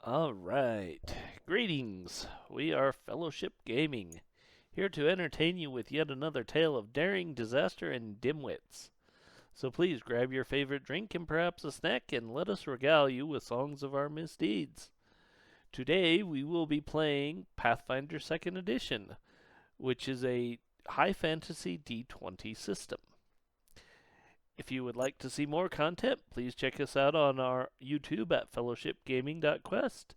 All right. Greetings. We are Fellowship Gaming, here to entertain you with yet another tale of daring, disaster, and dimwits. So please grab your favorite drink and perhaps a snack and let us regale you with songs of our misdeeds. Today we will be playing Pathfinder 2nd Edition, which is a high fantasy D20 system. If you would like to see more content, please check us out on our YouTube at fellowshipgaming.quest.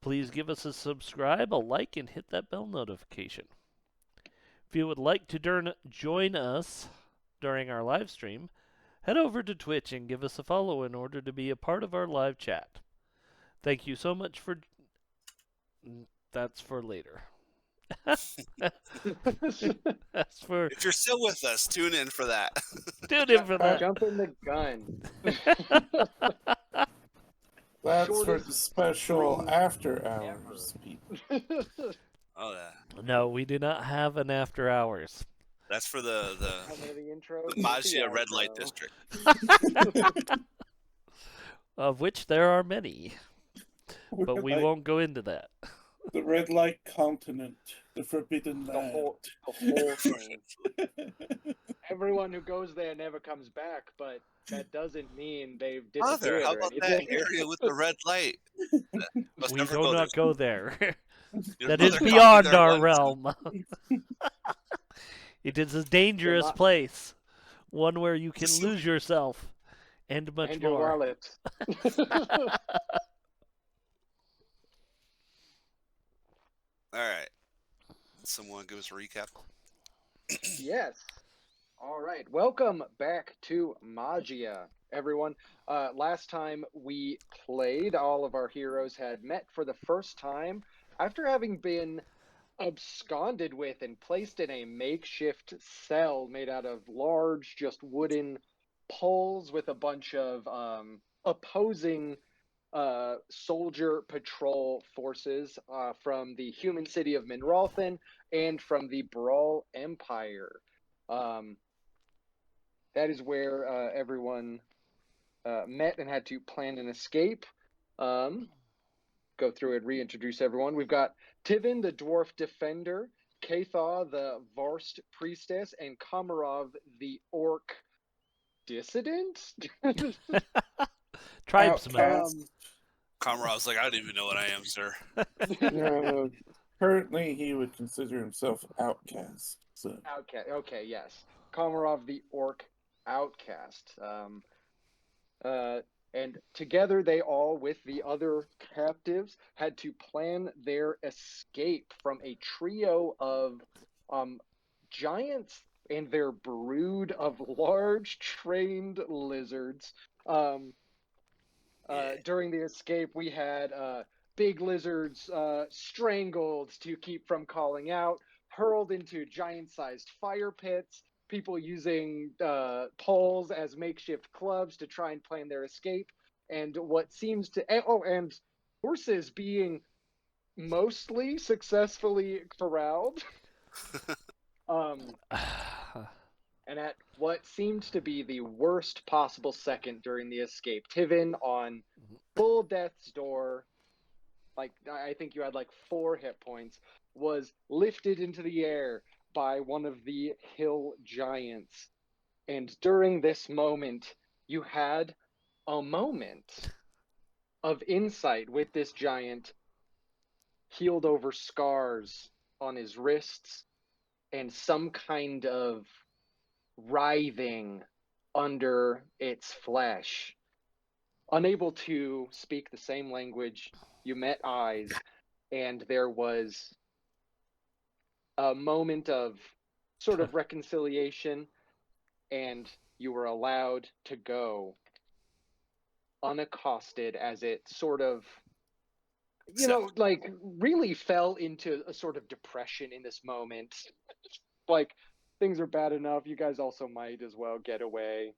Please give us a subscribe, a like, and hit that bell notification. If you would like to join us during our live stream, head over to Twitch and give us a follow in order to be a part of our live chat. Thank you so much for. That's for later. That's for. If you're still with us, tune in for that. Tune in for that. Jumping the gun. That's for Shortest the special stream after hours. Oh, yeah. No, we do not have an after hours. That's for How the many intro? Majia red light district. Of which there are many. But we won't go into that. The red light continent, the forbidden The land. whole thing. Everyone who goes there never comes back, but that doesn't mean they've Mother, disappeared how or about that anything. area with the red light? Must We never do go not there. go there. Your That mother is caught me beyond there our once. realm. It is a dangerous not- place, one where you can Just- lose yourself and much And your more. wallet. All right. Someone give us a recap. Yes. All right. Welcome back to Majia, everyone. Last time we played, all of our heroes had met for the first time after having been absconded with and placed in a makeshift cell made out of large, just wooden poles with a bunch of opposing soldier patrol forces from the human city of Minralthan and from the Brawl Empire. That is where everyone met and had to plan an escape. Go through and reintroduce everyone. We've got Tivin, the dwarf defender, Katha, the Varst priestess, and Kamarov, the orc dissident. Tribesman. Outcast. Comrade's like, I don't even know what I am, sir. No, currently, he would consider himself outcast. So. Outcast. Okay, yes. Komarov the Orc Outcast. And together they all, with the other captives, had to plan their escape from a trio of giants and their brood of large trained lizards. During the escape, we had big lizards strangled to keep from calling out, hurled into giant-sized fire pits, people using poles as makeshift clubs to try and plan their escape, and what seems to and horses being mostly successfully corralled. And at what seemed to be the worst possible second during the escape, Tivin on full death's door, like I think you had like 4 hit points, was lifted into the air by one of the hill giants. And during this moment, you had a moment of insight with this giant, healed over scars on his wrists and some kind of writhing under its flesh. Unable to speak the same language, you met eyes, and there was a moment of sort of reconciliation, and you were allowed to go unaccosted as it sort of, like really fell into a sort of depression in this moment. Like, things are bad enough, you guys also might as well get away.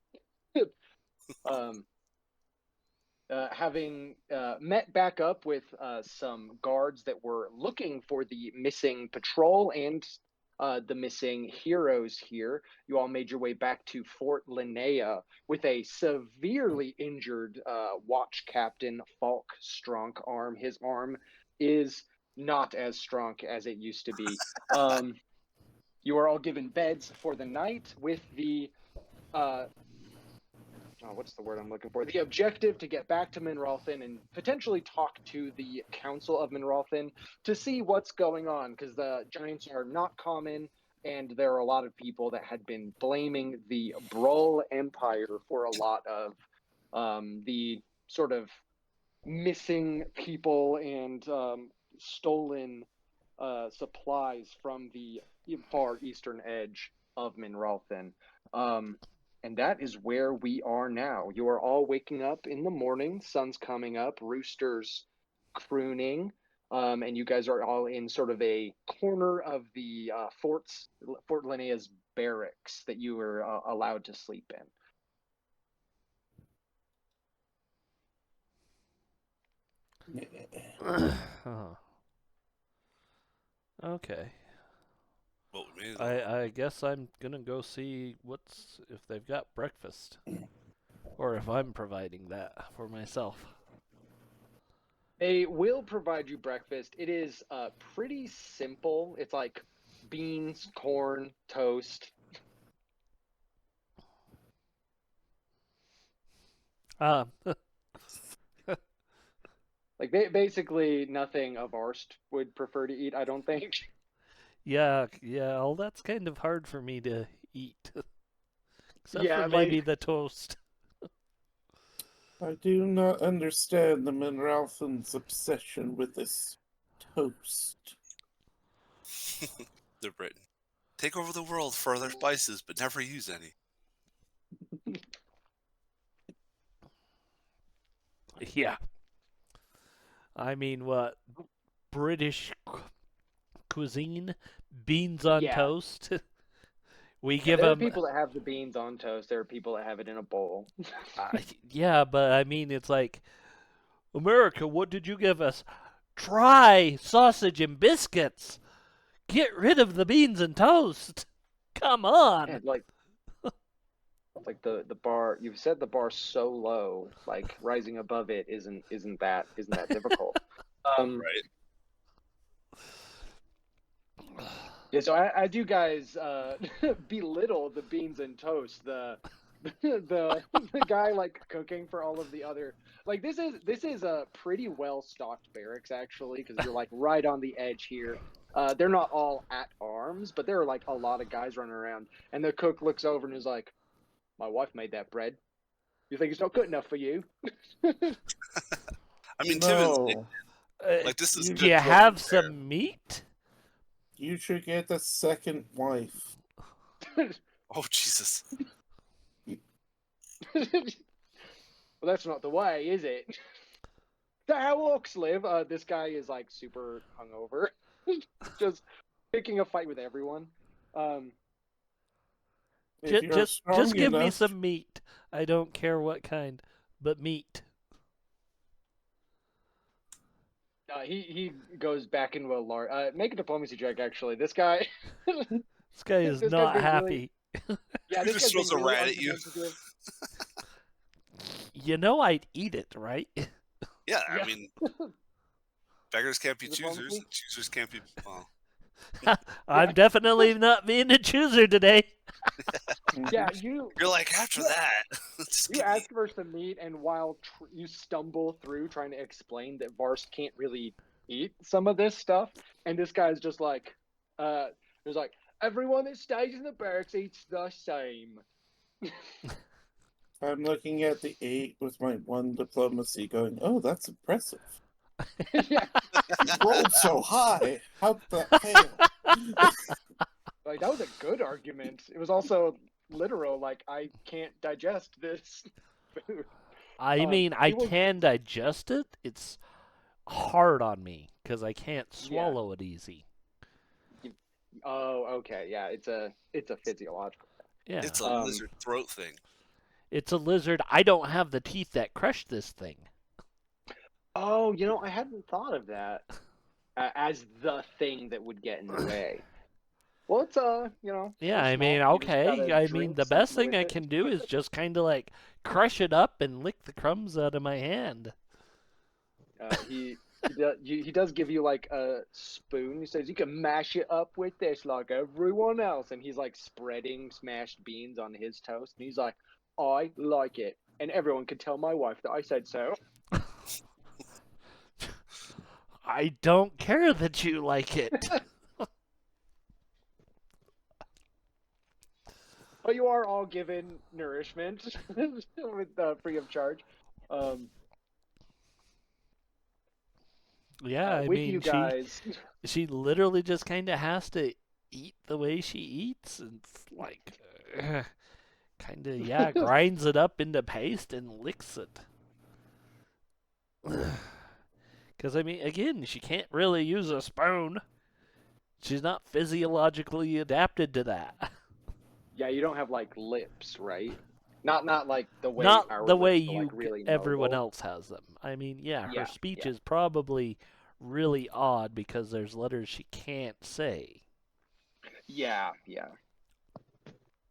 Having met back up with some guards that were looking for the missing patrol and the missing heroes here. You all made your way back to Fort Linnea with a severely injured watch captain, Falk Stronkarm. His arm is not as strong as it used to be. You are all given beds for the night with the what's the word I'm looking for? The objective to get back to Minralthan and potentially talk to the Council of Minralthan to see what's going on, because the giants are not common, and there are a lot of people that had been blaming the Brull Empire for a lot of the sort of missing people and stolen supplies from the far eastern edge of Minralthan. And that is where we are now. You are all waking up in the morning, sun's coming up, roosters crooning, and you guys are all in sort of a corner of the Fort Linnea's barracks that you were allowed to sleep in. Oh. Okay. Well, we made it. I guess I'm gonna go see if they've got breakfast, or if I'm providing that for myself. They will provide you breakfast. It is pretty simple. It's like beans, corn, toast. Ah, Like basically nothing a Varst would prefer to eat, I don't think. yeah. Well, that's kind of hard for me to eat, except Yeah, for maybe the toast. I do not understand the Minralthan's obsession with this toast. They're Britain. Take over the world for their spices, but never use any. Yeah. I mean, what British cuisine? Beans on Yeah. toast. We Yeah, give there are them. people that have the beans on toast. There are people that have it in a bowl. Yeah, but I mean, it's like, America, what did you give us? Try sausage and biscuits. Get rid of the beans and toast. Come on. Yeah, like the bar. You've set the bar so low. Like rising above it isn't that difficult. Right. Yeah, so as you guys belittle the beans and toast, the guy like cooking for all of the other, like this is a pretty well stocked barracks actually, because you're like right on the edge here. They're not all at arms, but there are like a lot of guys running around, and the cook looks over and is like, "My wife made that bread. You think it's not good enough for you?" I mean, Timmons, No, like this is You- Do good you pork have and some meat? you should get a second wife. Oh Jesus! Well, that's not the way, is it? That's how orcs live. This guy is like super hungover, just picking a fight with everyone. If you're Just strong give me enough, some meat. I don't care what kind, but meat. He goes back into a large. Make a diplomacy check. Actually, this guy. This guy is This guy's not being happy. Yeah, He this just guy's being throws a really rat at you. unpresentative. You know I'd eat it, right? Yeah, Yeah. I mean, beggars can't be Diplomacy? choosers, and choosers can't be. Well, I'm definitely not being a chooser today. Yeah, you you're like after that. Just you give me- ask for some meat, and while you stumble through trying to explain that Varst can't really eat some of this stuff, and this guy's just like, he's like, everyone that stays in the barracks eats the same. I'm looking at the 8 with my 1 diplomacy going, oh, that's impressive. Yeah, You rolled so high. How'd that fail? like that was a good argument. It was also literal. Like I can't digest this food. I mean, I he will- can digest it. It's hard on me because I can't swallow it easy. Oh, okay, yeah. It's a physiological. Yeah, It's a lizard throat thing. it's a lizard. I don't have the teeth that crush this thing. Oh, I hadn't thought of that as the thing that would get in the way. Well, it's Yeah, they're I small. mean, You just okay. gotta I mean, drink the best something thing with I it. can do is just kind of like crush it up and lick the crumbs out of my hand. He does give you like a spoon. He says you can mash it up with this like everyone else, and he's like spreading smashed beans on his toast, and he's like, I like it, and everyone can tell my wife that I said so. I don't care that you like it. But you are all given nourishment with free of charge. Um, Yeah, I with you mean, she guys, she literally just kind of has to eat the way she eats, and it's like kind of grinds it up into paste and licks it. Because I mean, again, she can't really use a spoon. She's not physiologically adapted to that. yeah, you don't have like lips, right? Not like the way Not our the way lips are like really everyone mobile. else has them. I mean, yeah, her Yeah, speech yeah, is probably really odd because there's letters she can't say. yeah.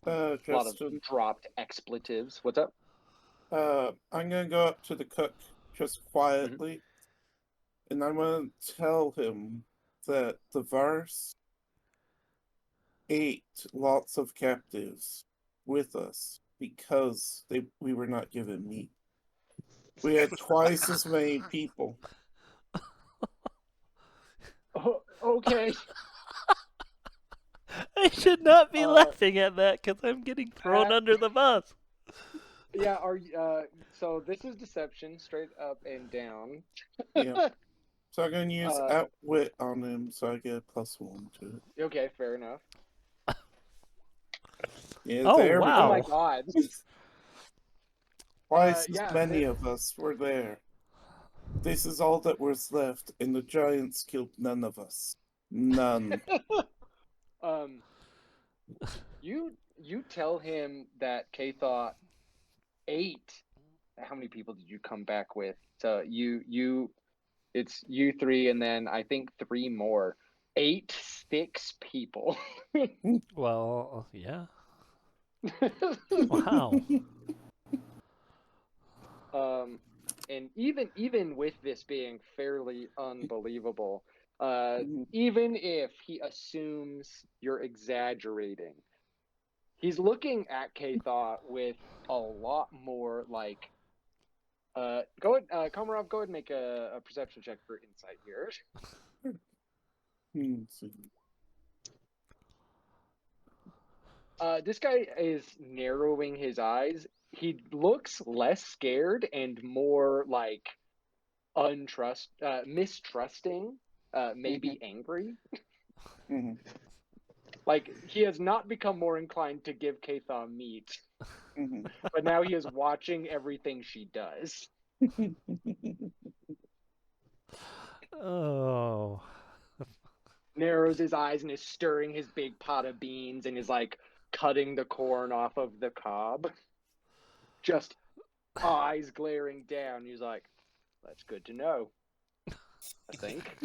A lot of Justin, dropped expletives. What's up? I'm gonna go up to the cook just quietly, and I'm gonna tell him that the Vars ate lots of captives with us because we were not given meat. We had twice as many people. Oh, okay. I should not be Uh, laughing at that because I'm getting thrown uh, under the bus. yeah. So this is deception, straight up and down. Yeah. So I'm gonna use uh, outwit on him, so I get a +1 to it. okay, fair enough. Yeah, Oh, there we Oh my wow. go. god. Twice as Yeah. many of us were there. This is all that was left, and the giants killed none of us. None. um, you tell him that K-Thought ate. How many people did you come back with? So it's you three, and then I think three more. 8 sticks people. Well, yeah. Wow. um, and even with this being fairly unbelievable, even if he assumes you're exaggerating, he's looking at K Thought with a lot more like. Go ahead, Komarov, go ahead and make a perception check for insight here. See. This guy is narrowing his eyes. He looks less scared and more like mistrusting, maybe angry. Mhm. Like he has not become more inclined to give Katha meat, Mhm. but now he is watching everything she does. Oh. Narrows his eyes and is stirring his big pot of beans and is like cutting the corn off of the cob. Just eyes glaring down. He's like, "That's good to know, I think."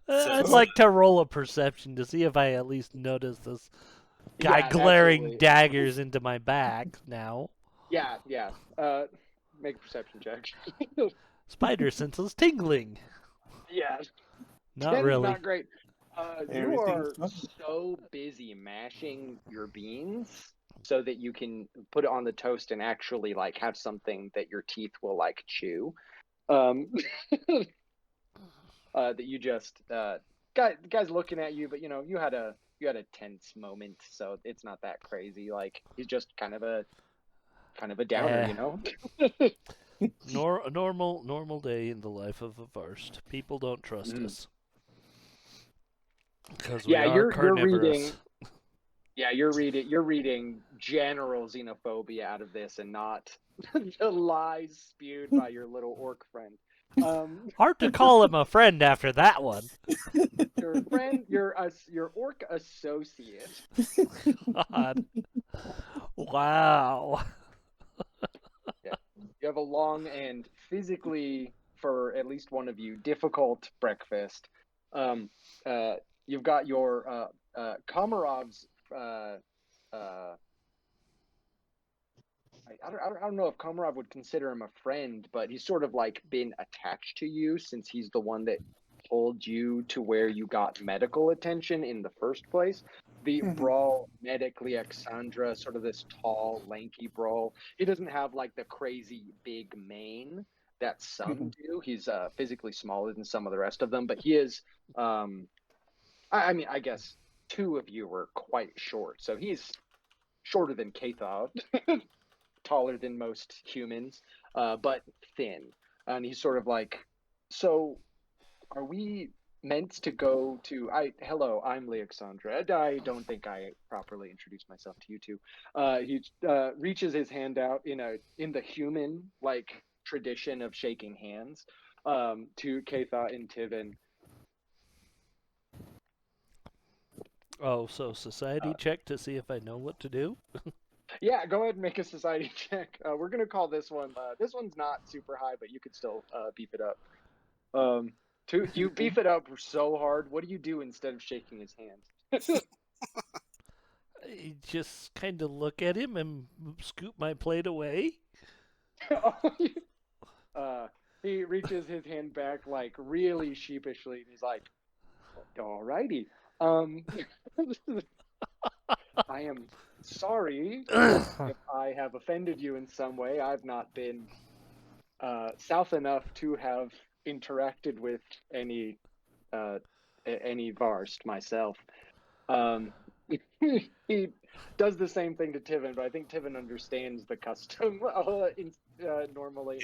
I'd So, like to roll a perception to see if I at least notice this guy Yeah, glaring absolutely. daggers into my back now. Yeah. Make a perception check. Spider senses tingling. Yeah, Not 10's really. not great. You Everything's are fine. so busy mashing your beans so that you can put it on the toast and actually like have something that your teeth will like chew. Um, that you just guys looking at you, but you had a tense moment, so it's not that crazy. Like he's just kind of a downer, Eh, you know. a normal day in the life of a Varst. People don't trust Mm. us because we Yeah, are you're carnivorous. reading. Yeah, you're reading general xenophobia out of this, and not the lies spewed by your little orc friend. Um, Hard to call him a friend after that one. your friend, your orc associate. God. Wow. Yeah, you have a long and physically, for at least one of you, difficult breakfast. Um, uh, you've got your Komarov's. I don't know if Komarov would consider him a friend, but he's sort of like been attached to you since he's the one that pulled you to where you got medical attention in the first place. The Mhm. brawl medic Alexandra, sort of this tall, lanky brawl. He doesn't have like the crazy big mane that some do. He's physically smaller than some of the rest of them, but he is. I mean, I guess two of you were quite short, so he's shorter than Kathov, taller than most humans, but thin. And he's sort of like, so are we meant to go to hello, I'm Alexandra. I don't think I properly introduced myself to you two. He reaches his hand out in the human like tradition of shaking hands to Katha and Tivin. Oh, so society check to see if I know what to do? Yeah, go ahead and make a society check. We're gonna call this one. This one's not super high, but you could still beef it up. You beef it up so hard. What do you do instead of shaking his hand? I just kind of look at him and scoop my plate away. He reaches his hand back like really sheepishly, and he's like, "Alrighty, um, I am sorry if I have offended you in some way. I've not been south enough to have interacted with any Varst myself." Um, he does the same thing to Tivin, but I think Tivin understands the custom normally.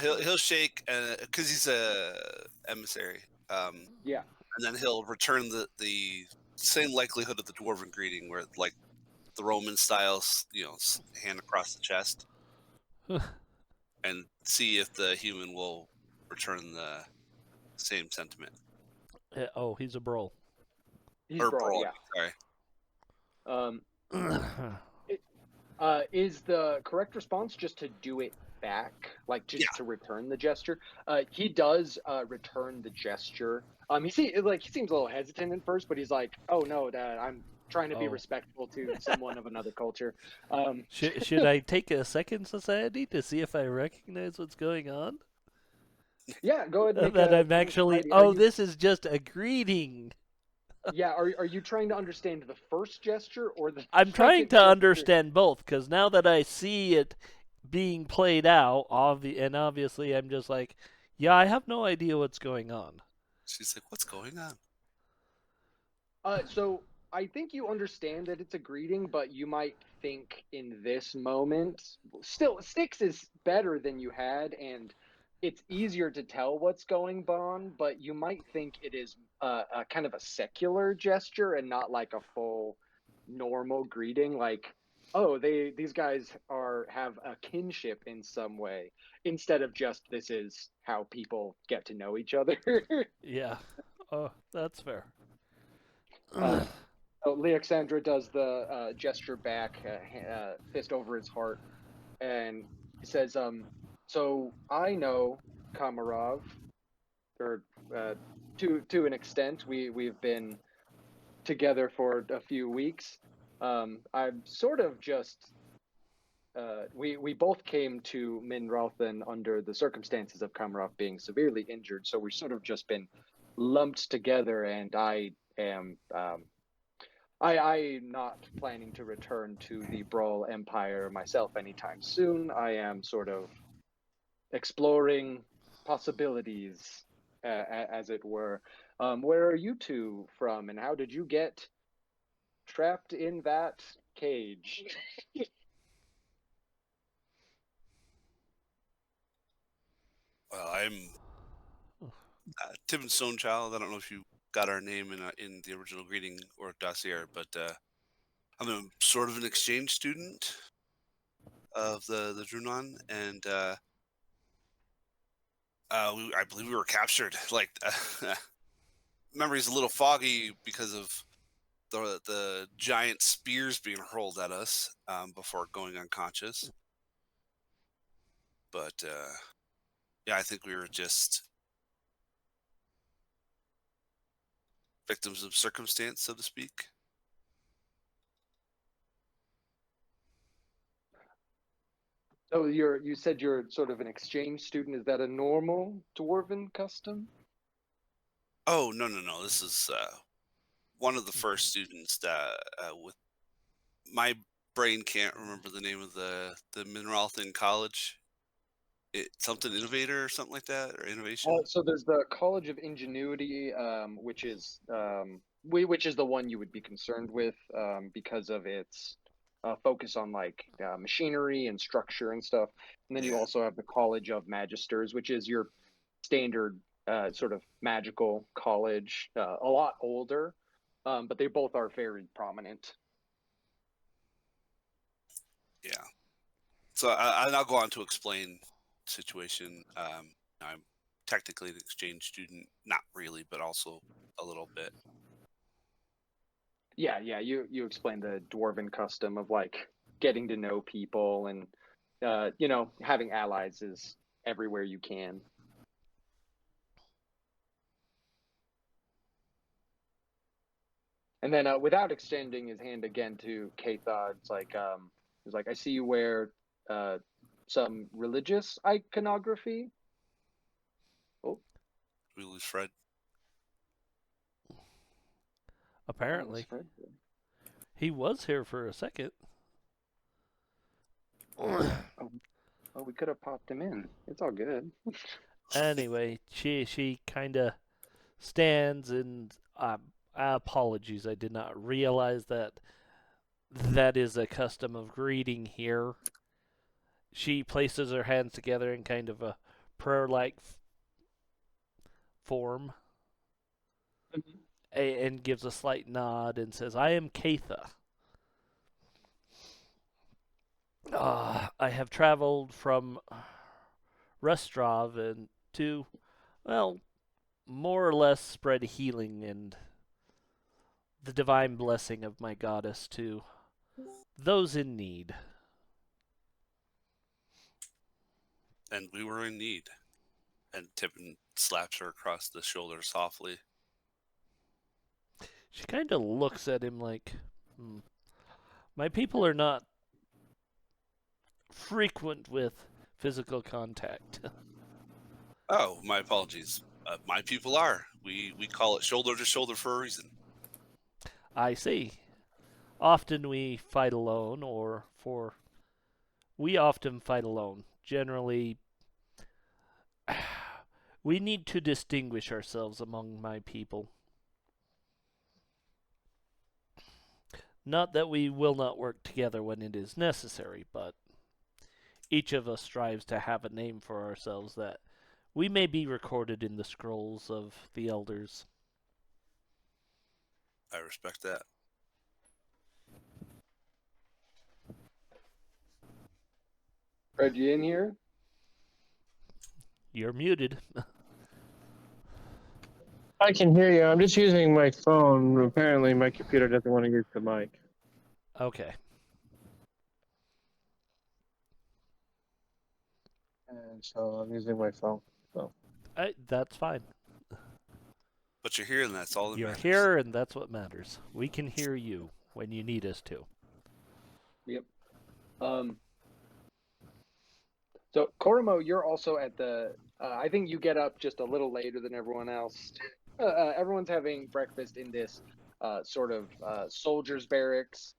He'll shake because he's a emissary. Yeah. And then he'll return the same likelihood of the dwarven greeting, where like the Roman style, hand across the chest, and see if the human will return the same sentiment. Oh, he's a brawl. He's Or broad, brawl. yeah. Sorry. Is the correct response just to do it back, like just to return the gesture? He does return the gesture. He seems a little hesitant at first, but he's like, "Oh no, Dad, I'm trying to be Oh. respectful to someone of another culture." Should I take a second society to see if I recognize what's going on? Yeah, go ahead and make That a I'm actually. society. Oh, this is just a greeting. Yeah, are you trying to understand the first gesture or the I'm trying second to gesture? understand both, because now that I see it being played out, and obviously I'm just like, yeah, I have no idea what's going on. She's like, "What's going on?" So I think you understand that it's a greeting, but you might think in this moment, still Styx is better than you had, and it's easier to tell what's going on. But you might think it is a kind of a secular gesture and not like a full normal greeting. Like, oh, these guys have a kinship in some way, instead of just this is how people get to know each other. Yeah. Oh, that's fair. So Leoxandra does the gesture back, fist over his heart, and he says, "So I know Kamarov, or to an extent, we've been together for a few weeks. I'm sort of just we both came to Minralthan under the circumstances of Kamarov being severely injured, so we've sort of just been lumped together, and I am." I'm not planning to return to the Brawl Empire myself anytime soon. I am sort of exploring possibilities, as it were. Where are you two from, and how did you get trapped in that cage? Well, I'm Tim Stonechild. I don't know if you got our name in the original greeting or dossier, but I'm a sort of an exchange student of the Drunon, and I believe we were captured. Like, memory's a little foggy because of the giant spears being hurled at us before going unconscious. But yeah, I think we were just victims of circumstance, so to speak. So you said you're sort of an exchange student. Is that a normal dwarven custom? Oh, no. This is one of the first students that with my brain can't remember the name of the Minralthan college. Something innovator or something like that, or innovation. So there's the College of Ingenuity, which is which is the one you would be concerned with because of its focus on like machinery and structure and stuff. And then you Yeah. also have the College of Magisters, which is your standard sort of magical college, a lot older, but they both are very prominent. Yeah. So I'll go on to explain the situation. I'm technically an exchange student, not really, but also a little bit. Yeah, you explained the dwarven custom of like getting to know people and having allies is everywhere you can. And then without extending his hand again to Katha, it's like I see you wear some religious iconography. Oh, We lose Fred. Apparently. He was here for a second. Oh, we could have popped him in. It's all good. Anyway, she kind of stands and apologies. I did not realize that is a custom of greeting here. She places her hands together in kind of a prayer-like form and gives a slight nod and says, "I am Katha. I have traveled from Restrov and to, well, more or less spread healing and the divine blessing of my goddess to those in need." And we were in need. And Tippin slaps her across the shoulder softly. She kind of looks at him like, my people are not frequent with physical contact. Oh, my apologies. My people are. We call it shoulder to shoulder for a reason. I see. Often we fight alone, we often fight alone. Generally, we need to distinguish ourselves among my people. Not that we will not work together when it is necessary, but each of us strives to have a name for ourselves that we may be recorded in the scrolls of the elders. I respect that. Fred, you in here? You're muted. I can hear you. I'm just using my phone. Apparently, my computer doesn't want to use the mic. Okay. And so I'm using my phone. So That's fine. But you're here, and that's all that You're matters. here, and that's what matters. We can hear you when you need us to. Yep. So Koromo, you're also at the. I think you get up just a little later than everyone else. Everyone's having breakfast in this sort of soldiers' barracks,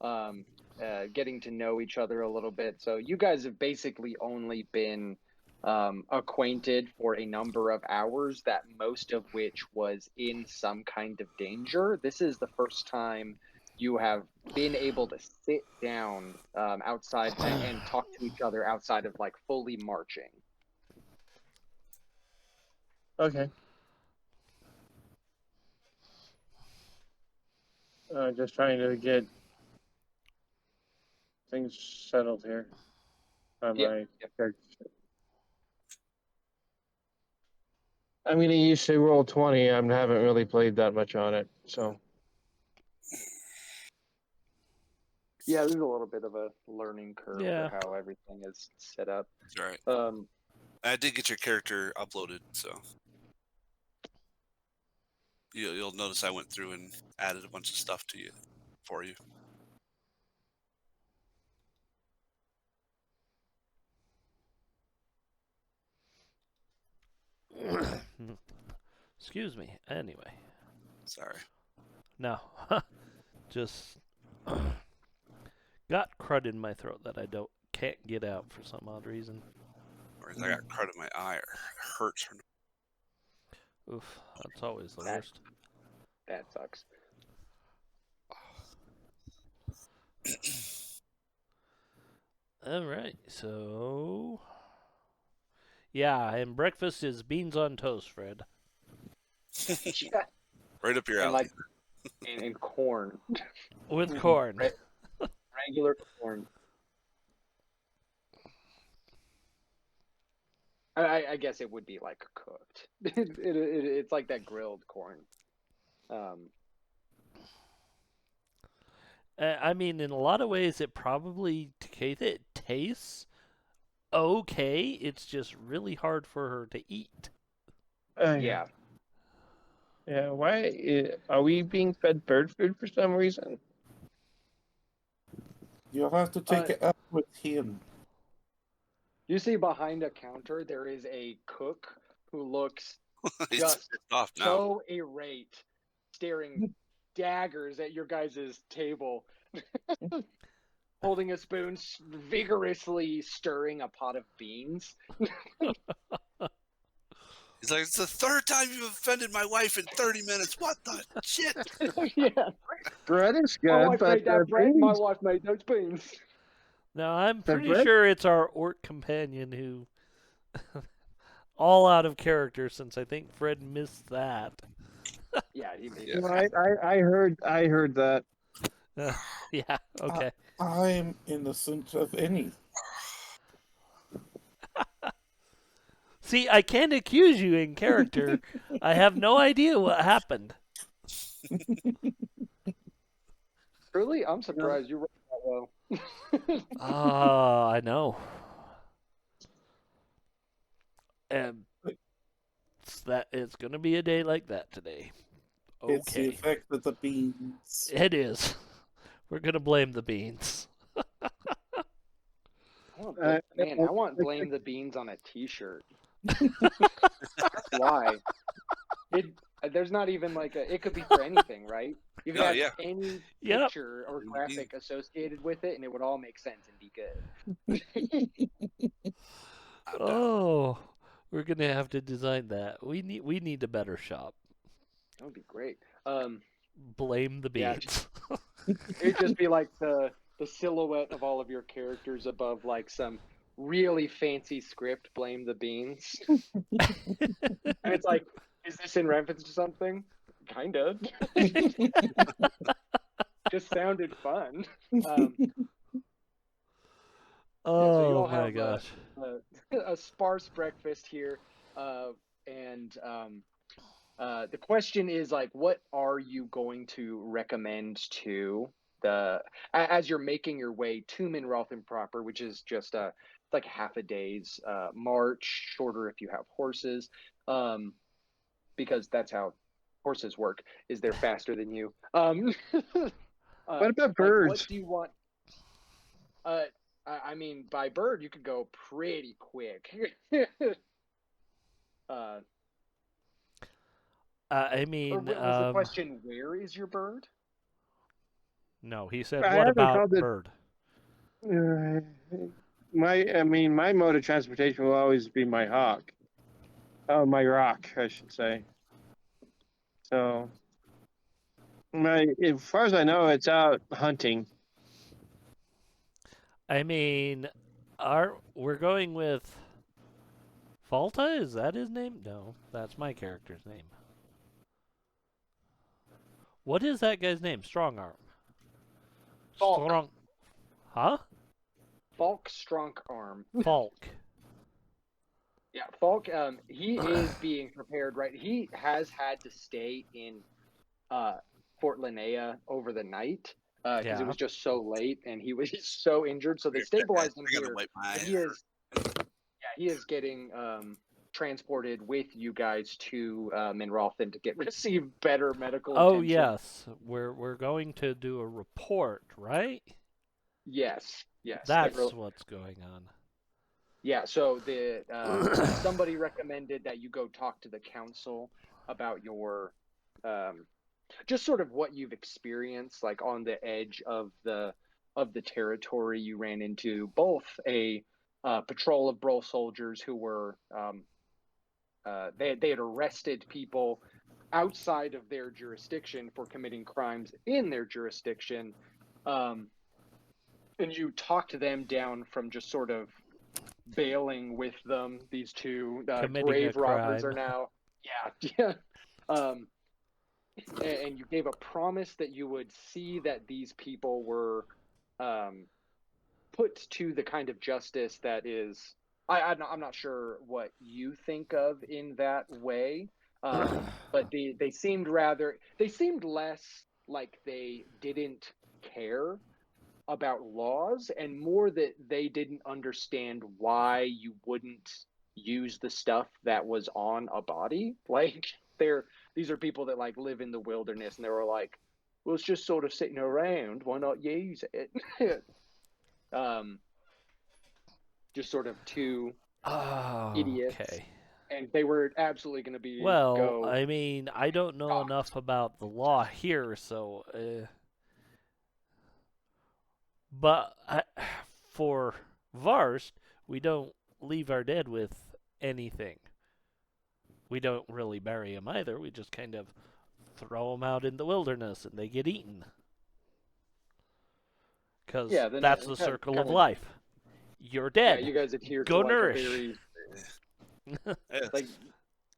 getting to know each other a little bit. So you guys have basically only been acquainted for a number of hours, that most of which was in some kind of danger. This is the first time you have been able to sit down outside and talk to each other outside of like fully marching. okay. Just trying to get things settled here. Yep. I'm gonna use to roll 20. I haven't really played that much on it, so. Yeah, there's a little bit of a learning curve Yeah. for how everything is set up. All right. I did get your character uploaded, so. You'll notice I went through and added a bunch of stuff to you for you. Excuse me. Anyway, Sorry. no, just got crud in my throat that I can't get out for some odd reason. Or I got crud in my eye. It hurts. Oof, that's always the worst. That sucks. All right, so yeah, and breakfast is beans on toast, Fred. Yeah. Right up your And alley. like and corn. With corn. Regular corn. I guess it would be like cooked. It's like that grilled corn. I mean, in a lot of ways, it probably tastes okay. It's just really hard for her to eat. Yeah. Yeah. Why are we being fed bird food for some reason? You'll have to take it up with him. You see behind a counter there is a cook who looks He's just pissed off now. so irate, staring daggers at your guys' table, holding a spoon, vigorously stirring a pot of beans. He's like, it's the third time you've offended my wife in 30 minutes. What the shit? Yeah. Bread is My good, wife but made that bread, beans. my wife made those beans. Now, I'm The pretty bread- sure it's our orc companion who, all out of character, since I think Fred missed that. Yeah, Yeah. No, I heard that. Yeah, okay. I'm innocent of any. See, I can't accuse you in character. I have no idea what happened. Truly, I'm surprised you wrote that well. I know. And it's going to be a day like that today. It's the Okay. effect of the beans. It is. We're going to blame the beans. Man, I want blame the beans on a T-shirt. Why? There's not even like it could be for anything, right? You could Oh, have yeah. any Yep. picture or graphic associated with it, and it would all make sense and be good. Oh, we're going to have to design that. We need a better shop. That would be great. Blame the Yeah. beans. It'd just be like the silhouette of all of your characters above like some really fancy script. Blame the beans. And it's like, is this in reference to something? Kind of. Just sounded fun. So you all my have gosh. a sparse breakfast here, and the question is like, what are you going to recommend to as you're making your way to Minralthan proper, which is just like half a day's march, shorter if you have horses, because that's how horses work. Is they're faster than you. What about like, birds? what do you want? I mean, by bird, you could go pretty quick. I mean, was the question, where is your bird? no, he said, I what haven't about called it- bird? My mode of transportation will always be my hawk. Oh, my rock, I should say. So, as far as I know, it's out hunting. I mean, we're going with Falta? Is that his name? No, that's my character's name. What is that guy's name? Strong Arm. Falk. Strong. Huh? Falk Strong Arm. Falk. Yeah, Falk. He is being prepared. Right, he has had to stay in Fort Linnea over the night because it was just so late, and he's so injured. So they stabilized him I gotta here. wipe my eye. He is getting transported with you guys to Minralthan to receive better medical Oh attention. yes, we're going to do a report, right? Yes. That's what's going on. Yeah, so the somebody recommended that you go talk to the council about your just sort of what you've experienced, like on the edge of the territory. You ran into both a patrol of Bro soldiers who were they had arrested people outside of their jurisdiction for committing crimes in their jurisdiction, and you talked them down from just sort of bailing with them. These two Committing grave a robbers crime. are now, yeah. And you gave a promise that you would see that these people were put to the kind of justice that is. I'm not sure what you think of in that way, but they seemed less like they didn't care about laws and more that they didn't understand why you wouldn't use the stuff that was on a body. Like these are people that like live in the wilderness and they were like, well, it's just sort of sitting around, why not use it? Just sort of two idiots, Okay. and they were absolutely going to be Well, I mean, I don't know enough about the law here, so but for Varst, we don't leave our dead with anything. We don't really bury them either. We just kind of throw them out in the wilderness and they get eaten. Because that's the circle of life. You're dead. Yeah, you guys adhere Go to nourish. a very like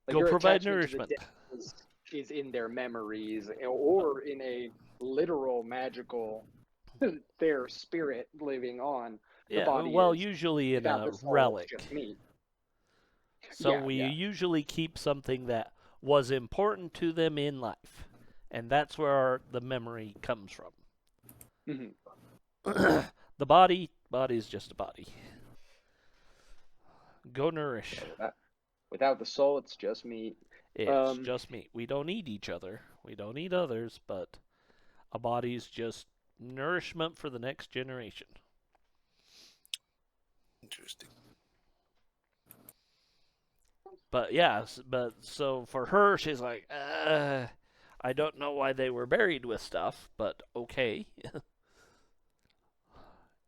go your provide attachment nourishment. to the dead is in their memories or in a literal magical their spirit living on. Yeah, the body well, is, usually in without a the soul, relic. it's just meat. So Yeah, we yeah. usually keep something that was important to them in life, and that's where the memory comes from. Mm-hmm. The body's just a body. Go nourish. Without the soul, it's just meat. It's just meat. We don't eat each other. We don't eat others, but a body's just nourishment for the next generation. Interesting. But yes, but so for her, she's like, I don't know why they were buried with stuff, but okay.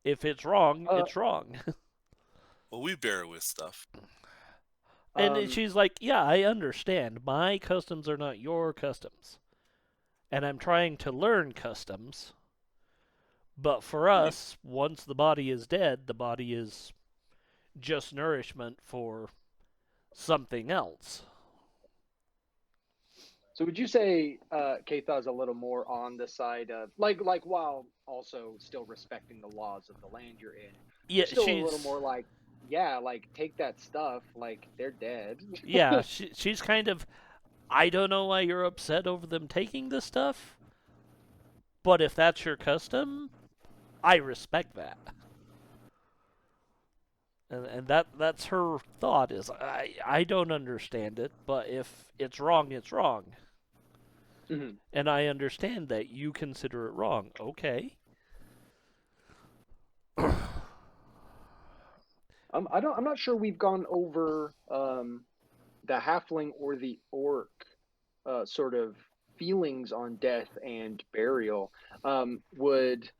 If it's wrong, it's wrong. Well, we bear with stuff. And she's like, yeah, I understand. My customs are not your customs. And I'm trying to learn customs. But for us, once the body is dead, the body is just nourishment for something else. So would you say Keitha's a little more on the side of like while also still respecting the laws of the land you're in? Yeah, still she's a little more like, yeah, like take that stuff, like they're dead. Yeah, she's kind of, I don't know why you're upset over them taking this stuff, but if that's your custom, I respect that. And that's her thought is, I don't understand it, but if it's wrong, it's wrong. Mm-hmm. And I understand that you consider it wrong. Okay. I'm not sure we've gone over the halfling or the orc sort of feelings on death and burial. Would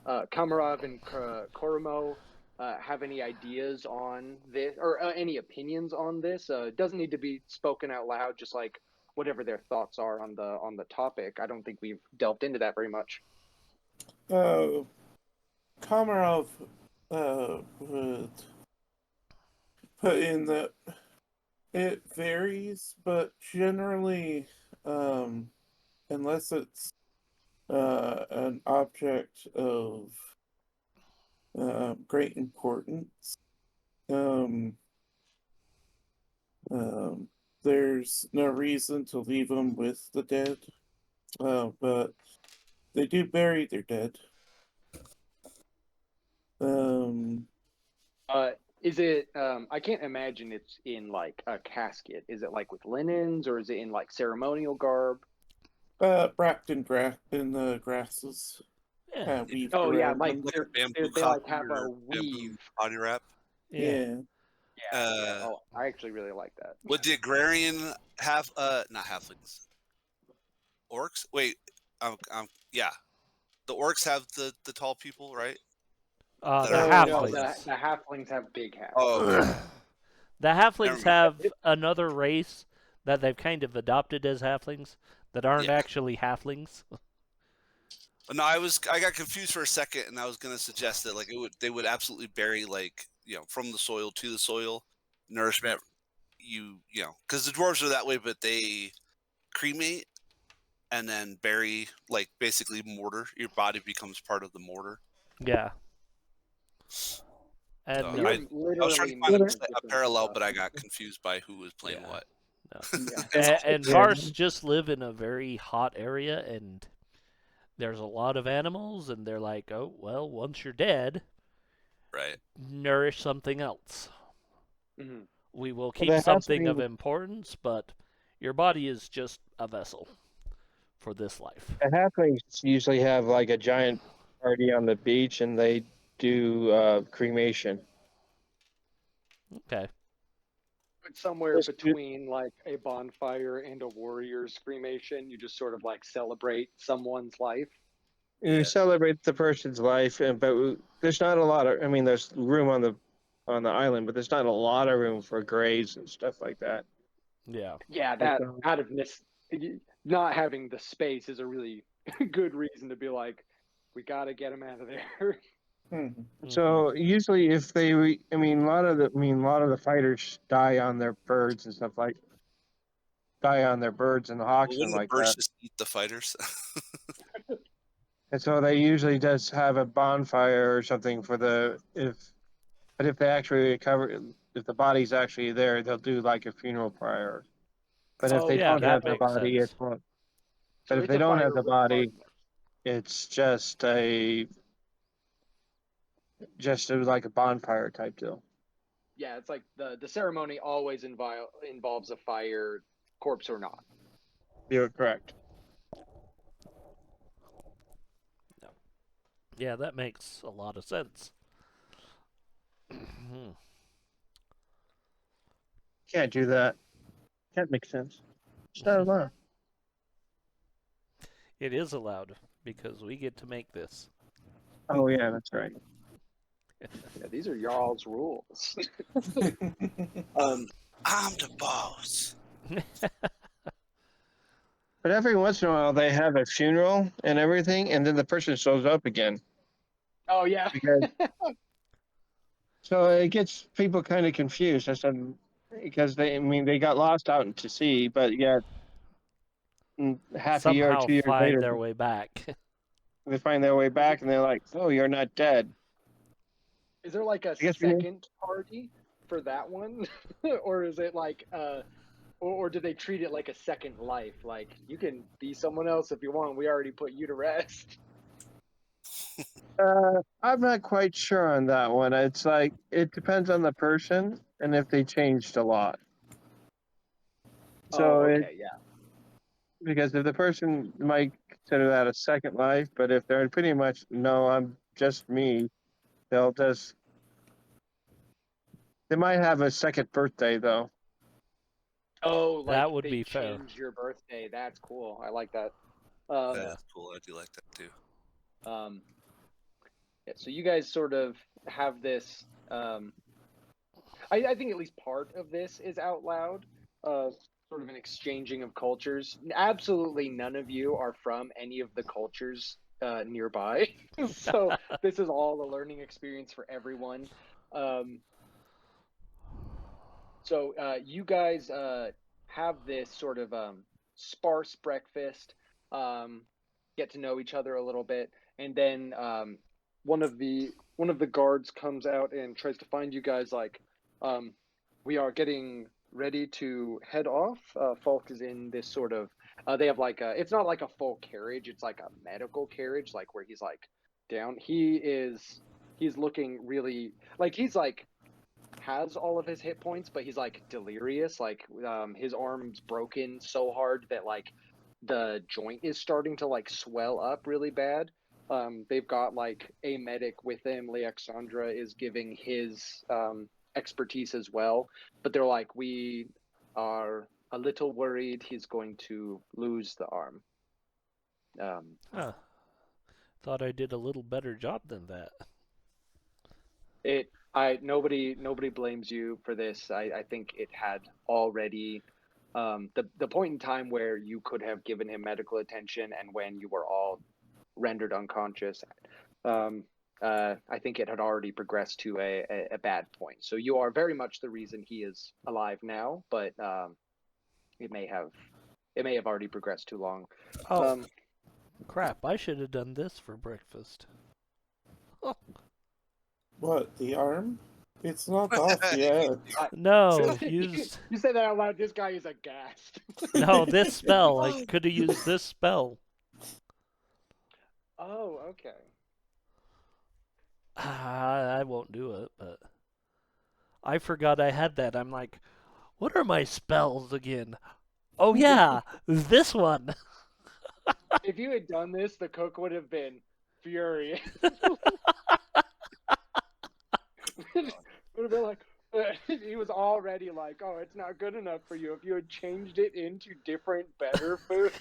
Kamarov and Koromo have any ideas on this or any opinions on this? It doesn't need to be spoken out loud, just like whatever their thoughts are on the topic. I don't think we've delved into that very much. Komarov would put in that it varies, but generally, unless it's an object of great importance, there's no reason to leave them with the dead, but they do bury their dead. Is it? I can't imagine it's in like a casket. Is it like with linens, or is it in like ceremonial garb? Wrapped in the grasses, Yeah, kind of weaved Oh yeah, around like them. Like a bamboo they like coffee have a or bamboo weave. body wrap. yeah. Yeah. Yeah. Uh, Oh, I actually really like that. would the agrarian have not halflings, orcs? Wait, yeah, the orcs have the tall people, right? That The are Oh no, halflings. the halflings have big hats. Oh, okay. The Never halflings mind. have another race that they've kind of adopted as halflings that aren't Yeah. actually halflings. No, I got confused for a second, and I was gonna suggest that like they would absolutely bury like from the soil to the soil nourishment. Because the dwarves are that way, but they cremate and then bury like basically mortar. Your body becomes part of the mortar. Yeah. And So You no. have I was trying literally to find named a different parallel, stuff. but I got confused by who was playing Yeah. what. No. Yeah. And Yeah. Farce just live in a very hot area, and there's a lot of animals, and they're like, oh, well, once you're dead, Right. nourish something else. Mhm. We will Well, keep there has to something be of importance, but your body is just a vessel for this life. the halflings usually have like a giant party on the beach, and they do cremation. Okay. Somewhere Just- between like a bonfire and a warrior's cremation, you just sort of like celebrate someone's life. You Yeah. celebrate the person's life, but there's not a lot of. I mean, there's room on the island, but there's not a lot of room for graves and stuff like that. Yeah. Yeah, And that so, out of not having the space is a really good reason to be like, we got to get him out of there. Hmm. so usually, if they, I mean, a lot of the fighters die on their birds and stuff like, die on their birds and the Well, hawks and wouldn't the like birds that. just eat the fighters? And so they usually just have a bonfire or something for but if they actually recover, if the body's actually there, they'll do like a funeral prior. But if Oh, they Yeah, don't okay, that have the so makes body, sense. but if it's they a don't fire have the body, regardless. it's just like a bonfire type deal. Yeah, it's like the ceremony always involves a fire, corpse or not. You're correct. Yeah, that makes a lot of sense. Hmm. Can't do that. Can't make sense. It's not allowed. It is allowed because we get to make this. Oh yeah, that's right. Yeah, these are y'all's rules. I'm the boss. But every once in a while, they have a funeral and everything, and then the person shows up again. Oh yeah. Because so it gets people kind of confused. I said because I mean, they got lost out to sea, but yet half a year or Somehow 2 years find later, their way back. they find their way back, and they're like, "Oh, you're not dead." Is there like a I guess second party for that one, or is it like or do they treat it like a second life? Like you can be someone else if you want. We already put you to rest. I'm not quite sure on that one. It's like it depends on the person and if they changed a lot. So Oh, it okay, yeah. because if the person might consider that a second life, but if they're pretty much no, I'm just me, they'll just they might have a second birthday though. Oh, like That would they be fair. change your birthday. That's cool. I like that. That Yeah. is cool. I do like that too. Yeah, so you guys sort of have this. I think at least part of this is out loud. Sort of an exchanging of cultures. Absolutely none of you are from any of the cultures nearby, so this is all a learning experience for everyone. Um, so you guys have this sort of sparse breakfast, get to know each other a little bit, and then one of the guards comes out and tries to find you guys. Like, we are getting ready to head off. Falk is in this sort of. They have like a. It's not like a full carriage. It's like a medical carriage, like where he's like down. He's looking really like he's like has all of his hit points, but he's like delirious. Like his arm's broken so hard that like the joint is starting to like swell up really bad. They've got like a medic with him. Alexandra is giving his expertise as well, but they're like, we are a little worried he's going to lose the arm. Huh. Thought I did a little better job than that. Nobody blames you for this. I think it had already the point in time where you could have given him medical attention and when you were all rendered unconscious. I think it had already progressed to a bad point. So you are very much the reason he is alive now, but it may have already progressed too long. Oh, crap! I should have done this for breakfast. Oh. What, the arm? It's not off yet. No, used. You say that out loud. This guy is aghast. No, this spell. I could have used this spell. Oh, okay. I won't do it, but I forgot I had that. I'm like, what are my spells again? Oh yeah, this one. If you had done this, the cook would have been furious. Would have been like, he was already like, oh, it's not good enough for you. If you had changed it into different, better food.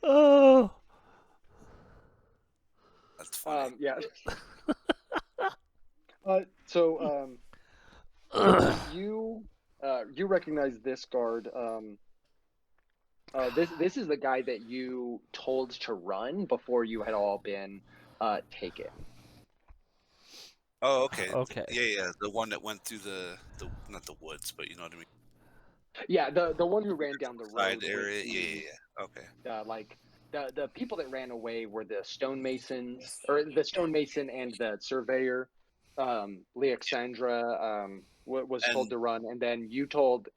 Oh. That's funny. Yeah. So you recognize this guard. This is the guy that you told to run before you had all been taken. Oh, okay. Okay. Yeah. The one that went through the not the woods, but you know what I mean. Yeah, the one who ran down the road. Side area. Yeah. Okay. Like the people that ran away were the stonemasons, or the stonemason and the surveyor. Alexandra was told to run, and then you told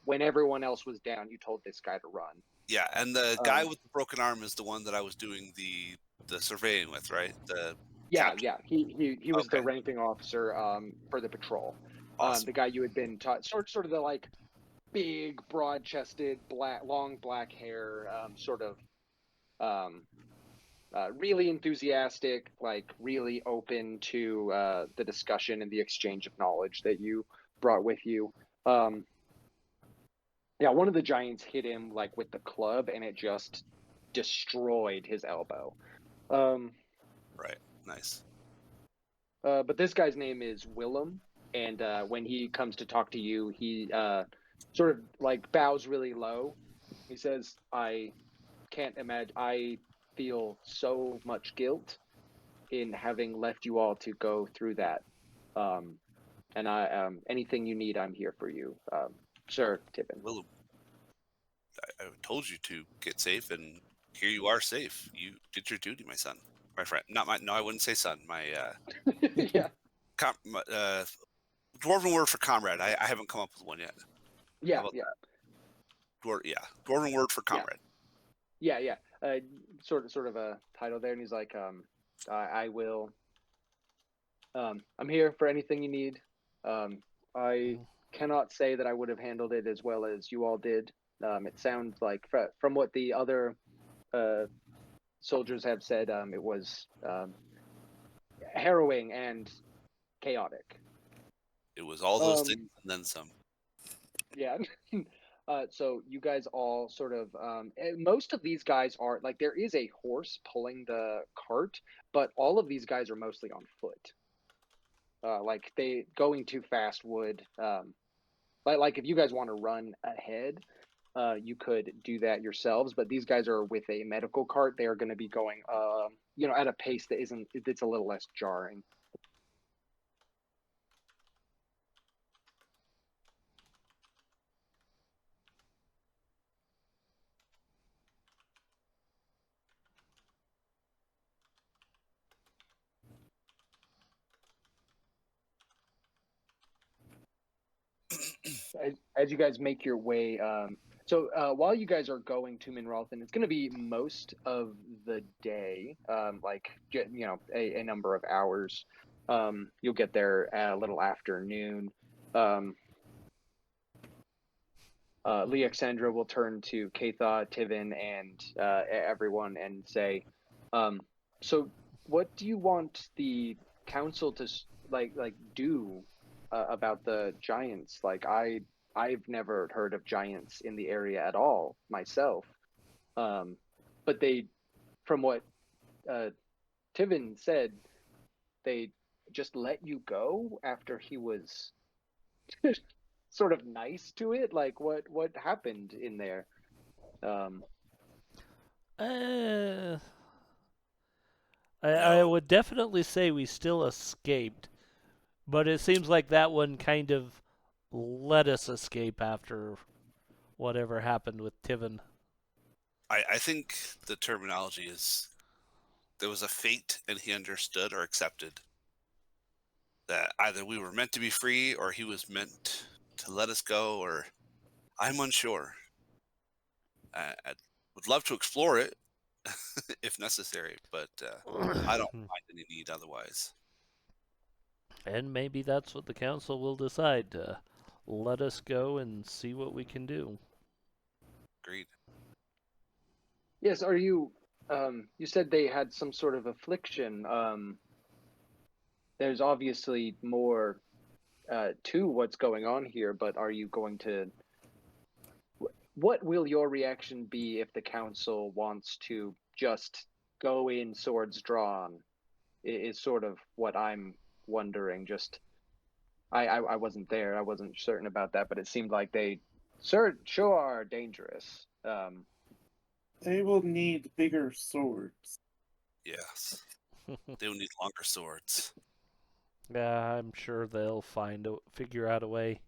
when everyone else was down, you told this guy to run. Yeah, and the guy with the broken arm is the one that I was doing the surveying with, right? Yeah. He was the Okay. ranking officer for the patrol. Awesome. The guy you had been taught, sort of the like big, broad-chested, long black hair, sort of really enthusiastic, like really open to the discussion and the exchange of knowledge that you brought with you. Yeah, one of the giants hit him like with the club, and it just destroyed his elbow. Right. Nice. But this guy's name is Willem, and when he comes to talk to you, he sort of like bows really low. He says, I can't imagine. I feel so much guilt in having left you all to go through that. And anything you need, I'm here for you. Sir Tippin. Well, I told you to get safe, and here you are safe. You did your duty, my son. My friend. No, I wouldn't say son. My Yeah. Dwarven word for comrade. I haven't come up with one yet. Yeah. Dwarven word for comrade. Yeah. Sort of a title there, and he's like, I will. I'm here for anything you need. I cannot say that I would have handled it as well as you all did. It sounds like from what the other soldiers have said, it was harrowing and chaotic. It was all those things and then some. Yeah. So you guys all sort of most of these guys are like, there is a horse pulling the cart, but all of these guys are mostly on foot. Like they going too fast would like if you guys want to run ahead, you could do that yourselves, but these guys are with a medical cart. They are going to be going at a pace that it's a little less jarring. As you guys make your way, So while you guys are going to Minralthan, it's going to be most of the day, a number of hours. You'll get there a little after noon. Leoxandra will turn to Katha, Tivin, and everyone and say, "So, what do you want the council to do about the giants? Like, I've never heard of giants in the area at all myself. But from what Tivin said, they just let you go after he was sort of nice to it. Like, what happened in there?" Uh, I No, would definitely say we still escaped, but it seems like that one kind of let us escape after whatever happened with Tivin. I think the terminology is there was a fate, and he understood or accepted that either we were meant to be free or he was meant to let us go, or I'm unsure. I would love to explore it if necessary, but I don't find any need otherwise. And maybe that's what the council will decide to let us go and see what we can do. Agreed. Yes, are you? You said they had some sort of affliction. There's obviously more to what's going on here, but are you going to? What will your reaction be if the council wants to just go in swords drawn? Is sort of what I'm wondering. Just I wasn't there. I wasn't certain about that, but it seemed like they sure are dangerous. They will need bigger swords. Yes. They will need longer swords. Yeah, I'm sure they'll figure out a way.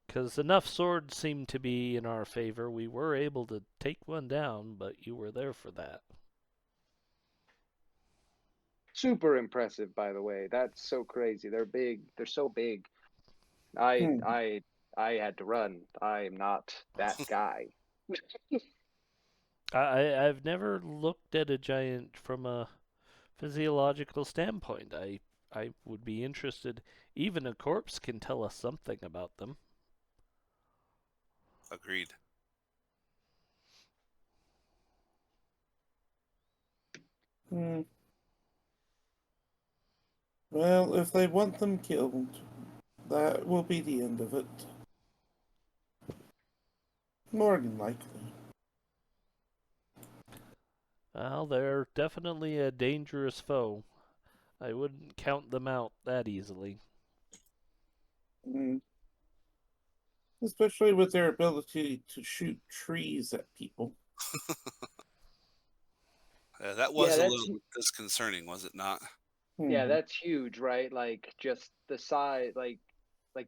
Because enough swords seem to be in our favor. We were able to take one down, but you were there for that. Super impressive, by the way. That's so crazy. They're big. They're so big. I Hmm. I I had to run. I'm not that guy. I've never looked at a giant from a physiological standpoint. I would be interested. Even a corpse can tell us something about them. Agreed. Hmm. Well, if they want them killed, that will be the end of it. More than likely. Well, they're definitely a dangerous foe. I wouldn't count them out that easily. Hmm. Especially with their ability to shoot trees at people. That Yeah, was a little disconcerting, was it not? yeah, Hmm. that's huge, right? Like just the size, like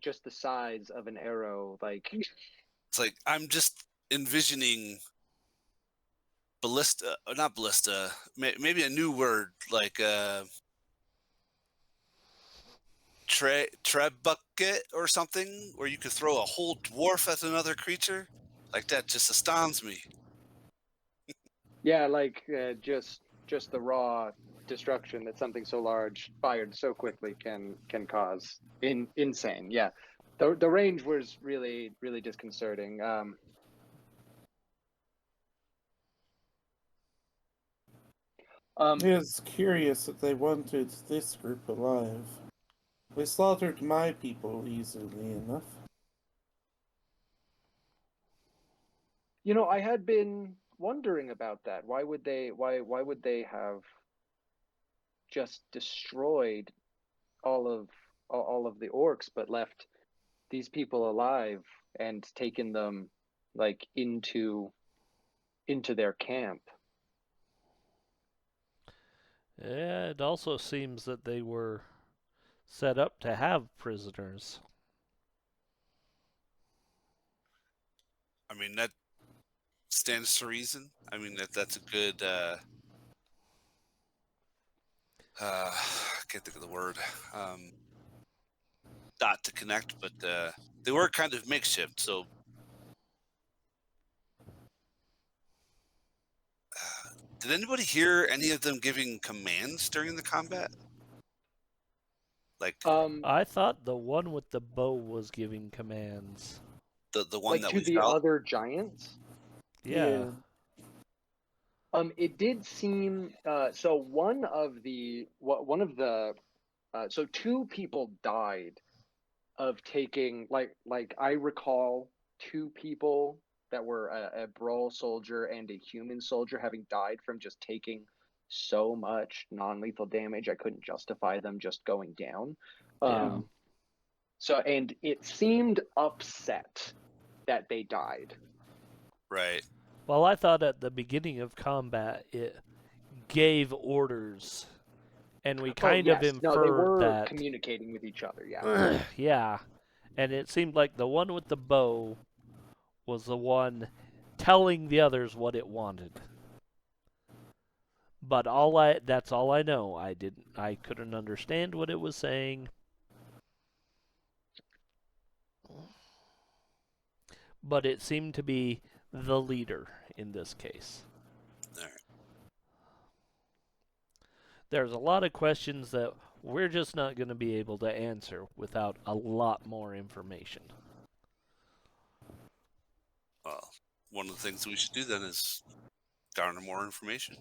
just the size of an arrow. Like It's like I'm just envisioning ballista, not ballista, maybe a new word like trebuchet or something, where you could throw a whole dwarf at another creature. Like that just astounds me. yeah, like just the raw destruction that something so large fired so quickly can cause. Insane. Yeah, the range was really disconcerting. It is curious that they wanted this group alive. They slaughtered my people easily enough. You know, I had been wondering about that. Why would they have just destroyed all of all of the orcs but left these people alive and taken them like into their camp? Yeah, it also seems that they were set up to have prisoners. I mean, that stands to reason. I mean, that's a good. I can't think of the word. Dot to connect, but they were kind of makeshift. So Did anybody hear any of them giving commands during the combat? Like I thought the one with the bow was giving commands. the one like that to we the felt? other giants. Yeah. It did seem so one of the so two people died of taking like I recall two people that were a brawl soldier and a human soldier having died from just taking so much non-lethal damage I couldn't justify them just going down. Yeah. So and it seemed upset that they died. Right. Well, I thought at the beginning of combat it gave orders, and we kind of Yes, no, they inferred were that. communicating with each other. Yeah. Yeah. And it seemed like the one with the bow was the one telling the others what it wanted. But that's all I know. I couldn't understand what it was saying. But it seemed to be the leader in this case. All right. There's a lot of questions that we're just not going to be able to answer without a lot more information. Well, one of the things we should do then is garner more information.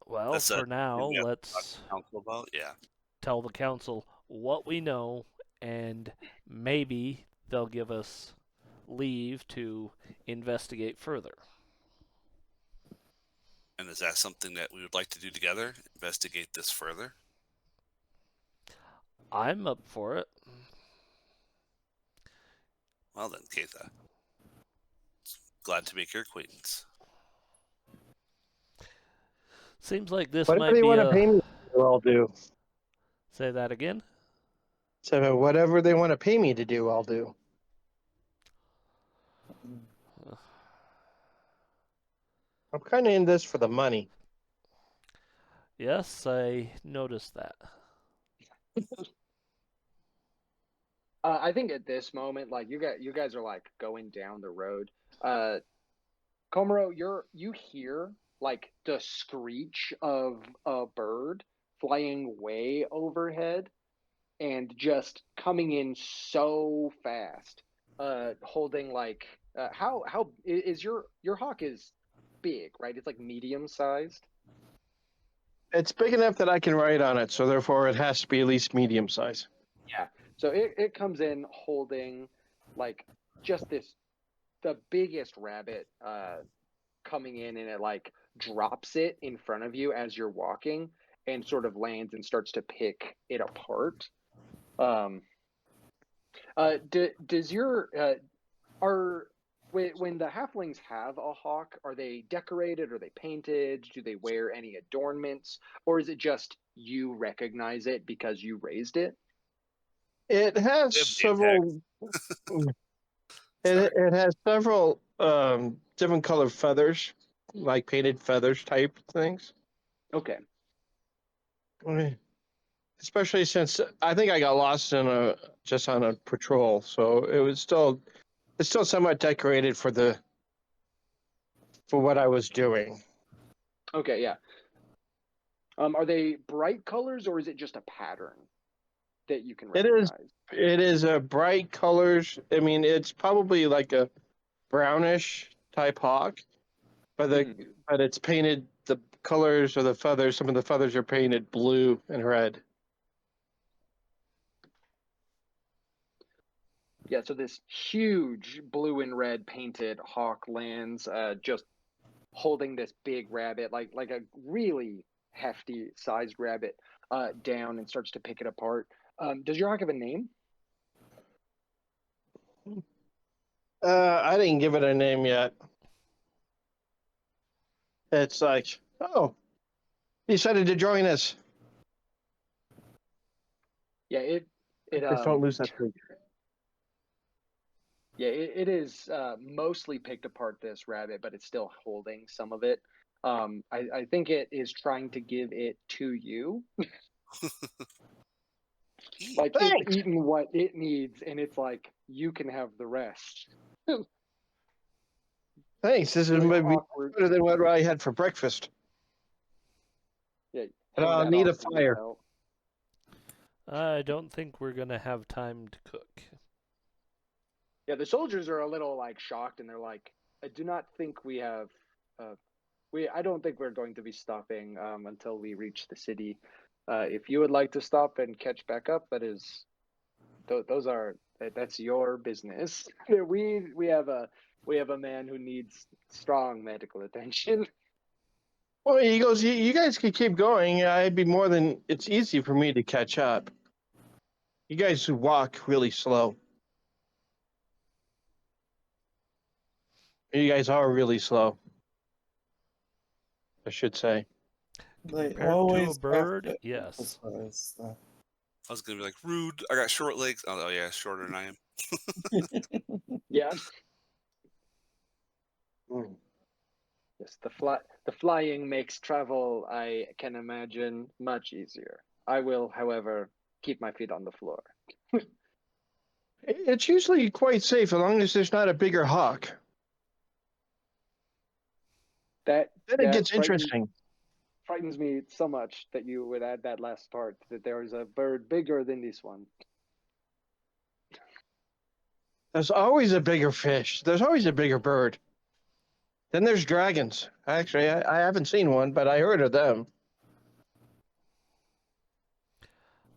Well, That's for now, we have to talk let's to the council about. Yeah. tell the council what we know, and maybe they'll give us leave to investigate further. And is that something that we would like to do together? Investigate this further? I'm up for it. Well then, Keitha. Glad to make your acquaintance. Seems like this Whatever might they be want to a. pay me to do, I'll do. Say that again? So whatever they want to pay me to do, I'll do. I'm kind of in this for the money. Yes, I noticed that. I think at this moment, like you guys are like going down the road. Komuro, you hear like the screech of a bird flying way overhead and just coming in so fast. Holding like how is your hawk is big, right? It's like medium sized. It's big enough that I can ride on it, so therefore it has to be at least medium size. Yeah. So it comes in holding like just the biggest rabbit coming in, and it like drops it in front of you as you're walking and sort of lands and starts to pick it apart. Does your are when the halflings have a hawk, are they decorated? Are they painted? Do they wear any adornments? Or is it just you recognize it because you raised it? It has We have name several. It has several different colored feathers, like painted feathers type things. Okay. Okay. Especially since I think I got lost on a patrol, so it's still somewhat decorated for what I was doing. Okay, yeah. Are they bright colors or is it just a pattern that you can recognize? It is a bright colors. I mean, it's probably like a brownish type hawk, but but it's painted the colors or the feathers. Some of the feathers are painted blue and red. Yeah, so this huge blue and red painted hawk lands, just holding this big rabbit, like a really hefty sized rabbit, down and starts to pick it apart. Does your hawk have a name? I didn't give it a name yet. It's like, oh, he decided to join us. Yeah, Just don't lose that thing. Yeah, it is mostly picked apart, this rabbit, but it's still holding some of it. I think it is trying to give it to you. Like Thanks. it's eaten what it needs, and it's like you can have the rest. Thanks. This is really maybe awkward. better than what I had for breakfast. Yeah, And hand I'll that need a off to your fire. belt. I don't think we're gonna have time to cook. Yeah, the soldiers are a little like shocked, and they're like, "I do not think we have. I don't think we're going to be stopping until we reach the city. If you would like to stop and catch back up, that's your business. we have a man who needs strong medical attention." Well, he goes, you guys could keep going. I'd be more than, it's easy for me to catch up. You guys walk really slow. You guys are really slow, I should say. They Compared to a always bird, have to yes. emphasize that. I was gonna be like rude. I got short legs. Oh yeah, shorter than I am. Yeah. Mm. Yes, the flying makes travel, I can imagine, much easier. I will, however, keep my feet on the floor. It's usually quite safe as long as there's not a bigger hawk. That Then it that gets interesting. frightens me so much that you would add that last part, that there is a bird bigger than this one. There's always a bigger fish. There's always a bigger bird. Then there's dragons. Actually, I haven't seen one, but I heard of them.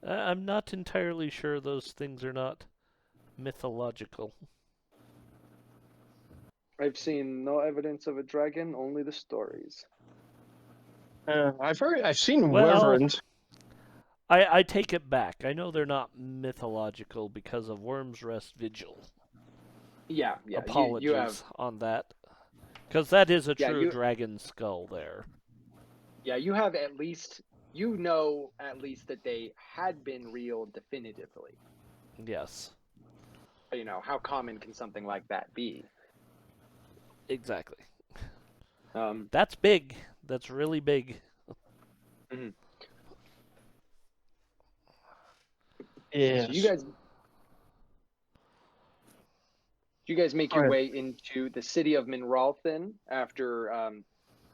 I'm not entirely sure those things are not mythological. I've seen no evidence of a dragon, only the stories. I've seen Well, wyverns. I take it back. I know they're not mythological because of Worm's Rest Vigil. Yeah. Apologies You have on that. Because that is a Yeah, true you- dragon skull there. you have at least that they had been real definitively. Yes, How common can something like that be? exactly. Um, That's big. That's really big. mhm. Yes. So you guys make your Alright. way into the city of Minralthan after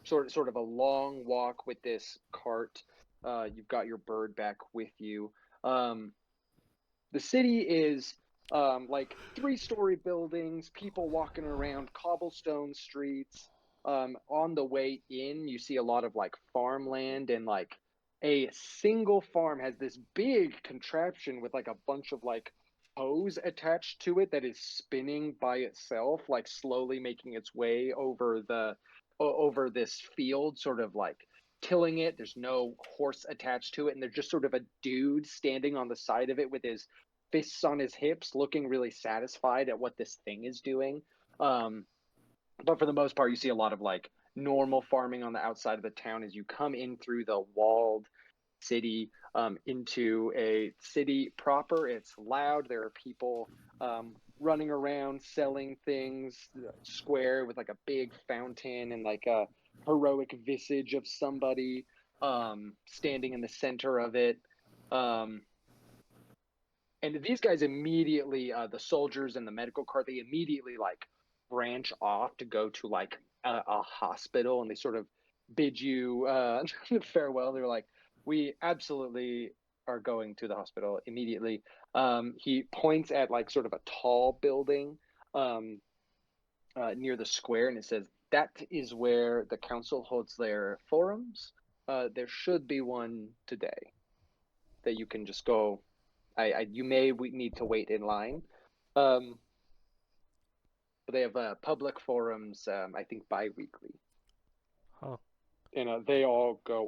sort of a long walk with this cart. You've got your bird back with you. The city is like 3-story buildings, people walking around, cobblestone streets. On the way in, you see a lot of like farmland, and like a single farm has this big contraption with like a bunch of like hose attached to it that is spinning by itself, like slowly making its way over this field, sort of like tilling it. There's no horse attached to it, and there's just sort of a dude standing on the side of it with his fists on his hips, looking really satisfied at what this thing is doing. But for the most part, you see a lot of like normal farming on the outside of the town as you come in through the walled city into a city proper. It's loud. There are people running around selling things, square with like a big fountain and like a heroic visage of somebody standing in the center of it. And these guys immediately, the soldiers and the medical cart, they immediately like branch off to go to like a hospital, and they sort of bid you farewell. They're like, "We absolutely are going to the hospital immediately." He points at like sort of a tall building near the square, and it says, "That is where the council holds their forums. There should be one today that you can just go. You may need to wait in line." But they have public forums, I think bi-weekly. Huh. And they all go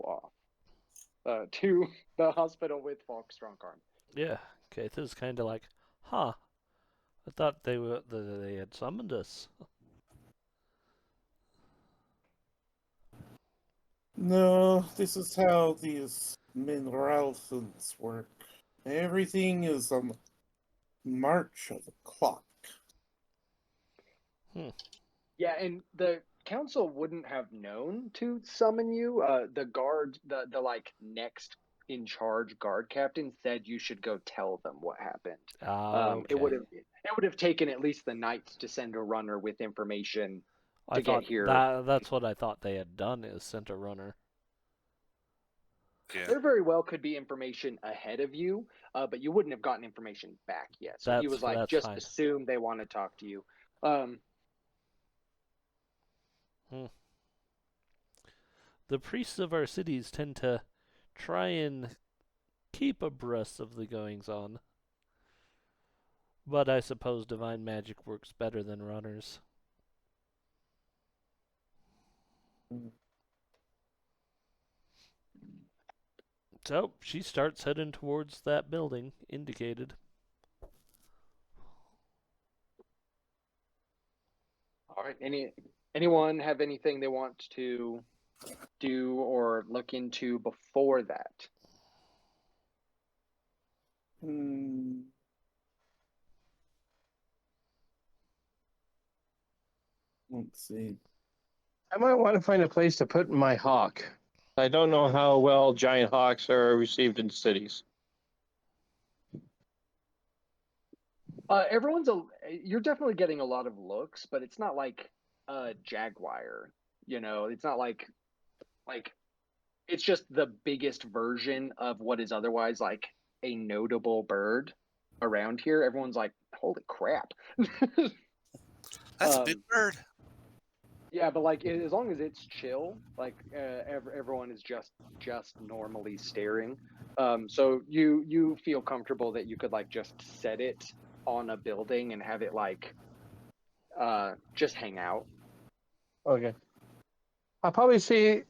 off to the hospital with Falk Strongarm. Yeah. Okay, this is kind of like, huh. I thought they had summoned us. No, this is how these Minralthans work. Everything is on the march of the clock. Yeah, and the council wouldn't have known to summon you. The guard, the like next in charge guard captain said you should go tell them what happened. Ah, okay. It would have taken at least the night to send a runner with information I to get thought here. that's what I thought they had done, is sent a runner. Yeah. There very well could be information ahead of you, but you wouldn't have gotten information back yet. So he was like, That's just fine. assume they want to talk to you. The priests of our cities tend to try and keep abreast of the goings on. But I suppose divine magic works better than runners. So she starts heading towards that building indicated. All right. Anyone have anything they want to do or look into before that? Let's see. I might want to find a place to put my hawk. I don't know how well giant hawks are received in cities. You're definitely getting a lot of looks, but it's not like a jaguar. It's not like it's just the biggest version of what is otherwise like a notable bird around here. Everyone's like, holy crap. That's a big bird. Yeah, but like as long as it's chill, like everyone is just normally staring. So you feel comfortable that you could like just set it on a building and have it like just hang out. Okay. I'll probably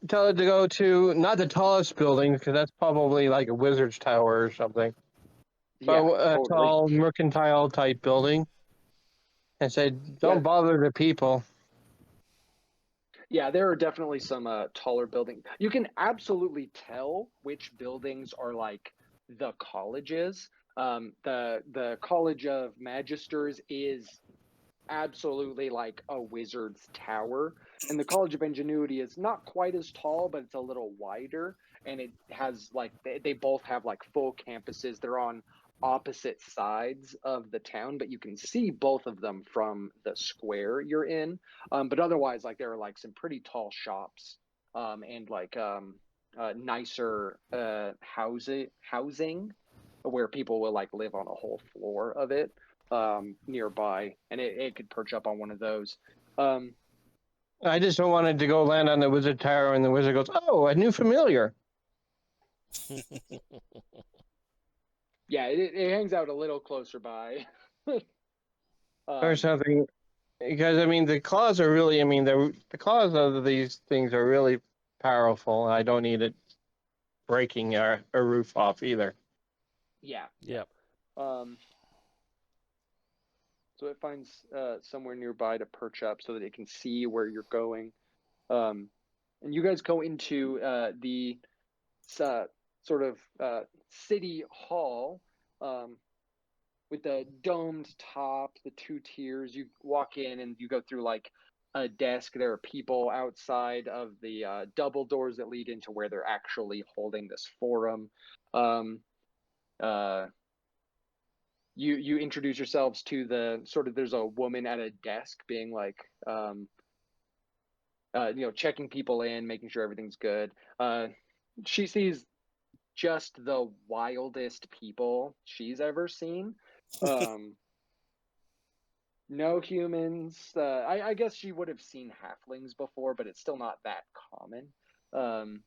tell it to go to not the tallest building, because that's probably like a wizard's tower or something. Yeah, But a totally. tall mercantile type building, and say, "Don't Yeah. bother the people." Yeah, there are definitely some taller buildings. You can absolutely tell which buildings are like the colleges. The College of Magisters is absolutely like a wizard's tower, and the College of Ingenuity is not quite as tall, but it's a little wider, and it has like they both have like full campuses. They're on opposite sides of the town, but you can see both of them from the square you're in. But otherwise, like there are like some pretty tall shops, and like nicer housing where people will like live on a whole floor of it nearby, and it could perch up on one of those. I just don't want it to go land on the wizard tower, and the wizard goes, "Oh, a new familiar." Yeah, it hangs out a little closer by. Or something. Because I mean, the claws are really. I mean, the claws of these things are really powerful. I don't need it breaking a roof off either. Yeah. Yep. So it finds somewhere nearby to perch up so that it can see where you're going. And you guys go into the sort of city hall with the domed top, the two tiers. You walk in and you go through like a desk. There are people outside of the double doors that lead into where they're actually holding this forum. You introduce yourselves to the sort of, there's a woman at a desk being like checking people in, making sure everything's good. She sees just the wildest people she's ever seen. No humans. I guess she would have seen halflings before, but it's still not that common.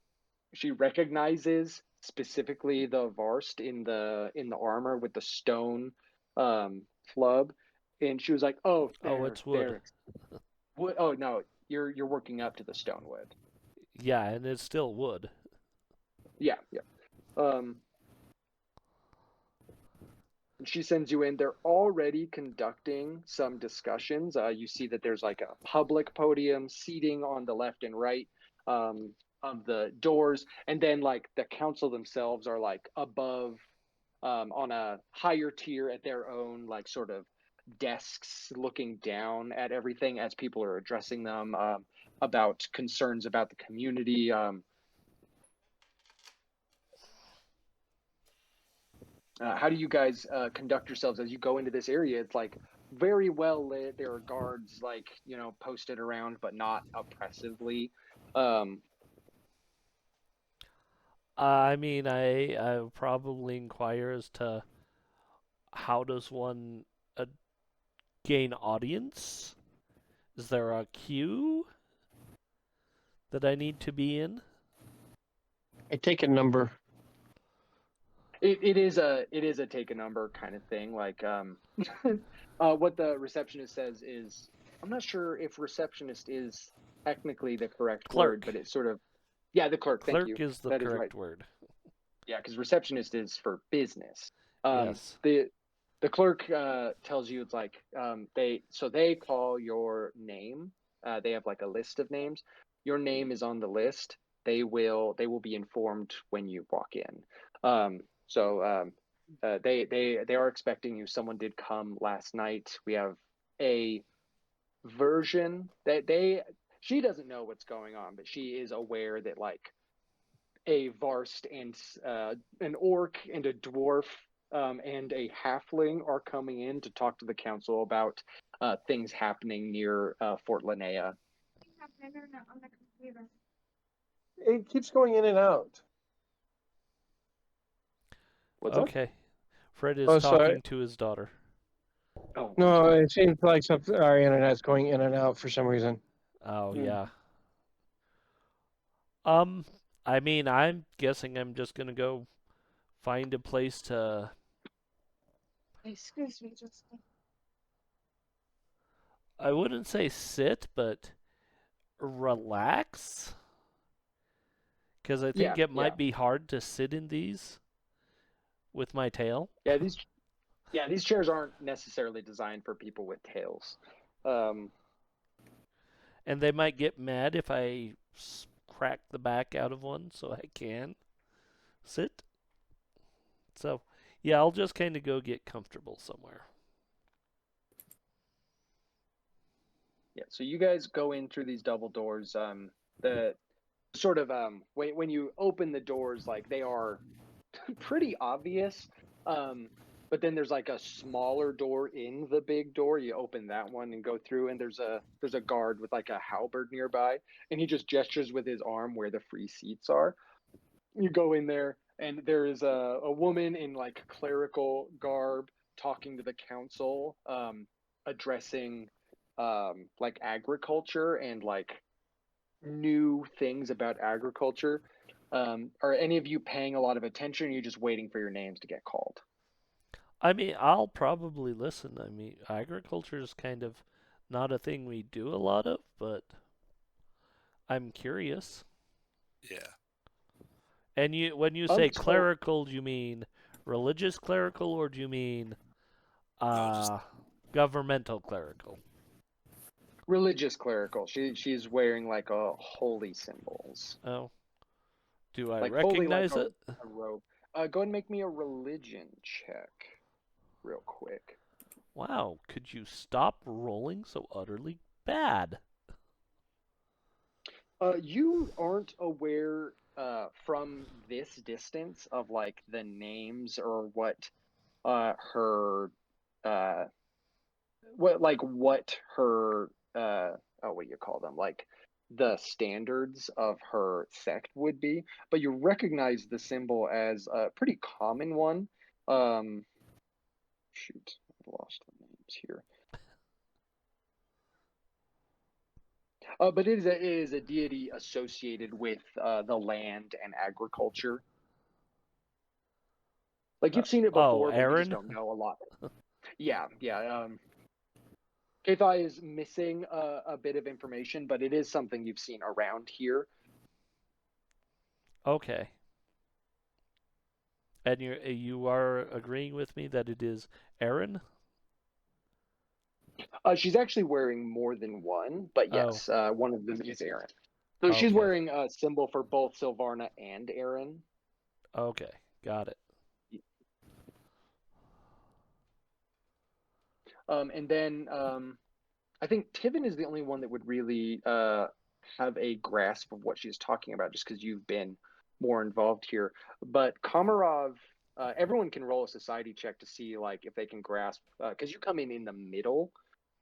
She recognizes specifically the Varst in the armor with the stone club, and she was like, "Oh, it's wood." Wood. Oh no, you're working up to the stone wood. Yeah, and it's still wood. Yeah. She sends you in. They're already conducting some discussions. You see that there's like a public podium seating on the left and right of the doors, and then like the council themselves are like above on a higher tier at their own like sort of desks, looking down at everything as people are addressing them about concerns about the community. How do you guys conduct yourselves as you go into this area? It's like very well lit. There are guards like posted around, but not oppressively. I mean, I would probably inquire as to how does one gain audience? Is there a queue that I need to be in? I take a number. It is a take a number kind of thing. Like what the receptionist says is, I'm not sure if receptionist is technically the correct word, Clerk. but it's sort of, yeah, the clerk. Thank you. Clerk is the That is right. correct word. Yeah, because receptionist is for business. Yes. The clerk tells you it's like they call your name. They have like a list of names. Your name is on the list. They will be informed when you walk in. They are expecting you. Someone did come last night. We have a version that she doesn't know what's going on, but she is aware that like a Varst and an orc and a dwarf and a halfling are coming in to talk to the council about things happening near Fort Linnea. It keeps going in and out. What's up? Okay. Fred is Oh, sorry. talking to his daughter. Oh, No, it seems like our internet's going in and out for some reason. Oh, Hmm. yeah. I mean, I'm guessing I'm just gonna go find a place to. Excuse me, just. I wouldn't say sit, but relax. Because I think it might be hard to sit in these with my tail. These chairs aren't necessarily designed for people with tails. And they might get mad if I crack the back out of one so I can sit. So, yeah, I'll just kind of go get comfortable somewhere. Yeah, so you guys go in through these double doors. The sort of when you open the doors, like they are pretty obvious. But then there's like a smaller door in the big door. You open that one and go through, and there's a guard with like a halberd nearby, and he just gestures with his arm where the free seats are. You go in there, and there is a woman in like clerical garb talking to the council, addressing like agriculture and like new things about agriculture. Are any of you paying a lot of attention? Or are you just waiting for your names to get called? I mean, I'll probably listen. I mean, agriculture is kind of not a thing we do a lot of, but I'm curious. Yeah. And when you say So clerical, do you mean religious clerical or do you mean just governmental clerical? religious clerical. She's wearing like a holy symbols, Oh, do I like fully like recognize it? a robe. Go ahead and make me a religion check, real quick. Wow, could you stop rolling so utterly bad? You aren't aware from this distance of like the names or what her what her what do you call them, like the standards of her sect would be, but you recognize the symbol as a pretty common one. Shoot, I've lost the names here. But it is a deity associated with the land and agriculture. Like you've seen it before, but you just Aaron? don't know a lot. Yeah. Kathai is missing a bit of information, but it is something you've seen around here. Okay. And you are agreeing with me that it is Aaron? She's actually wearing more than one, but yes, one of them is Aaron. So she's Okay. wearing a symbol for both Sylvarna and Aaron. Okay, got it. And then I think Tivin is the only one that would really have a grasp of what she's talking about, just because you've been more involved here. But Komarov everyone can roll a society check to see like if they can grasp, because you come in the middle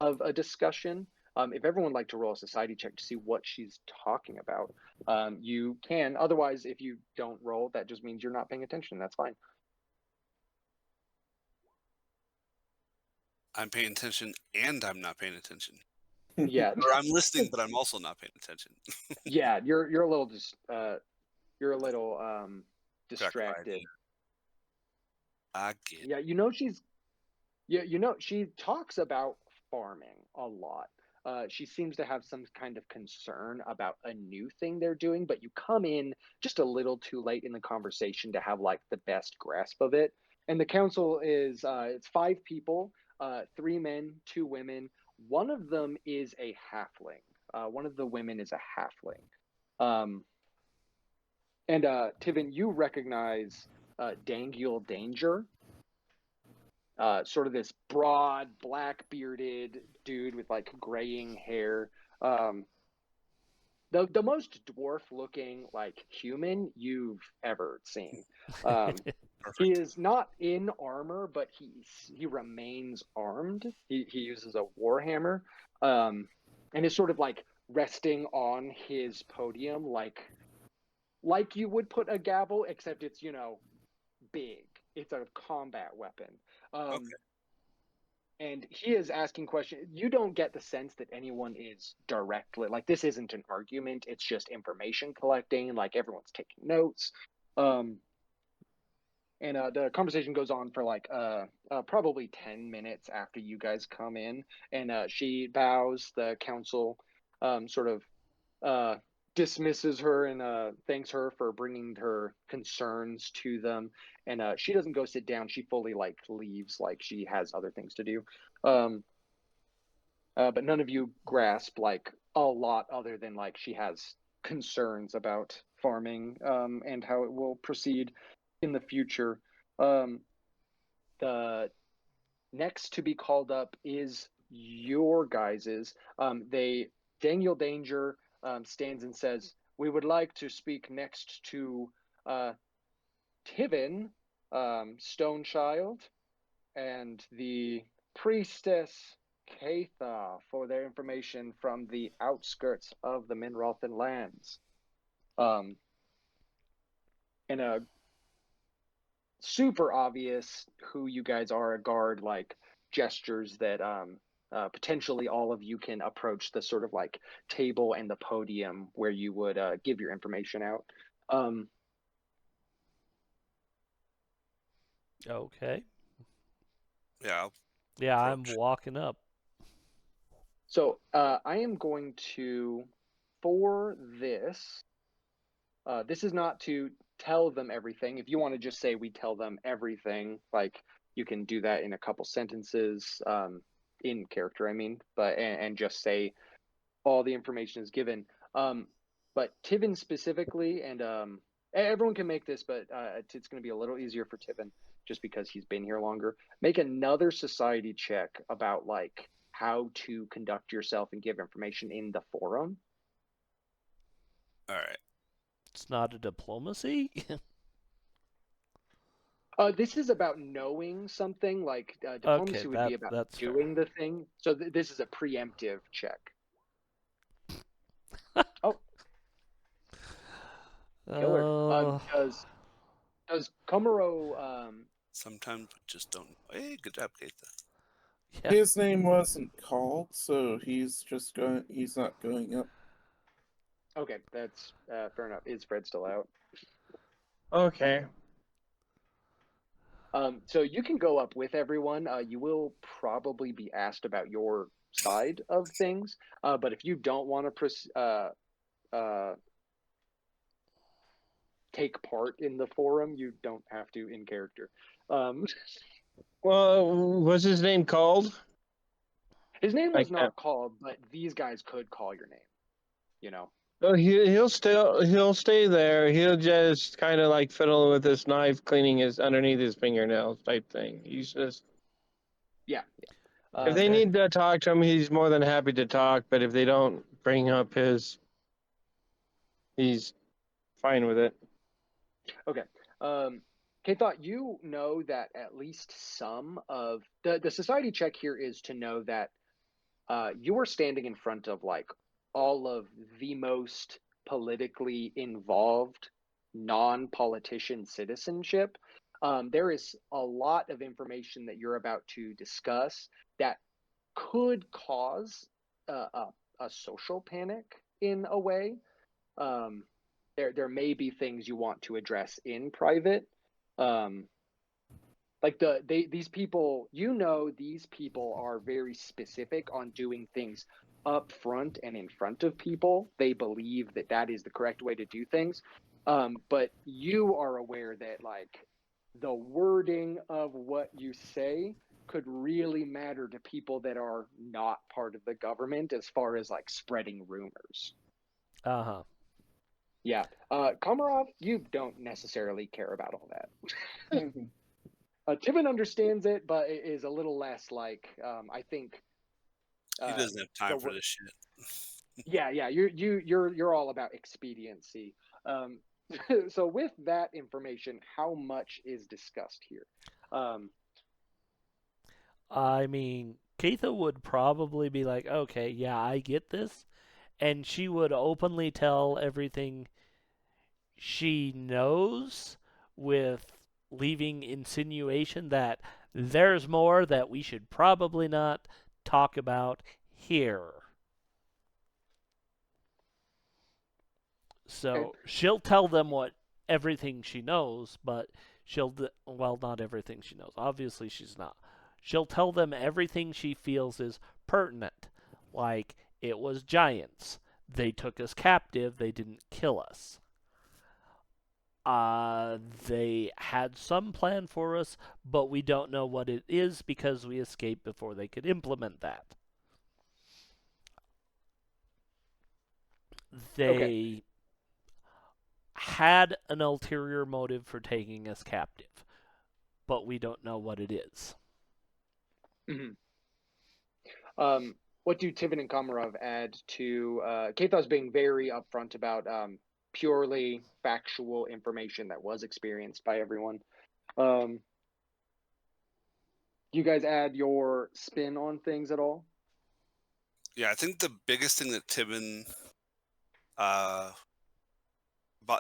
of a discussion. If everyone would like to roll a society check to see what she's talking about, you can. Otherwise, if you don't roll, that just means you're not paying attention. That's fine. I'm paying attention and I'm not paying attention. Yeah, Or I'm listening, but I'm also not paying attention. yeah, you're a little you're a little distracted. I get. Yeah, she talks about farming a lot. She seems to have some kind of concern about a new thing they're doing, but you come in just a little too late in the conversation to have like the best grasp of it. And the council is it's 5 people, 3 men, 2 women. One of them is a halfling. One of the women is a halfling. And Tivin, you recognize Dangiel Danger, sort of this broad, black bearded dude with like graying hair. The most dwarf looking like human you've ever seen. He is not in armor, but he remains armed. He uses a warhammer, and is sort of like resting on his podium, like you would put a gavel, except it's big. It's a combat weapon. Okay. And he is asking questions. You don't get the sense that anyone is directly like this isn't an argument. It's just information collecting. Like everyone's taking notes. And the conversation goes on for like probably 10 minutes after you guys come in, and she bows. The council sort of dismisses her and thanks her for bringing her concerns to them. And she doesn't go sit down. She fully like leaves, like she has other things to do. But none of you grasp like a lot other than like she has concerns about farming and how it will proceed in the future. The next to be called up is your guys's. Daniel Danger stands and says, "We would like to speak next to Tivin, Stonechild, and the priestess Katha for their information from the outskirts of the Minralthan lands." And super obvious who you guys are, a guard like gestures that potentially all of you can approach the sort of like table and the podium where you would give your information out. Okay. Yeah. Yeah, I'm Approach. walking up. So I am going to, for this, this is not to tell them everything. If you want to just say we tell them everything, like you can do that in a couple sentences, in character, I mean, and just say all the information is given. But Tivin specifically, and everyone can make this, but it's going to be a little easier for Tivin just because he's been here longer. Make another society check about like how to conduct yourself and give information in the forum. All right. It's not a diplomacy. This is about knowing something. Like diplomacy Okay, would be about that's doing the thing. So this is a preemptive check. Oh, killer. Does Komuro Sometimes we just don't know. Hey, good job, Keita. Yeah. His name wasn't called, so he's not going up. Okay, that's fair enough. Is Fred still out? Okay. So you can go up with everyone. You will probably be asked about your side of things, but if you don't want to take part in the forum, you don't have to in character. Well, was his name called? His name was Like that. not called, but these guys could call your name. You know. Oh, he'll stay there. He'll just kind of like fiddle with his knife, cleaning his underneath his fingernails type thing. He's just Yeah. if they need to talk to him, he's more than happy to talk. But if they don't bring up he's fine with it. Okay. K-Thought, you know that at least some of the society check here is to know that you are standing in front of like all of the most politically involved non-politician citizenship. There is a lot of information that you're about to discuss that could cause a social panic in a way. There may be things you want to address in private. Um, like these people, these people are very specific on doing things up front and in front of people. They believe that that is the correct way to do things. But you are aware that like the wording of what you say could really matter to people that are not part of the government as far as like spreading rumors. Uh-huh. Yeah. Komarov, you don't necessarily care about all that. Mhm. Tibbin understands it, but it is a little less like I think. He doesn't have time the for wor- this shit. Yeah, you're all about expediency. Um, so with that information, how much is discussed here? I mean, Keitha would probably be like, okay, yeah, I get this. And she would openly tell everything she knows with leaving insinuation that there's more that we should probably not talk about here. Okay. So she'll tell them what everything she knows, but well, not everything she knows. Obviously, she's not. She'll tell them everything she feels is pertinent, like it was giants. They took us captive. They didn't kill us. They had some plan for us, but we don't know what it is because we escaped before they could implement that. Okay. They had an ulterior motive for taking us captive, but we don't know what it is. Mm-hmm. What do Tivin and Komarov add to Kathar's being very upfront about purely factual information that was experienced by everyone? Do you guys add your spin on things at all? Yeah, I think the biggest thing that Tibbin,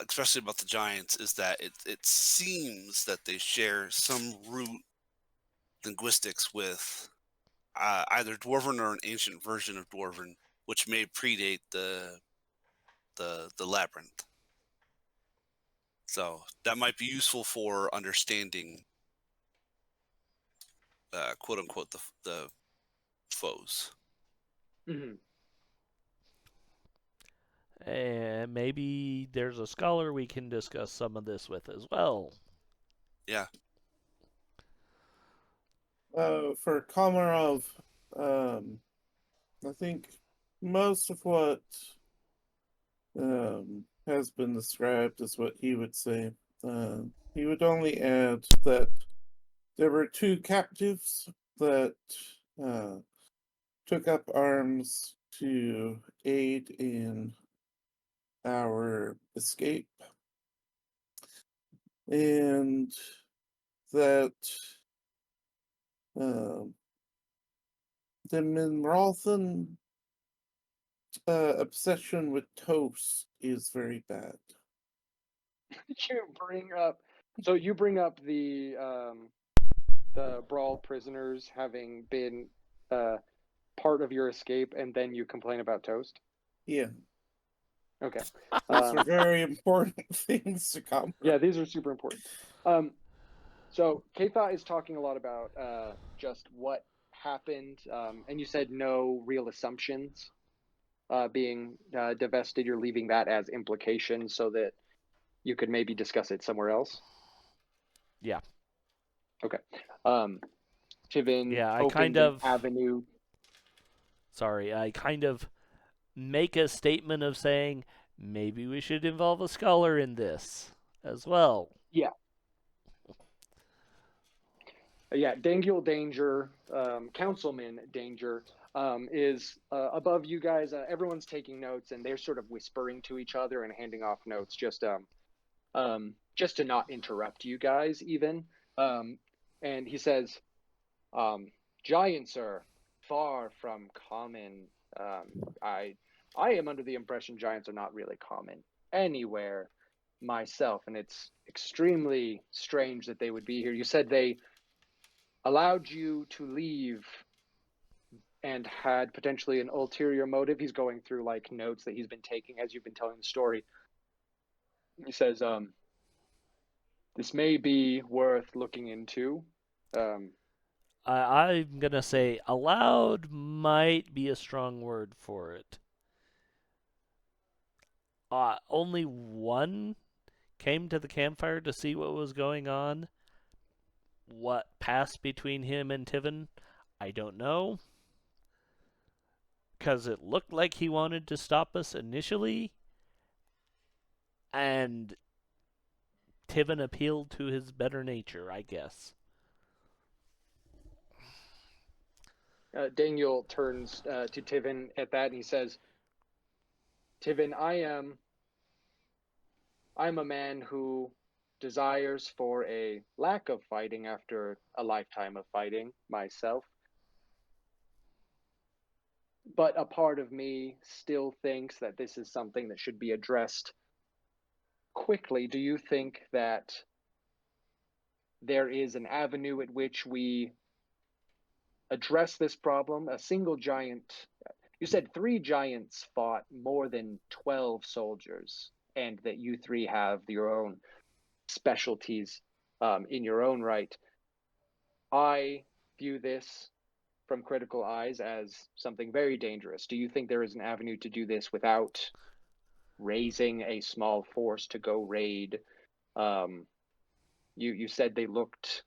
especially about the Giants, is that it seems that they share some root linguistics with either Dwarven or an ancient version of Dwarven, which may predate the labyrinth. So that might be useful for understanding, quote unquote, the foes. Mm-hmm. And maybe there's a scholar we can discuss some of this with as well. Yeah. For Komarov, I think most of what has been described is what he would say. He would only add that there were two captives that took up arms to aid in our escape, and that the Minralthan obsession with toast is very bad. You bring up the brawl prisoners having been part of your escape, and then you complain about toast. Yeah. Okay. These are very important things to come. Yeah, these are super important. So Katha is talking a lot about just what happened, and you said no real assumptions being divested. You're leaving that as implication so that you could maybe discuss it somewhere else. Yeah. Okay. Tivin Yeah, opened an avenue. I kind of make a statement of saying maybe we should involve a scholar in this as well. Yeah. Yeah, Dangul Danger, Councilman Danger, is above you guys. Everyone's taking notes and they're sort of whispering to each other and handing off notes. Just just to not interrupt you guys even. And he says, giants are far from common. I am under the impression giants are not really common anywhere myself, and it's extremely strange that they would be here. You said they allowed you to leave and had potentially an ulterior motive. He's going through like notes that he's been taking as you've been telling the story. He says, this may be worth looking into. I'm gonna say allowed might be a strong word for it. Only one came to the campfire to see what was going on. What passed between him and Tiven, I don't know. Because it looked like he wanted to stop us initially, and Tiven appealed to his better nature, I guess. Daniel turns to Tiven at that and he says, Tiven, I'm a man who desires for a lack of fighting after a lifetime of fighting myself. But a part of me still thinks that this is something that should be addressed quickly. Do you think that there is an avenue at which we address this problem? A single giant, you said 3 giants fought more than 12 soldiers, and that you 3 have your own specialties in your own right. I view this from critical eyes as something very dangerous. Do you think there is an avenue to do this without raising a small force to go raid? You said they looked.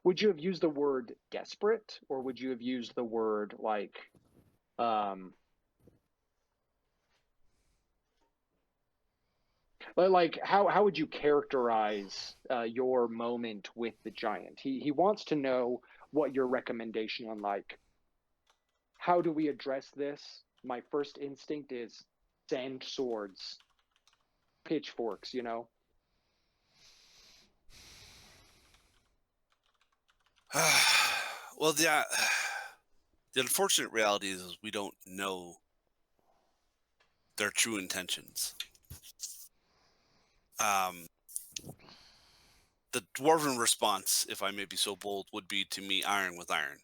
Would you have used the word desperate, or would you have used the word like? Like how would you characterize your moment with the giant? He wants to know what your recommendation on like how do we address this. My first instinct is sand swords, pitchforks, you know. Well, the unfortunate reality is we don't know their true intentions. The dwarven response, if I may be so bold, would be to meet iron with iron.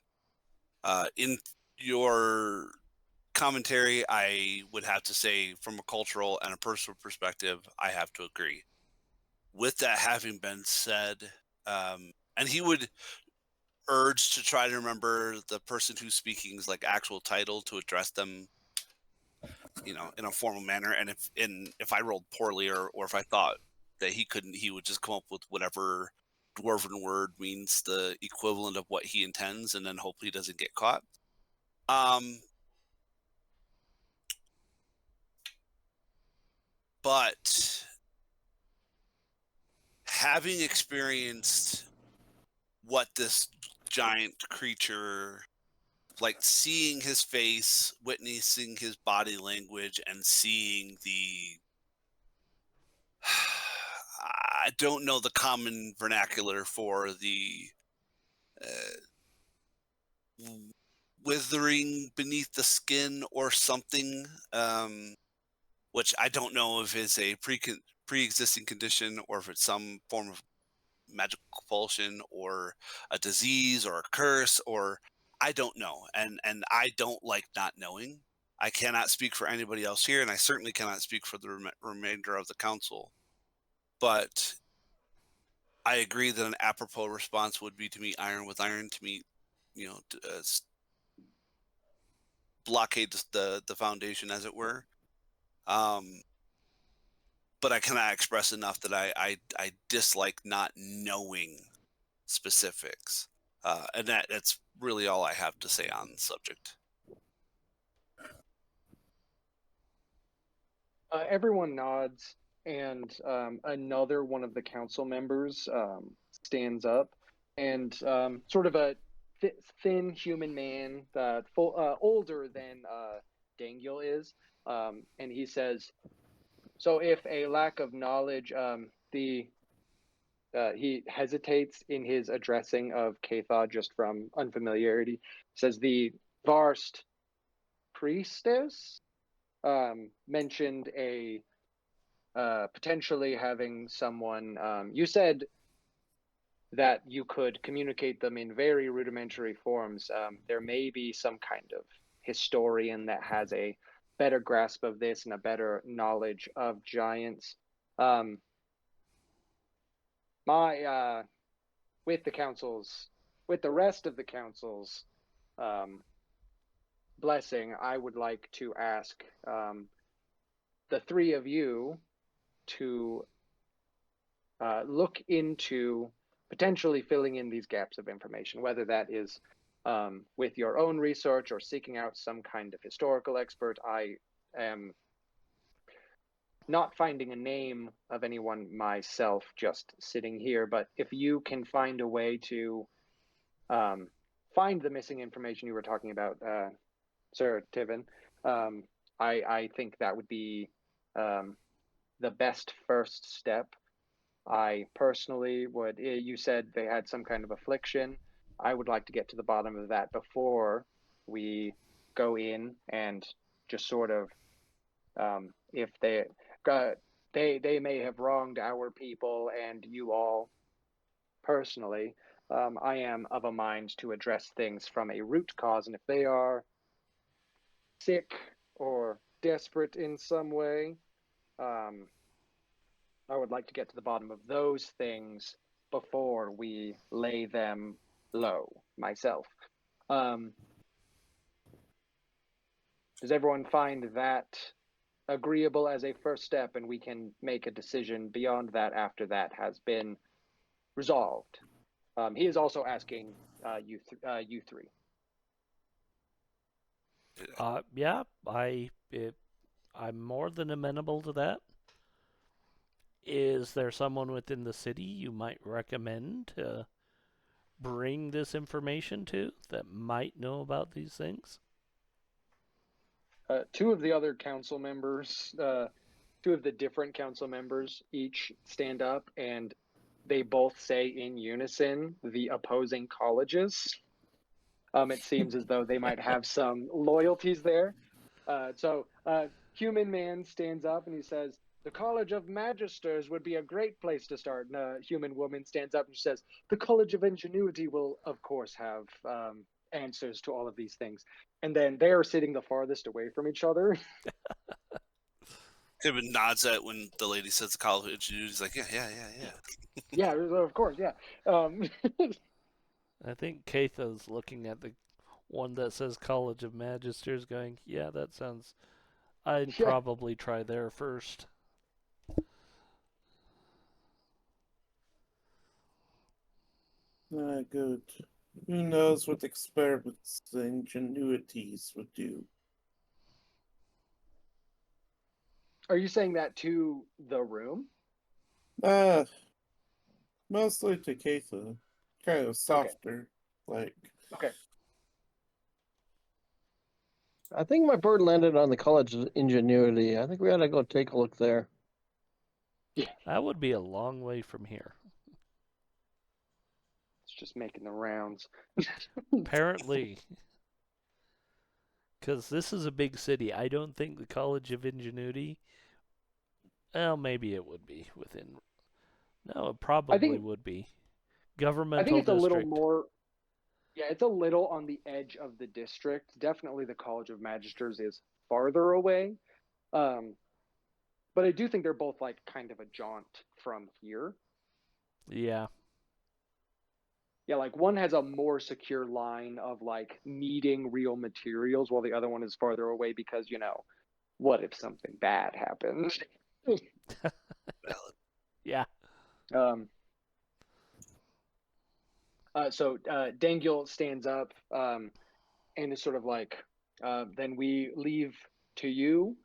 In your commentary, I would have to say, from a cultural and a personal perspective, I have to agree. With that having been said, and he would urge to try to remember the person who's speaking's like actual title to address them, in a formal manner. And if I rolled poorly or if I thought that he couldn't, he would just come up with whatever dwarven word means the equivalent of what he intends, and then hope he doesn't get caught. But having experienced what this giant creature, like seeing his face, witnessing his body language, and seeing the I don't know the common vernacular for the withering beneath the skin or something, which I don't know if it's a pre-existing condition or if it's some form of magical compulsion or a disease or a curse, or I don't know. And I don't like not knowing. I cannot speak for anybody else here, and I certainly cannot speak for the remainder of the council. But I agree that an apropos response would be to meet iron with iron, to meet, blockade the foundation, as it were. But I cannot express enough that I dislike not knowing specifics. And that's really all I have to say on the subject. Everyone nods, and another one of the council members stands up, and sort of a thin human man, older than Dangiel is, and he says, So if a lack of knowledge, he hesitates in his addressing of Cathod just from unfamiliarity. Says the Varst priestess mentioned a potentially having someone. You said that you could communicate them in very rudimentary forms. There may be some kind of historian that has a better grasp of this and a better knowledge of giants. With the rest of the council's blessing, I would like to ask the three of you to look into potentially filling in these gaps of information, whether that is with your own research or seeking out some kind of historical expert. I am not finding a name of anyone myself just sitting here, but if you can find a way to find the missing information you were talking about, Sir Tiven, I think that would be the best first step. I personally would. You said they had some kind of affliction. I would like to get to the bottom of that before we go in and just sort of, if they may have wronged our people and you all personally. I am of a mind to address things from a root cause, and if they are sick or desperate in some way, I would like to get to the bottom of those things before we lay them low myself. Does everyone find that agreeable as a first step, and we can make a decision beyond that after that has been resolved? He is also asking you three. Yeah, I'm more than amenable to that. Is there someone within the city you might recommend to bring this information to that might know about these things? Two of the other council members, two of the different council members, each stand up and they both say in unison the opposing colleges. It seems as though they might have some loyalties there. So Human Man stands up and he says, the College of Magisters would be a great place to start. And Human Woman stands up and says, the College of Ingenuity will, of course, have answers to all of these things. And then they are sitting the farthest away from each other. Kevin nods at when the lady says the College of Ingenuity. He's like, yeah. Yeah, of course, yeah. I think Katha's looking at the one that says College of Magisters going, yeah, that sounds... I'd Yeah. probably try there first. Good. Who knows what experiments the ingenuities would do? Are you saying that to the room? Mostly to Katha. Kind of softer. Like, Okay. I think my bird landed on the College of Ingenuity. I think we ought to go take a look there. That would be a long way from here. It's just making the rounds. Apparently. Because this is a big city. I don't think the College of Ingenuity... Well, maybe it would be within... No, it probably would be. Governmental I think it's district. a little more... Yeah, it's a little on the edge of the district. Definitely the College of Magisters is farther away. But I do think they're both like kind of a jaunt from here. Yeah. Yeah, like one has a more secure line of like needing real materials while the other one is farther away because, what if something bad happens? Yeah. So Dangul stands up and is sort of like, then we leave to you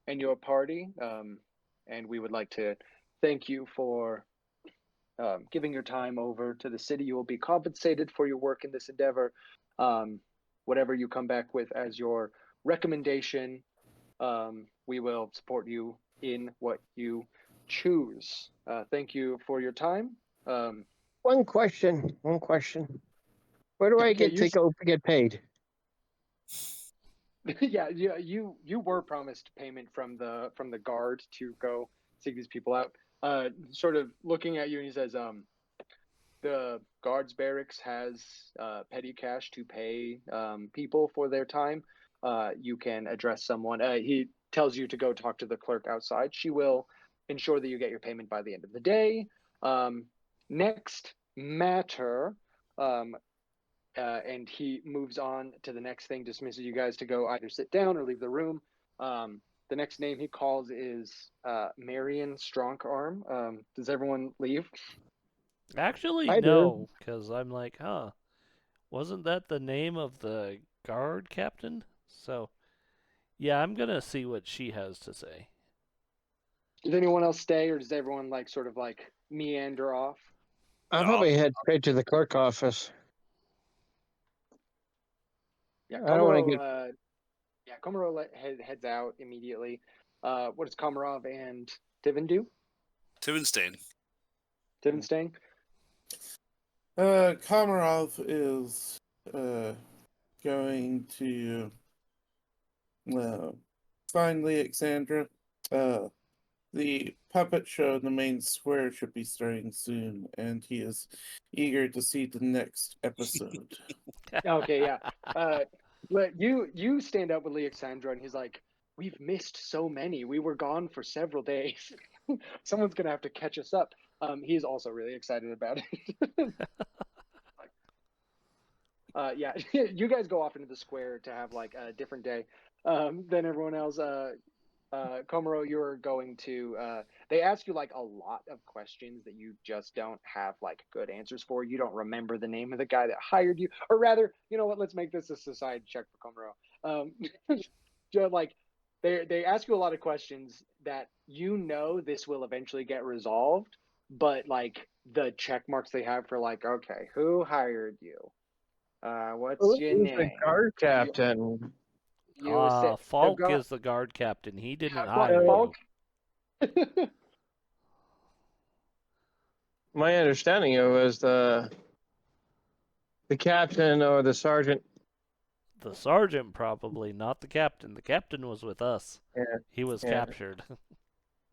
and your party, and we would like to thank you for giving your time over to the city. You will be compensated for your work in this endeavor. Whatever you come back with as your recommendation, we will support you in what you choose. Thank you for your time. One question. Where do I Okay, get to go to get paid? yeah, you were promised payment from the guard to go seek these people out. Sort of looking at you, and he says, the guards barracks has petty cash to pay people for their time. You can address someone. He tells you to go talk to the clerk outside. She will ensure that you get your payment by the end of the day. Next matter. And he moves on to the next thing, dismisses you guys to go either sit down or leave the room. The next name he calls is Marion Strongarm. Does everyone leave? Actually, I do. no, because I'm like, huh, wasn't that the name of the guard captain? So, yeah, I'm gonna see what she has to say. Does anyone else stay, or does everyone like sort of like meander off? I'll No, probably head straight to the clerk office. Yeah, I don't want to get. Komaro heads out immediately. What does Komarov and Tivin do? Tivenstein. Tivin staying? Komarov is going to find Alexandra. The puppet show in the main square should be starting soon, and he is eager to see the next episode. Okay, yeah. But you stand up with Alexandra, and he's like, "We've missed so many. We were gone for several days. Someone's gonna have to catch us up." He's also really excited about it. Yeah, you guys go off into the square to have like a different day than everyone else. Komuro, you're going to. They ask you like a lot of questions that you just don't have like good answers for. You don't remember the name of the guy that hired you, or rather, you know what? Let's make this a society check for Komuro. Just like they ask you a lot of questions that you know this will eventually get resolved, but like the check marks they have for like, okay, who hired you? What's your Who's the name? guard captain? You say they've Falk got is the guard captain. He didn't yeah, hire Falk. you. My understanding of it was the captain or the sergeant. The sergeant probably, not the captain. The captain was with us. Yeah, He was yeah, captured.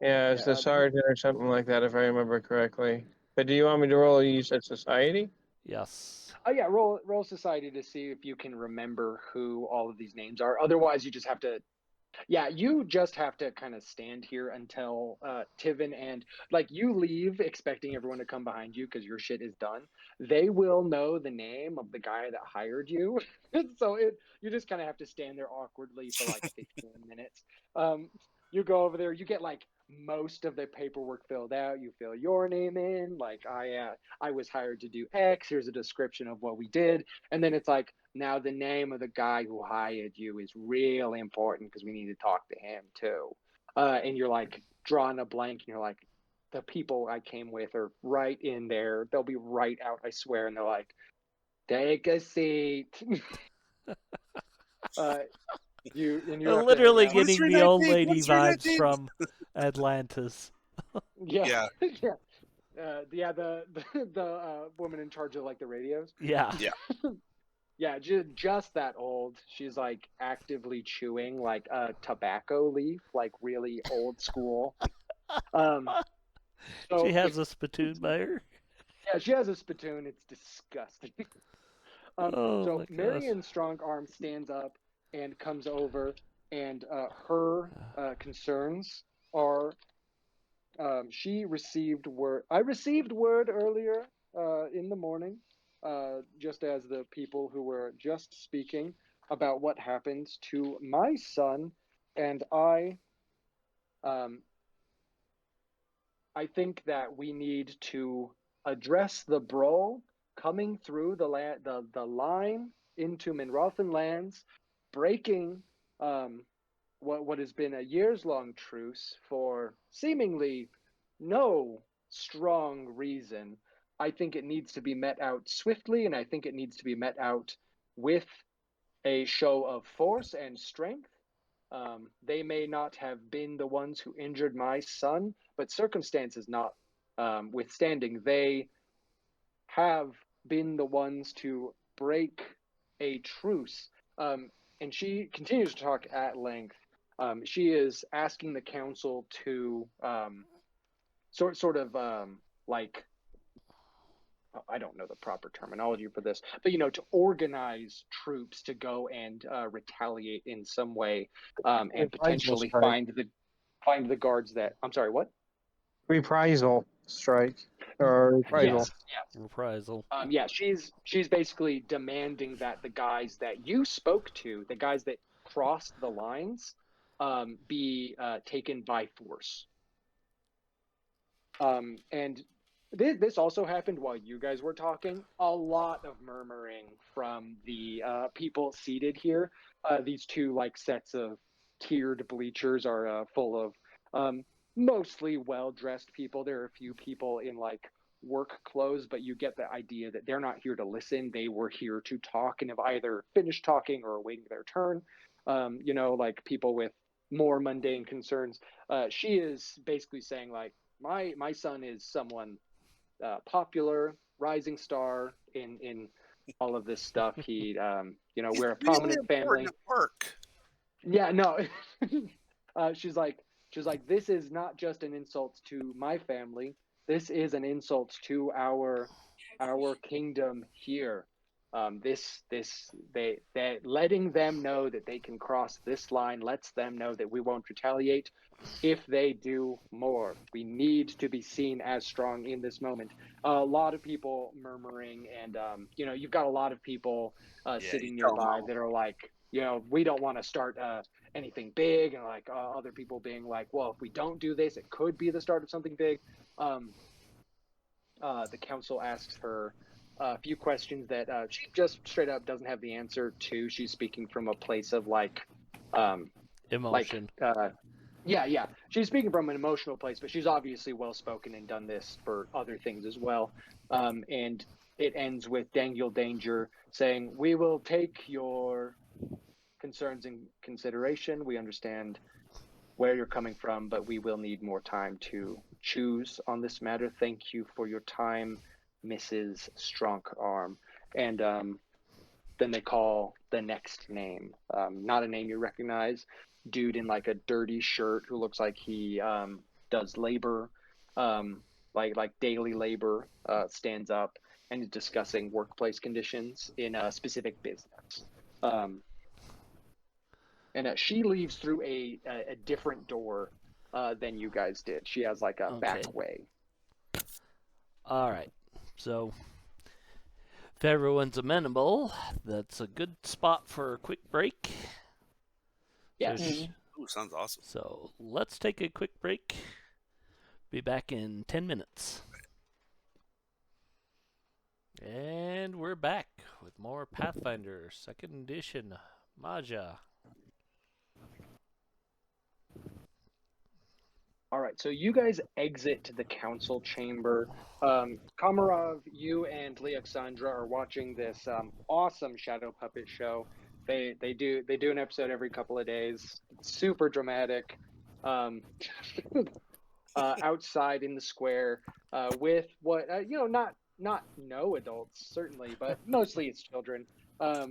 yeah. It's the sergeant or something like that, if I remember correctly. But do you want me to roll? You said society. Yes. Oh yeah, roll society to see if you can remember who all of these names are. Otherwise, you just have to. Yeah, you just have to kind of stand here until Tivin and like you leave, expecting everyone to come behind you because your shit is done. They will know the name of the guy that hired you, so you just kind of have to stand there awkwardly for like 15 minutes. You go over there, you get like most of the paperwork filled out. You fill your name in, like I was hired to do X. Here's a description of what we did, and then it's like now the name of the guy who hired you is really important because we need to talk to him too. And you're like drawing a blank, and you're like, the people I came with are right in there. They'll be right out, I swear. And they're like, take a seat. You have to hang Literally out. What's getting your the name? old lady What's your vibes name? from Atlantis. Yeah, Yeah. yeah. Yeah, the woman in charge of like the radios. Yeah. Yeah. Yeah, just that old. She's like actively chewing like a tobacco leaf, like really old school. She So has a spittoon by her. yeah, she has a spittoon. It's disgusting. Oh So my gosh. Marion Strongarm stands up and comes over, and her concerns are she received word. I received word earlier in the morning, just as the people who were just speaking about what happened to my son, and um, I think that we need to address the brawl coming through the line into Minralthan lands, breaking what has been a years long truce for seemingly no strong reason. I think it needs to be met out swiftly, and I think it needs to be met out with a show of force and strength. They may not have been the ones who injured my son, but circumstances not withstanding, they have been the ones to break a truce. And she continues to talk at length. She is asking the council to sort of like, I don't know the proper terminology for this, but to organize troops to go and retaliate in some way, and Reprisal potentially strike. find the guards that. I'm sorry, what? Reprisal strike or reprisal. Yes. Reprisal. Yeah, she's basically demanding that the guys that you spoke to, the guys that crossed the lines, be taken by force. And this also happened while you guys were talking. A lot of murmuring from the people seated here. These two sets of tiered bleachers are full of mostly well-dressed people. There are a few people in work clothes, but you get the idea that they're not here to listen. They were here to talk and have either finished talking or are waiting their turn. People with more mundane concerns. She is basically saying my son is someone popular, rising star in all of this stuff. He we're a prominent family. At work. Yeah, no. She's like, this is not just an insult to my family. This is an insult to our kingdom here. They letting them know that they can cross this line lets them know that we won't retaliate if they do more. We need to be seen as strong in this moment. A lot of people murmuring, and you've got a lot of people sitting nearby that are like, we don't want to start anything big, and other people being like, well, if we don't do this, it could be the start of something big. The council asks her a few questions that she just straight up doesn't have the answer to. She's speaking from a place of Emotion. Yeah. She's speaking from an emotional place, but she's obviously well-spoken and done this for other things as well. And it ends with Daniel Danger saying, we will take your concerns in consideration. We understand where you're coming from, but we will need more time to choose on this matter. Thank you for your time, Mrs. Strongarm. And then they call the next name, not a name you recognize. Dude in a dirty shirt who looks like he does labor, like daily labor, stands up and is discussing workplace conditions in a specific business. And she leaves through a different door than you guys did. She has a back way. All right. So, if everyone's amenable, that's a good spot for a quick break. Yes. Ooh, sounds awesome. So, let's take a quick break. Be back in 10 minutes. And we're back with more Pathfinder 2nd Edition Majia. All right, so you guys exit the council chamber. Komarov, you and Leoxandra are watching this awesome shadow puppet show. They do an episode every couple of days. It's super dramatic. Outside in the square, with what not no adults certainly, but mostly it's children. There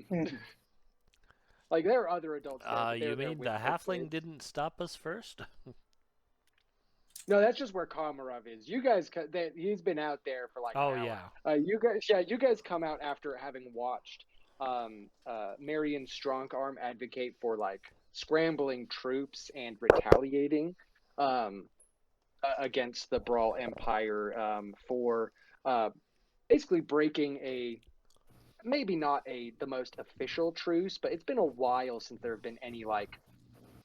are other adults there. But You mean the halfling didn't stop us first? No, that's just where Komarov is. You guys, he's been out there for an hour. Yeah. You guys come out after having watched Marion Strongarm advocate for scrambling troops and retaliating against the Brawl Empire for basically breaking maybe not the most official truce, but it's been a while since there have been any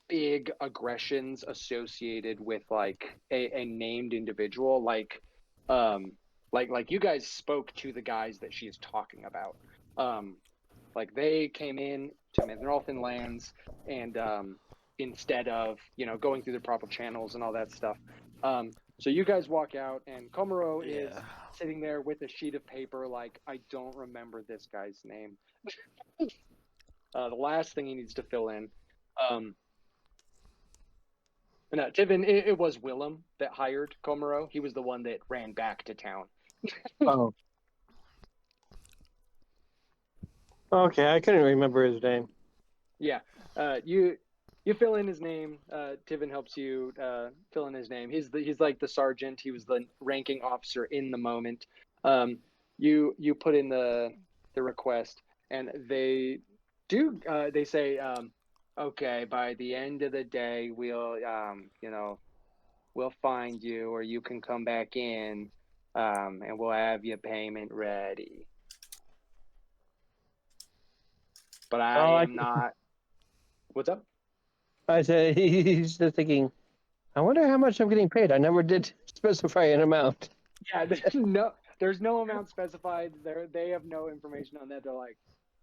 big aggressions associated with a named individual. You guys spoke to the guys that she's talking about. They came in to Minralthan lands, and instead of going through the proper channels and all that stuff. So you guys walk out, and Komuro is sitting there with a sheet of paper I don't remember this guy's name. The last thing he needs to fill in. No, Tivin, it was Willem that hired Komuro. He was the one that ran back to town. Oh. Okay, I couldn't remember his name. Yeah, you fill in his name. Tivin helps you fill in his name. He's like the sergeant. He was the ranking officer in the moment. You put in the request, and they do. They say, okay, by the end of the day, we'll we'll find you, or you can come back in, and we'll have your payment ready. But I Oh, am not. What's up? I said he's just thinking. I wonder how much I'm getting paid. I never did specify an amount. Yeah, there's no amount specified. They have no information on that. They're like,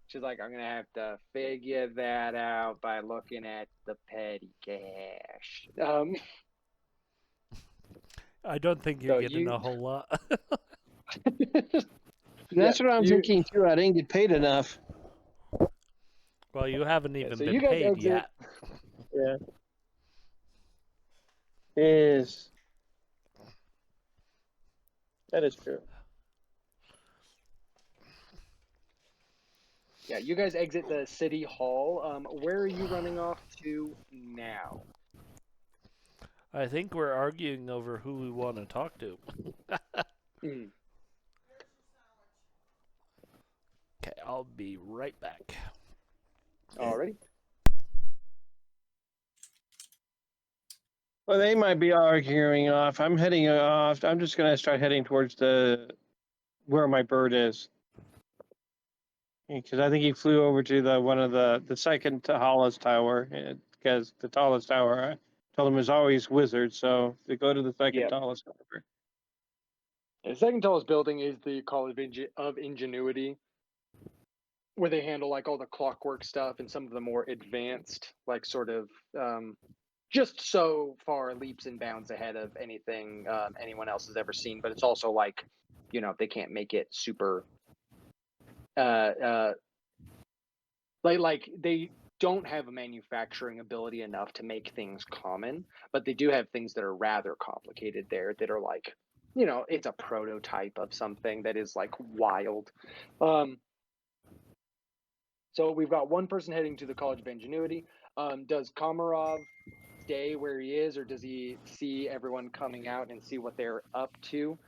she's like, I'm gonna have to figure that out by looking at the petty cash. I don't think you're So getting you, a whole lot. yeah, That's what I'm you, thinking too. I didn't get paid enough. Well, you haven't yeah, even so been you guys paid exit. yet. Yeah. Is that is true. Yeah, you guys exit the city hall. Where are you running off to now? I think we're arguing over who we want to talk to. Mm, Okay, I'll be right back. already. Well, they might be arguing off. I'm heading off. I'm just gonna start heading towards the where my bird is, because I think he flew over to the one of the second tallest tower. Because the tallest tower, I told him, is always wizard. So they go to the second Yeah. tallest tower. The second tallest building is the College of Ingenuity, where they handle like all the clockwork stuff and some of the more advanced, like sort of just so far leaps and bounds ahead of anything anyone else has ever seen. But it's also like, they can't make it super uh, like they don't have a manufacturing ability enough to make things common, but they do have things that are rather complicated there that are like, it's a prototype of something that is like wild. So we've got one person heading to the College of Ingenuity. Does Komarov stay where he is, or does he see everyone coming out and see what they're up to?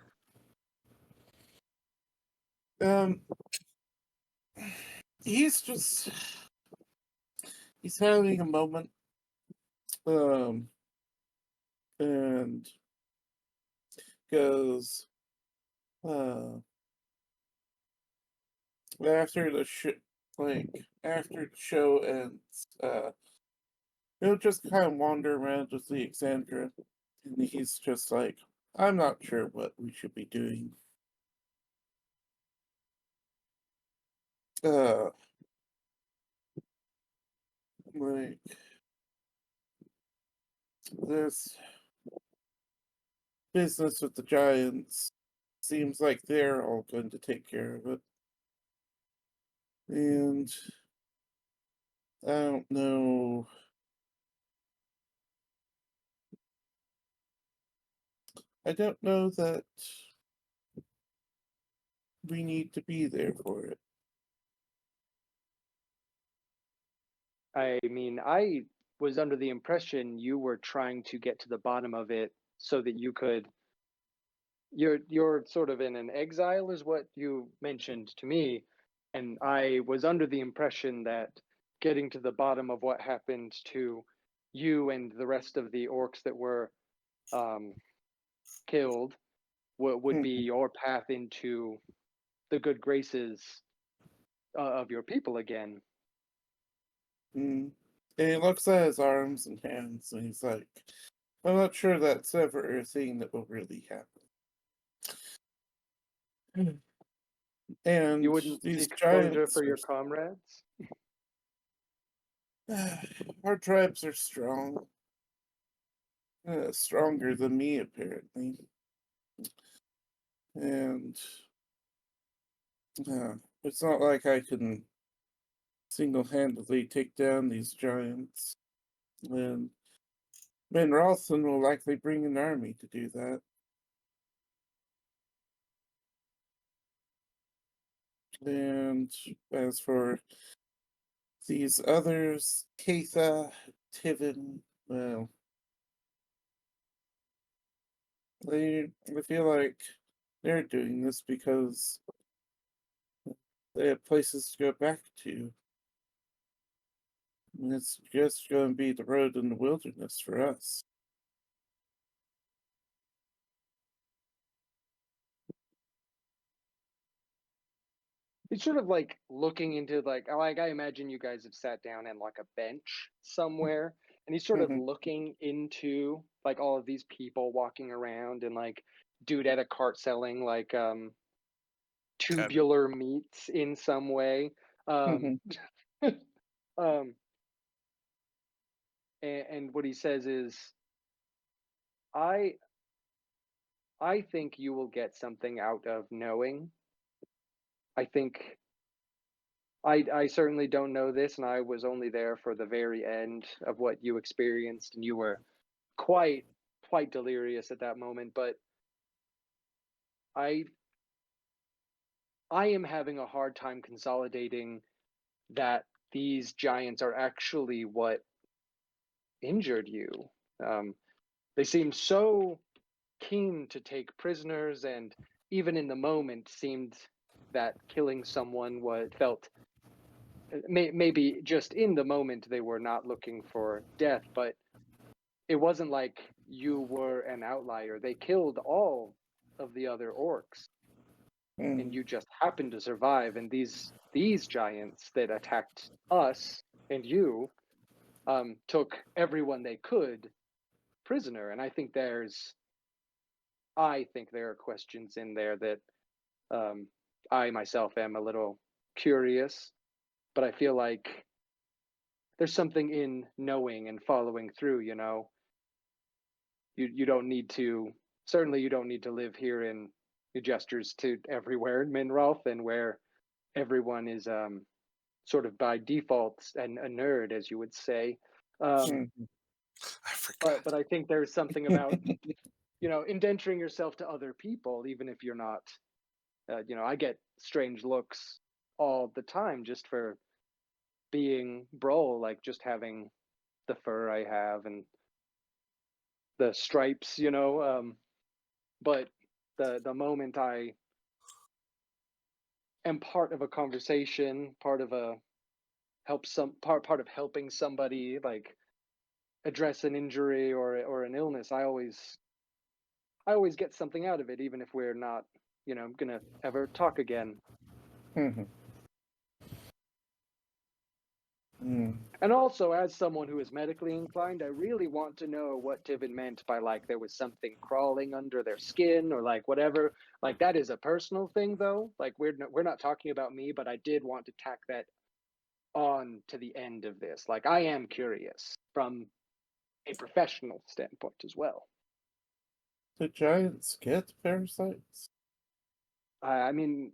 He's having a moment, and goes, after the after the show ends, he'll just kind of wander around with the Alexandra, and he's just like, I'm not sure what we should be doing. Like, this business with the Giants seems like they're all going to take care of it. And I don't know. I don't know that we need to be there for it. I mean, I was under the impression you were trying to get to the bottom of it so that you could. You're sort of in an exile, is what you mentioned to me, and I was under the impression that getting to the bottom of what happened to you and the rest of the orcs that were killed would be your path into the good graces of your people again. And he looks at his arms and hands, and he's like, I'm not sure that's ever a thing that will really happen. And You wouldn't these seek closure giants for your comrades? our tribes are strong. Stronger than me, apparently. And it's not like I can single-handedly take down these giants. And Minralthan will likely bring an army to do that. And as for these others, Katha, Tivin, well, I feel like they're doing this because they have places to go back to. And it's just going to be the road in the wilderness for us. He's sort of like looking into like I imagine you guys have sat down in like a bench somewhere, and he's sort of Mhm. looking into like all of these people walking around and like dude at a cart selling like tubular meats in some way. Um, um, and what he says is, I I think you will get something out of knowing. I think I certainly don't know this, and I was only there for the very end of what you experienced, and you were quite quite delirious at that moment. But I I am having a hard time consolidating that these giants are actually what injured you. Um, they seem so keen to take prisoners, and even in the moment, seemed that killing someone was felt maybe just in the moment they were not looking for death, but it wasn't like you were an outlier. They killed all of the other orcs, and you just happened to survive. And these giants that attacked us and you took everyone they could prisoner. And I think there are questions in there that I myself am a little curious, but I feel like there's something in knowing and following through. You don't need to, certainly you don't need to live here in New Gestures to everywhere in Minralthan, where everyone is sort of by default and a nerd, as you would say. Mhm. I forgot. But I think there's something about indenturing yourself to other people, even if you're not. I get strange looks all the time just for being Brol, like just having the fur I have and the stripes, but the moment I am part of a conversation, part of a part of helping somebody like address an injury or an illness, I always get something out of it, even if we're not, gonna ever talk again. Mhm. Mm. And also, as someone who is medically inclined, I really want to know what Tivin meant by like there was something crawling under their skin or like whatever. Like that is a personal thing, though. Like we're not talking about me, but I did want to tack that on to the end of this. Like I am curious from a professional standpoint as well. Do giants get parasites? I mean,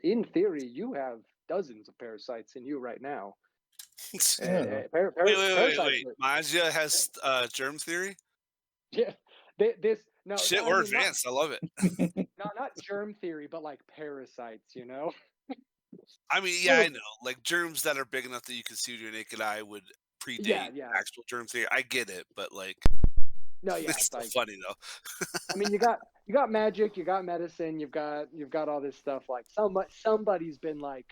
in theory, you have dozens of parasites in you right now. Yeah. Parasites Wait. are, Majia has germ theory? yeah. This no, Shit, I we're mean not advanced. I love it. not germ theory, but like parasites. I mean, yeah, Little, I know. Like germs that are big enough that you can see with your naked eye would yeah, predate yeah. actual germ theory. I get it, but like, No, yeah. it's still Like funny though. I mean, you got magic, you got medicine, you've got all this stuff. Like somebody's been like,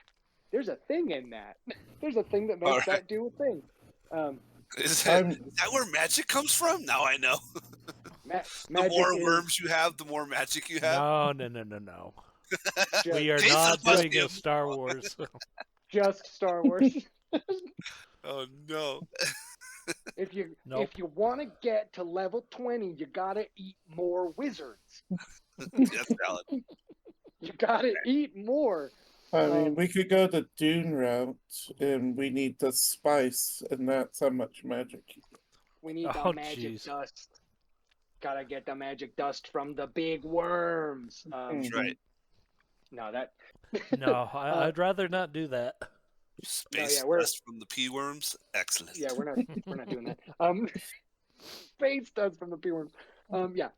there's a thing in that. There's a thing that All makes right, that do a thing. Um, I'm is that where magic comes from? Now I know. The magic more is worms you have, the more magic you have. No, no, no, no, no. just We are Jason not must doing be a a Star Wars. just Star Wars. Oh no. If you Nope. if you want to get to level 20, you gotta eat more wizards. That's valid. You gotta eat more. I mean, Um, we could go the Dune route, and we need the spice, and that's how much magic you get. we need the Oh, magic jeez. dust. Gotta get the magic dust from the big worms. That's right. No, that. No, uh, I'd rather not do that. no, yeah, Space dust from the P worms. Excellent. we're not doing that. Space dust from the P worms. Yeah.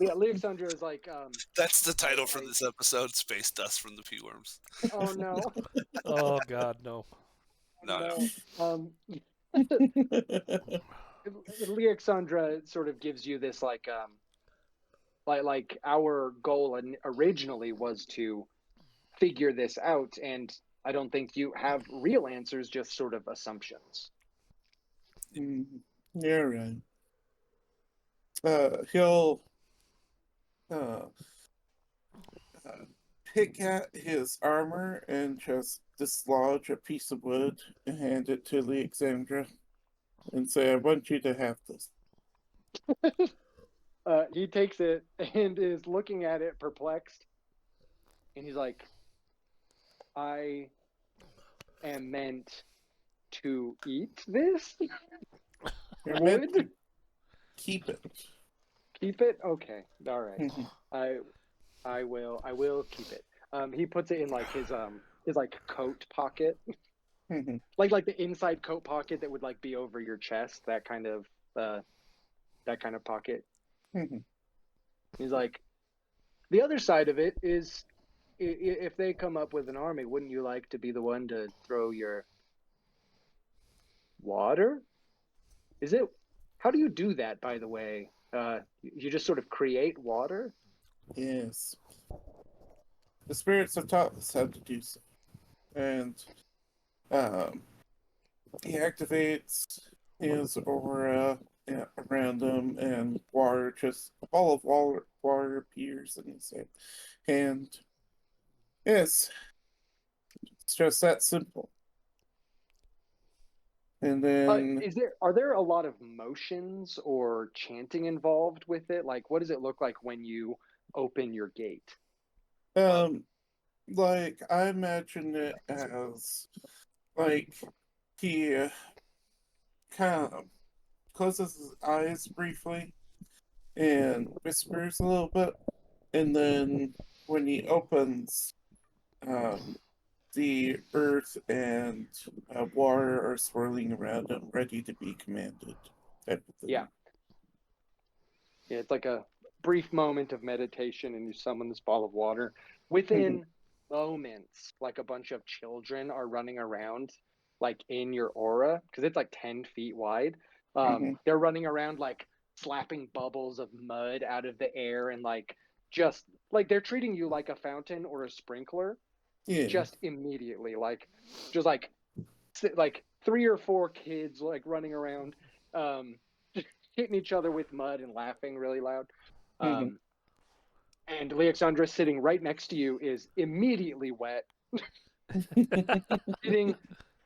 Alexandra is like, That's the title for I- this episode: Space Dust from the P-worms. oh no, Oh God, no. No. Alexandra sort of gives you this like our goal originally was to figure this out, and I don't think you have real answers, just sort of assumptions. Yeah, right. He'll pick at his armor and just dislodge a piece of wood and hand it to Alexandra and say, I want you to have this. He takes it and is looking at it perplexed, and he's like, I am meant to eat this? You're meant to Wood? keep it. Keep it? Okay. All right. Mhm. I will keep it. He puts it in like his like coat pocket. Mhm. Like the inside coat pocket that would like be over your chest, that kind of pocket. Mhm. He's like, the other side of it is, if they come up with an army, wouldn't you like to be the one to throw your water? Is it? How do you do that, by the way? You just sort of create water? Yes. The spirits have taught us how to do so. And he activates his aura around him, and water, just a ball of water appears in his hand. Yes, it's just that simple. And then, Are there a lot of motions or chanting involved with it? Like, what does it look like when you open your gate? like, I imagine it as, like, he kind of closes his eyes briefly and whispers a little bit, and then when he opens, um, the earth and water are swirling around him, ready to be commanded, type of thing. Yeah, it's like a brief moment of meditation, and you summon this ball of water. Within moments, like a bunch of children are running around, like in your aura, because it's like 10 feet wide. Mhm. They're running around like slapping bubbles of mud out of the air, and like just like they're treating you like a fountain or a sprinkler, Yeah. just immediately, like just like 3 or 4 kids like running around, um, hitting each other with mud and laughing really loud. Mhm. And Alexandra sitting right next to you is immediately wet,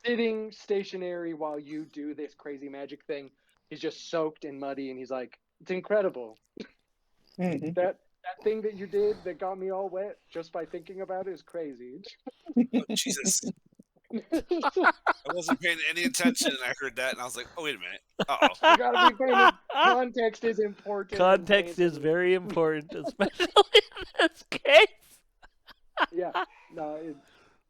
sitting stationary while you do this crazy magic thing. He's just soaked and muddy, and he's like, "It's incredible. Mhm. That thing that you did that got me all wet just by thinking about it is crazy." Oh, Jesus. I wasn't paying any attention, and I heard that, and I was like, oh, wait a minute. Uh-oh. You gotta be paying. Context is important. Context is very important, especially in this case. Yeah. No, it's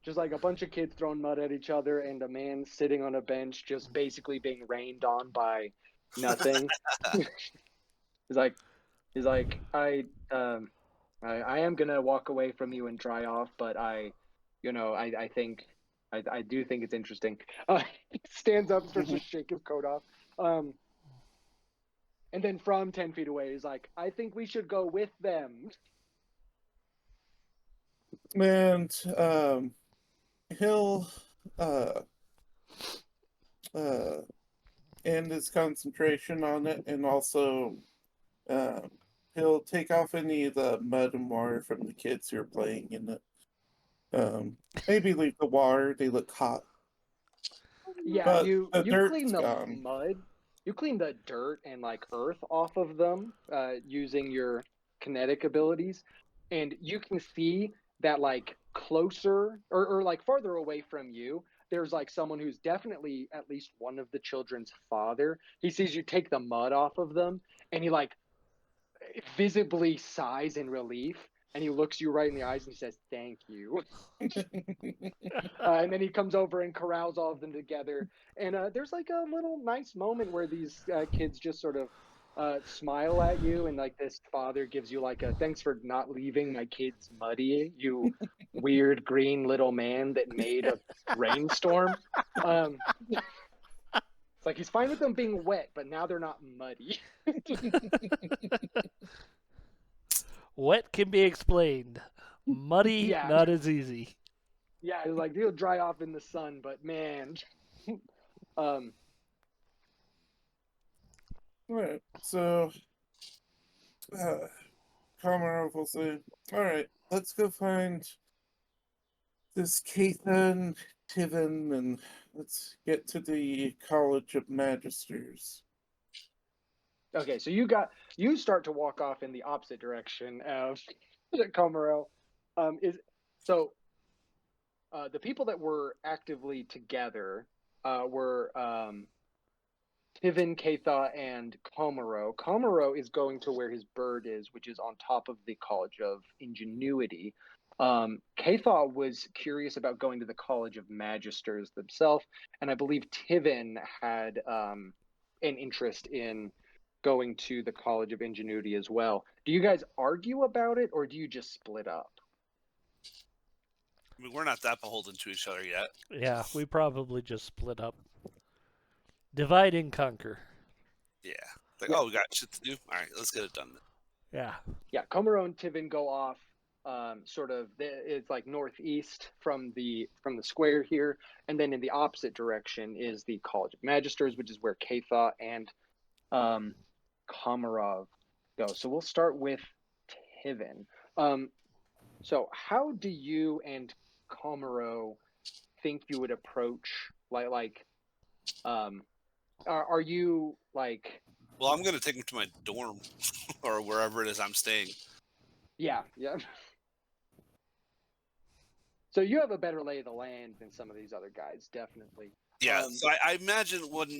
just like a bunch of kids throwing mud at each other, and a man sitting on a bench just basically being rained on by nothing. he's like he's like, I am gonna walk away from you and dry off, but I think I do think it's interesting. He stands up and starts to Mhm. shake his coat off. And then from 10 feet away, he's like, I think we should go with them. And he'll uh, end his concentration on it, and also uh, he'll take off any of the mud and water from the kids who are playing in it. Maybe leave the water; they look hot. Yeah, But the you dirt's clean the gone. mud, you clean the dirt and like earth off of them, using your kinetic abilities, and you can see that like closer or like farther away from you, there's like someone who's definitely at least one of the children's father. He sees you take the mud off of them, and he like visibly sighs in relief, and he looks you right in the eyes and he says, "Thank you." And then he comes over and corrals all of them together. And there's like a little nice moment where these kids just sort of smile at you, and like this father gives you like a thanks for not leaving my kids muddy, you weird green little man that made a rainstorm. It's like he's fine with them being wet, but now they're not muddy. Wet can be explained. Muddy, Yeah. not as easy. Yeah, it's like they'll dry off in the sun, but man. Alright, so Komarov will say, alright, let's go find this Kathan, Tivin, and let's get to the College of Magisters. Okay, so you start to walk off in the opposite direction of Komaro. The people that were actively together were Tivin, Katha, and Komaro. Komaro is going to where his bird is, which is on top of the College of Ingenuity. Katha was curious about going to the College of Magisters themselves, and I believe Tivin had an interest in going to the College of Ingenuity as well. Do you guys argue about it, or do you just split up? I mean, we're not that beholden to each other yet. Yeah, we probably just split up. Divide and conquer. Yeah. Like, Yeah. oh, we got shit to do. All right, let's get it done. Then. Yeah. Yeah, Komaro and Tivin go off it's like northeast from the square here, and then in the opposite direction is the College of Magisters, which is where Katha and Komarov go. So we'll start with Tivin. So how do you and Komaro think you would approach are you like? Well, I'm gonna take him to my dorm or wherever it is I'm staying. Yeah. So you have a better lay of the land than some of these other guys, definitely. Yeah, so I imagine when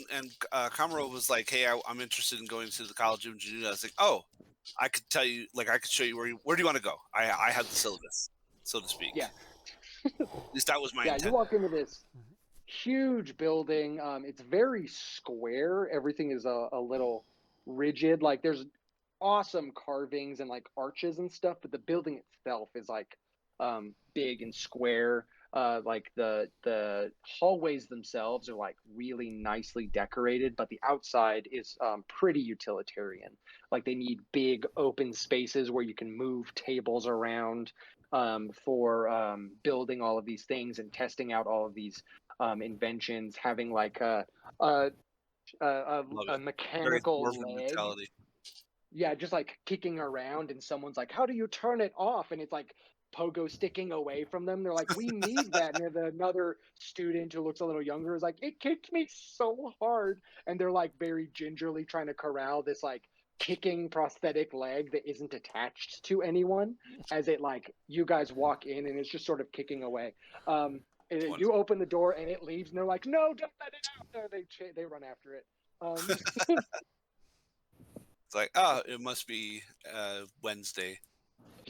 Kamaro was like, "Hey, I'm interested in going to the College of Ingenuity," I was like, "Oh, I could tell you, like, I could show you where do you want to go? I have the syllabus, so to speak." Yeah. At least that was my Yeah, intent. you walk into this huge building. It's very square. Everything is a little rigid. Like there's awesome carvings and like arches and stuff, but the building itself is like big and square. Like the hallways themselves are like really nicely decorated, but the outside is pretty utilitarian. Like they need big open spaces where you can move tables around for building all of these things and testing out all of these inventions. Having like a Very mechanical dwarven leg. mentality. Yeah, just like kicking around, and someone's like, "How do you turn it off?" And it's like pogo sticking away from them. They're like, "We need that." And then another student who looks a little younger is like, "It kicked me so hard." And they're like very gingerly trying to corral this like kicking prosthetic leg that isn't attached to anyone, as it like you guys walk in and it's just sort of kicking away. You open the door and it leaves, and they're like, "No, don't let it out!" They run after it. It's like, oh, it must be Wednesday.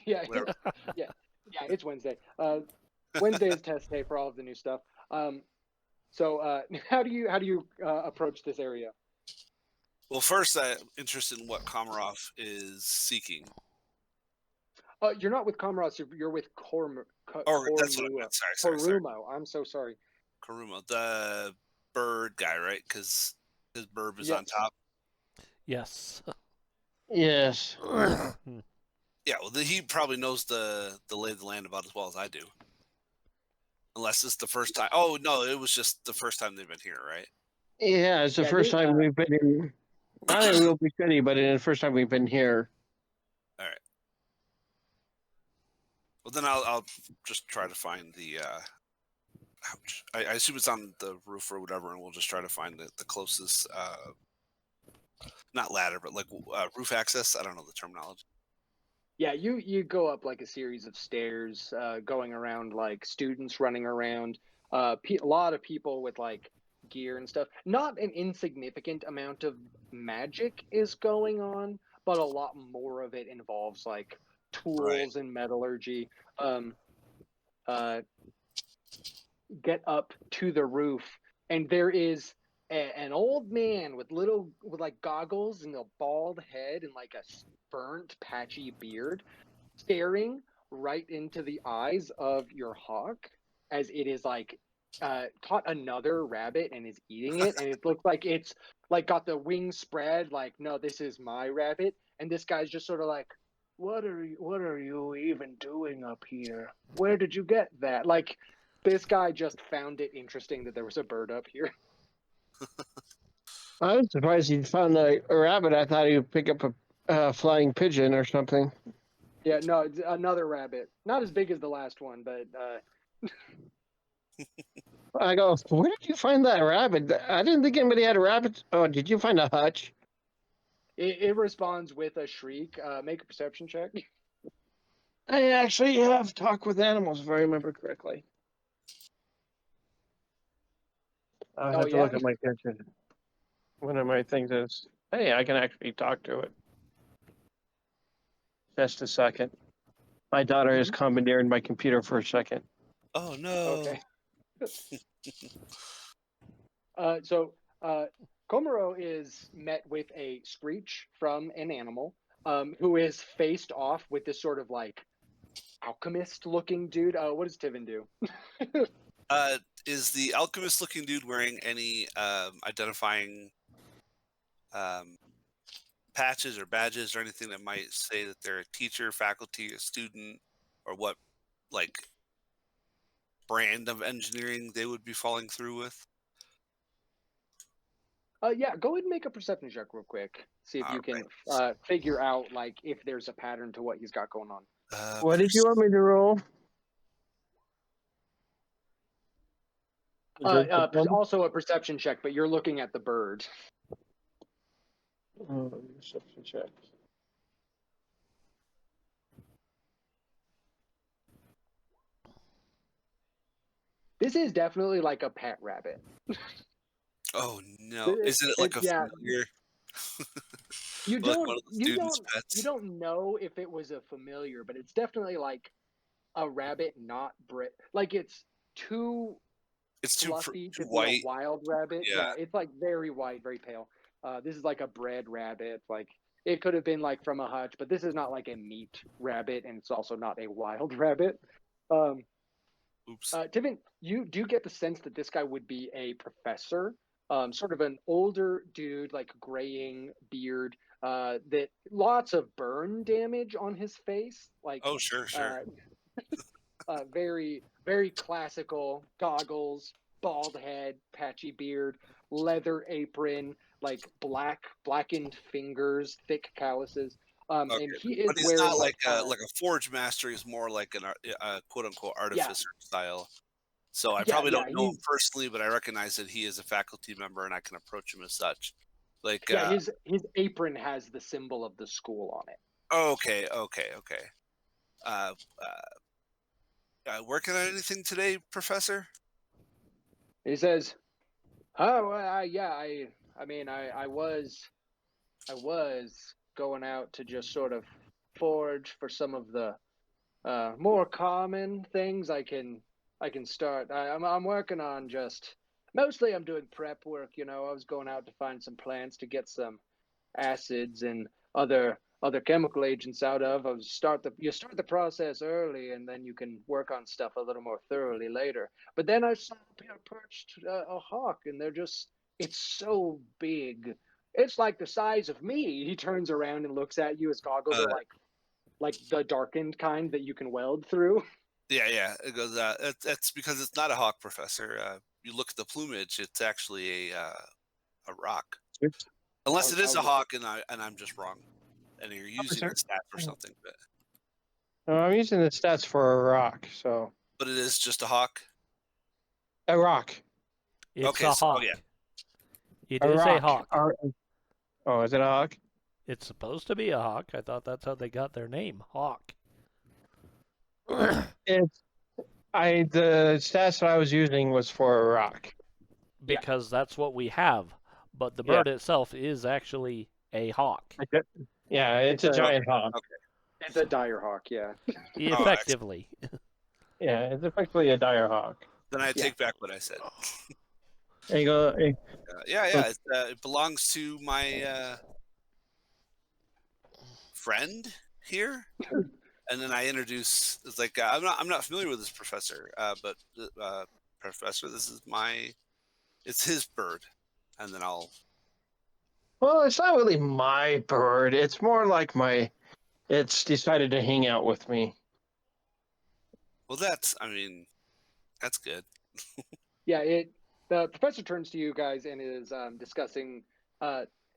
Yeah, Whatever. yeah, it's Wednesday. Wednesday is test day for all of the new stuff. So how do you approach this area? Well, first, I'm interested in what Komarov is seeking. You're not with Comrades. You're with That's what I meant. Sorry. Korumo. I'm so sorry. Karuma, the bird guy, right? Because his bird is Yes. on top. Yes. Yes. Yeah, well, he probably knows the lay of the land about as well as I do. Unless it's the first time. Oh no, it was just the first time they've been here, right? Yeah, it's the Yeah, first time we've been in. Not in Real Big City, but it's the first time we've been here. All right. Well, then I'll just try to find the. Ouch. I assume it's on the roof or whatever, and we'll just try to find the closest. Not ladder, but like roof access. I don't know the terminology. Yeah, you go up like a series of stairs, going around like students running around. A lot of people with like gear and stuff. Not an insignificant amount of magic is going on, but a lot more of it involves like tools and metallurgy, get up to the roof, and there is an old man with like goggles and a bald head and like a burnt patchy beard staring right into the eyes of your hawk as it is like caught another rabbit and is eating it, and it looks like it's like got the wings spread like, no, this is my rabbit. And this guy's just sort of like, what are you even doing up here? Where did you get that? Like, this guy just found it interesting that there was a bird up here. I was surprised he found a rabbit. I thought he would pick up a flying pigeon or something. Yeah, no, it's another rabbit. Not as big as the last one, but I go, where did you find that rabbit? I didn't think anybody had a rabbit. Oh, did you find a hutch? it responds with a shriek. Make a perception check. I actually have talked with animals, if I remember correctly. I have to look at my picture. One of my things is, hey, I can actually talk to it. Just a second. My daughter has commandeered my computer for a second. Oh no. Okay. So Komuro is met with a screech from an animal, who is faced off with this sort of like alchemist-looking dude. What does Tivin do? Is the alchemist-looking dude wearing any identifying patches or badges or anything that might say that they're a teacher, faculty, a student, or what like brand of engineering they would be falling through with? Yeah, go ahead and make a perception check real quick. See if you can figure out like if there's a pattern to what he's got going on. What did you want me to roll? Also a perception check, but you're looking at the bird. Perception check. This is definitely like a pet rabbit. Oh no! Isn't it like a familiar? You like don't one of the you students' don't pets? you don't know if it was a familiar, but it's definitely like a rabbit not bred. Like it's too fluffy to be white. a wild rabbit. Yeah. It's like very white, very pale. This is like a bred rabbit. Like it could have been like from a hutch, but this is not like a meat rabbit, and it's also not a wild rabbit. Oops. Tivin, you do get the sense that this guy would be a professor, sort of an older dude, like graying beard, that lots of burn damage on his face. Like, oh, sure. Very, very classical goggles, bald head, patchy beard, leather apron, like blackened fingers, thick calluses. Okay. And he is but he's wearing not like a forge master. He's more like a quote unquote artificer style. So I probably don't know him personally, but I recognize that he is a faculty member, and I can approach him as such. Like his apron has the symbol of the school on it. Okay. Working on anything today, Professor? He says, "Oh, I mean, I was going out to just sort of forge for some of the more common things. I can start. I'm working on mostly I'm doing prep work. You know, I was going out to find some plants to get some acids and other chemical agents out of. You start the process early, and then you can work on stuff a little more thoroughly later. But then I saw up here perched a hawk, and it's so big. It's like the size of me." He turns around and looks at you. His goggles are like the darkened kind that you can weld through. Yeah. It goes. That's because it's not a hawk, Professor. You look at the plumage; it's actually a rock. Unless it is a hawk, and I'm just wrong, and you're using the stat for something. But no, I'm using the stats for a rock. So. But it is just a hawk. A rock. It's a hawk. Yeah. It is a hawk. Oh, is it a hawk? It's supposed to be a hawk. I thought that's how they got their name, hawk. The stats that I was using was for a rock. Because that's what we have. But the bird itself is actually a hawk. Yeah, it's a giant hawk. Okay. It's a dire hawk, yeah. Effectively. Yeah, it's effectively a dire hawk. Then I Yeah. take back what I said. There you go. Hey, Yeah. It belongs to my friend here. And then I introduce. It's like I'm not familiar with this professor, but professor, this is it's his bird, and then I'll. well, it's not really my bird. It's more like it's decided to hang out with me. Hmm. Well, that's good. Yeah, the professor turns to you guys and is discussing.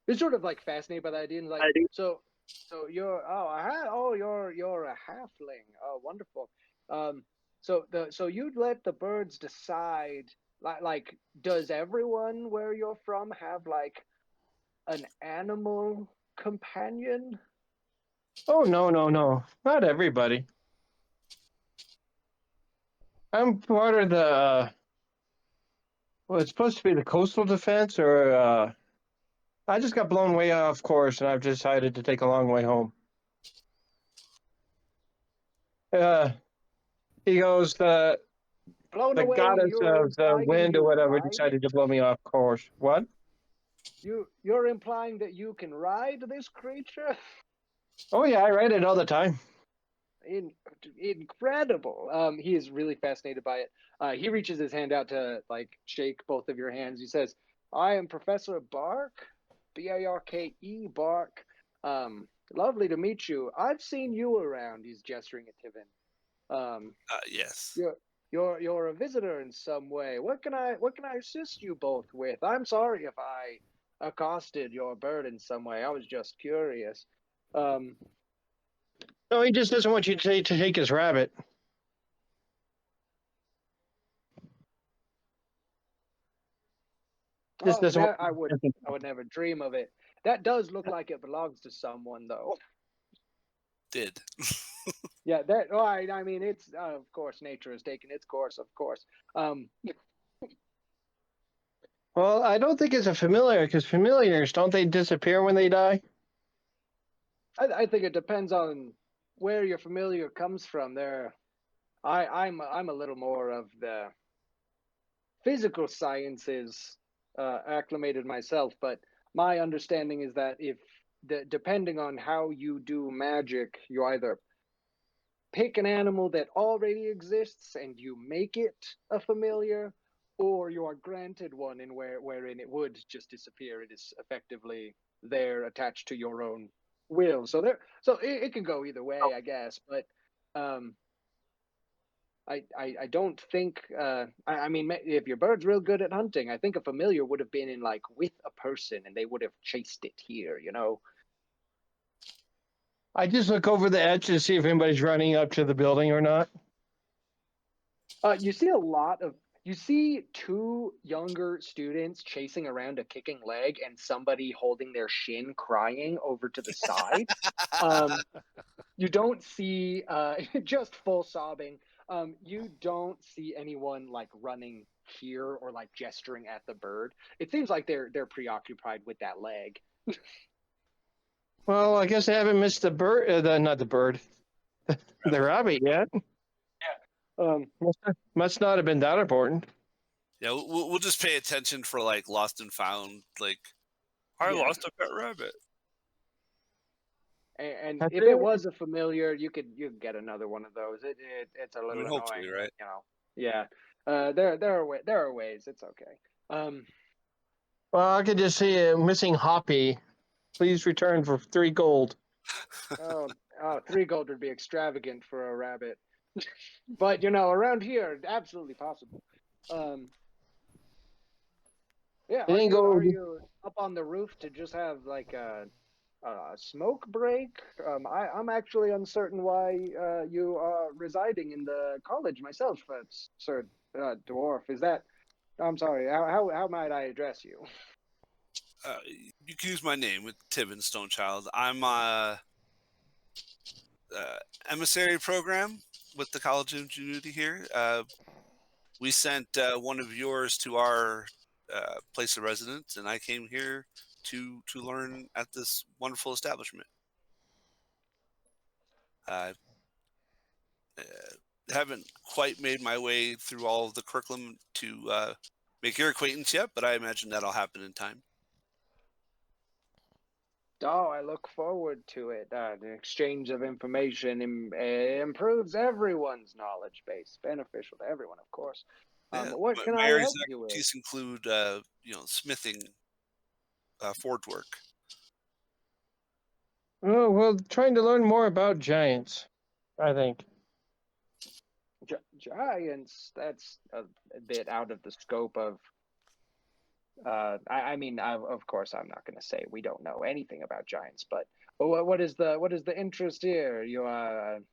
Is sort of like fascinated by the idea and like, so you're you're a halfling. Oh, wonderful. So you'd let the birds decide. Like, does everyone where you're from have like an animal companion? Oh no, not everybody. I'm part of the. Well, it's supposed to be the coastal defense, or I just got blown way off course, and I've decided to take a long way home. Uh, he goes, Blown the away. goddess You're of the implying wind or you whatever ride it. decided to blow me off course. What? You're implying that you can ride this creature? Oh yeah, I write it all the time. In, incredible. He is really fascinated by it. He reaches his hand out to like shake both of your hands. He says, "I am Professor Bark, Barke, Bark. Lovely to meet you. I've seen you around." He's gesturing at Tivin. Yes. You're a visitor in some way. What can I assist you both with? I'm sorry if I accosted your bird in some way. I was just curious. Um, No, he just doesn't want you to take his rabbit. Just Oh, doesn't. I would never dream of it. That does look like it belongs to someone, though. Did. Yeah, that. Oh, I mean, it's of course nature has taken its course, of course. Um, Well, I don't think it's a familiar because familiars don't they disappear when they die? I think it depends on where your familiar comes from. I'm a little more of the physical sciences acclimated myself, but my understanding is that if depending on how you do magic, you either pick an animal that already exists and you make it a familiar, or you are granted one in wherein it would just disappear. It is effectively there attached to your own will. So it can go either way, I guess. But um, I don't think I mean if your bird's real good at hunting, I think a familiar would have been in like with a person and they would have chased it here. I just look over the edge to see if anybody's running up to the building or not. You see two younger students chasing around a kicking leg and somebody holding their shin crying over to the side. You don't see just full sobbing. You don't see anyone like running here or like gesturing at the bird. It seems like they're preoccupied with that leg. Well, I guess I haven't missed the bird, not the bird, the rabbit yet. Um, Must not have been that important. Yeah, we'll just pay attention for like lost and found. Like, I Yeah. lost a pet rabbit. and That's if it it. was a familiar, you could get another one of those. It's a I little mean, hopefully, annoying, right? yeah. There are ways. It's okay. Well, I could just see a missing Hoppy. Please return for 3 gold. Oh, 3 gold would be extravagant for a rabbit, but around here, absolutely possible. Um, yeah, It ain't are gold. you up on the roof to just have like a smoke break? I'm actually uncertain why you are residing in the college myself, Sir Dwarf. Is that? I'm sorry. How might I address you? You can use my name with Tivin Stonechild. I'm emissary program with the College of Ingenuity here. We sent one of yours to our place of residence, and I came here to learn at this wonderful establishment. Haven't quite made my way through all of the curriculum to make your acquaintance yet, but I imagine that'll happen in time. Oh, I look forward to it. The exchange of information improves everyone's knowledge base, beneficial to everyone, of course. Yeah, What can my I areas help of you with? expertise include, smithing, forge work. Oh, well, trying to learn more about giants, I think. Giants, that's a bit out of the scope of. I mean, of course, I'm not going to say we don't know anything about giants, but what is the interest here? We You're want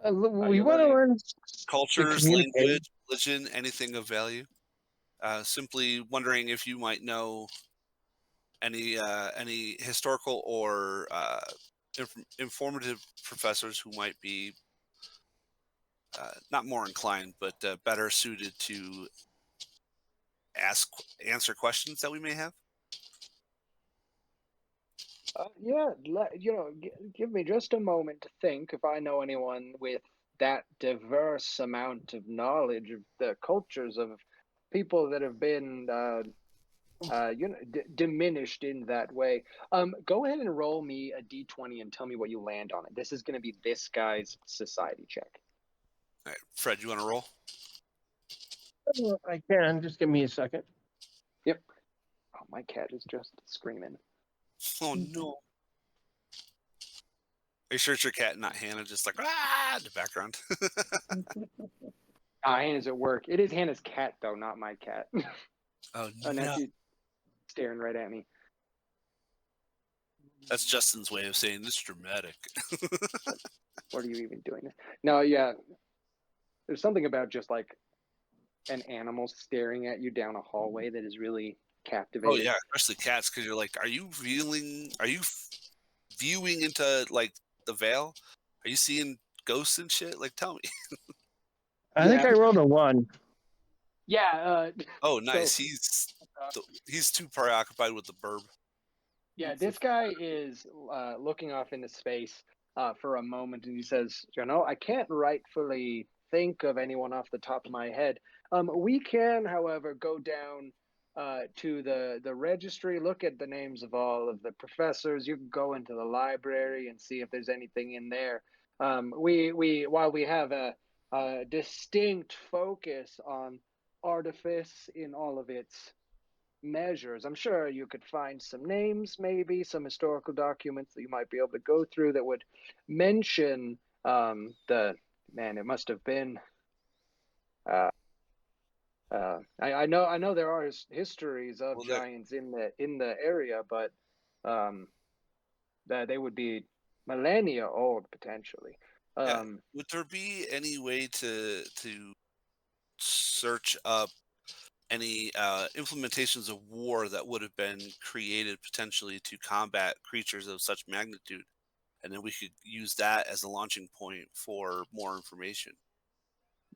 to learning. learn to Cultures, communicate. language, religion, anything of value. Simply wondering if you might know any historical or informative professors who might be not more inclined, but better suited to answer questions that we may have. Yeah, give me just a moment to think if I know anyone with that diverse amount of knowledge of the cultures of people that have been, diminished in that way. Go ahead and roll me a d20 and tell me what you land on it. This is going to be this guy's society check. All right, Fred, you want to roll? I can. Just give me a second. Yep. Oh, my cat is just screaming. Oh no! Are you sure it's your cat, not Hannah, just like in the background? Hannah's at work. It is Hannah's cat, though, not my cat. Oh Oh, now no! she's staring right at me. That's Justin's way of saying this is dramatic. What are you even doing? No, yeah. There's something about just like an animal staring at you down a hallway that is really Oh captivating. yeah, especially cats, because you're like, are you viewing into like the veil? Are you seeing ghosts and shit? Like, tell me. I think I rolled a 1. Yeah. Oh, nice. So, He's too preoccupied with the burb. yeah, this guy is looking off into space for a moment, and he says, I can't rightfully think of anyone off the top of my head. We can, however, go down to the registry, look at the names of all of the professors. You can go into the library and see if there's anything in there. While we have a distinct focus on artifice in all of its measures, I'm sure you could find some names, maybe some historical documents that you might be able to go through that would mention the man. It must have been. I know there are histories of Well, giants in the area, but that they would be millennia old potentially. yeah. Would there be any way to search up any implementations of war that would have been created potentially to combat creatures of such magnitude, and then we could use that as a launching point for more information?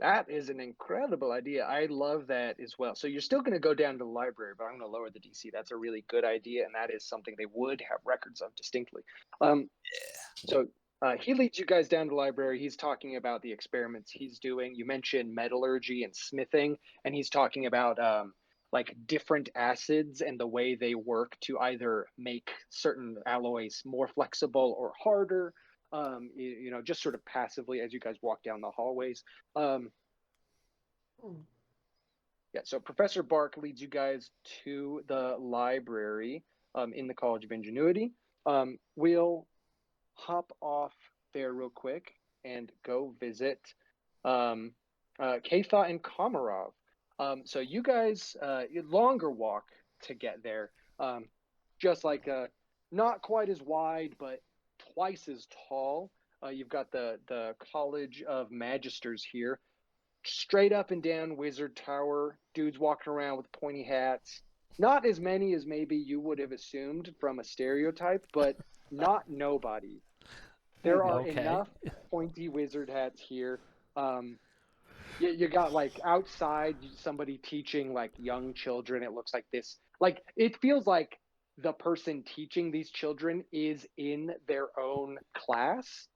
That is an incredible idea. I love that as well. So you're still going to go down to the library, but I'm going to lower the DC. That's a really good idea, and that is something they would have records of distinctly. So he leads you guys down to the library. He's talking about the experiments he's doing. You mentioned metallurgy and smithing, and he's talking about like different acids and the way they work to either make certain alloys more flexible or harder. Just sort of passively as you guys walk down the hallways. Yeah, so Professor Bark leads you guys to the library in the College of Ingenuity. We'll hop off there real quick and go visit Katha and Komarov. So you guys, longer walk to get there, just like not quite as wide, but twice as tall. You've got the College of Magisters here, straight up and down wizard tower, dudes walking around with pointy hats. Not as many as maybe you would have assumed from a stereotype, but not nobody. There are Okay. enough pointy wizard hats here. You got like outside somebody teaching like young children. It looks like this, like it feels like the person teaching these children is in their own class.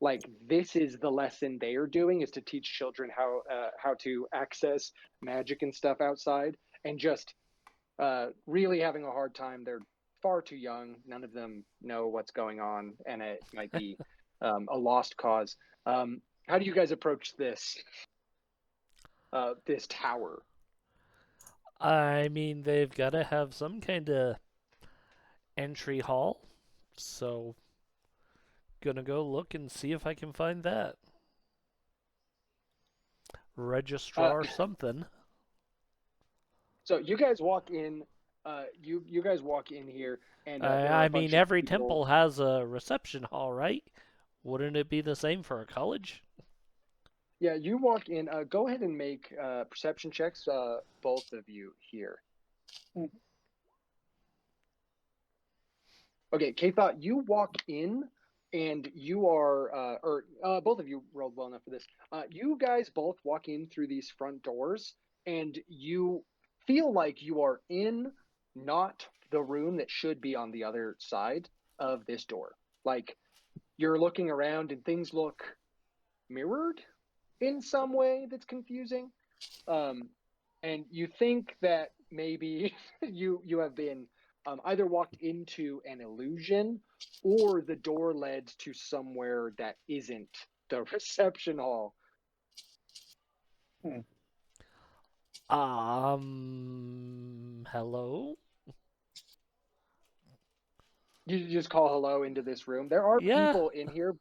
like this is the lesson they are doing, is to teach children how to access magic and stuff outside, and just really having a hard time. They're far too young. None of them know what's going on, and it might be a lost cause. How do you guys approach this this tower? I mean, they've got to have some kind of entry hall, so gonna go look and see if I can find that. Registrar something. So you guys walk in. You guys walk in here, and there are I a bunch mean, of every people. temple has a reception hall, right? Wouldn't it be the same for a college? Yeah, you walk in. Go ahead and make perception checks, both of you here. Okay, K-Thought, you walk in, and you are, both of you rolled well enough for this. You guys both walk in through these front doors, and you feel like you are in not the room that should be on the other side of this door. Like, you're looking around, and things look mirrored in some way that's confusing. And you think that maybe you have been either walked into an illusion, or the door led to somewhere that isn't the reception hall. Hello? You just call hello into this room. There are Yeah. people in here.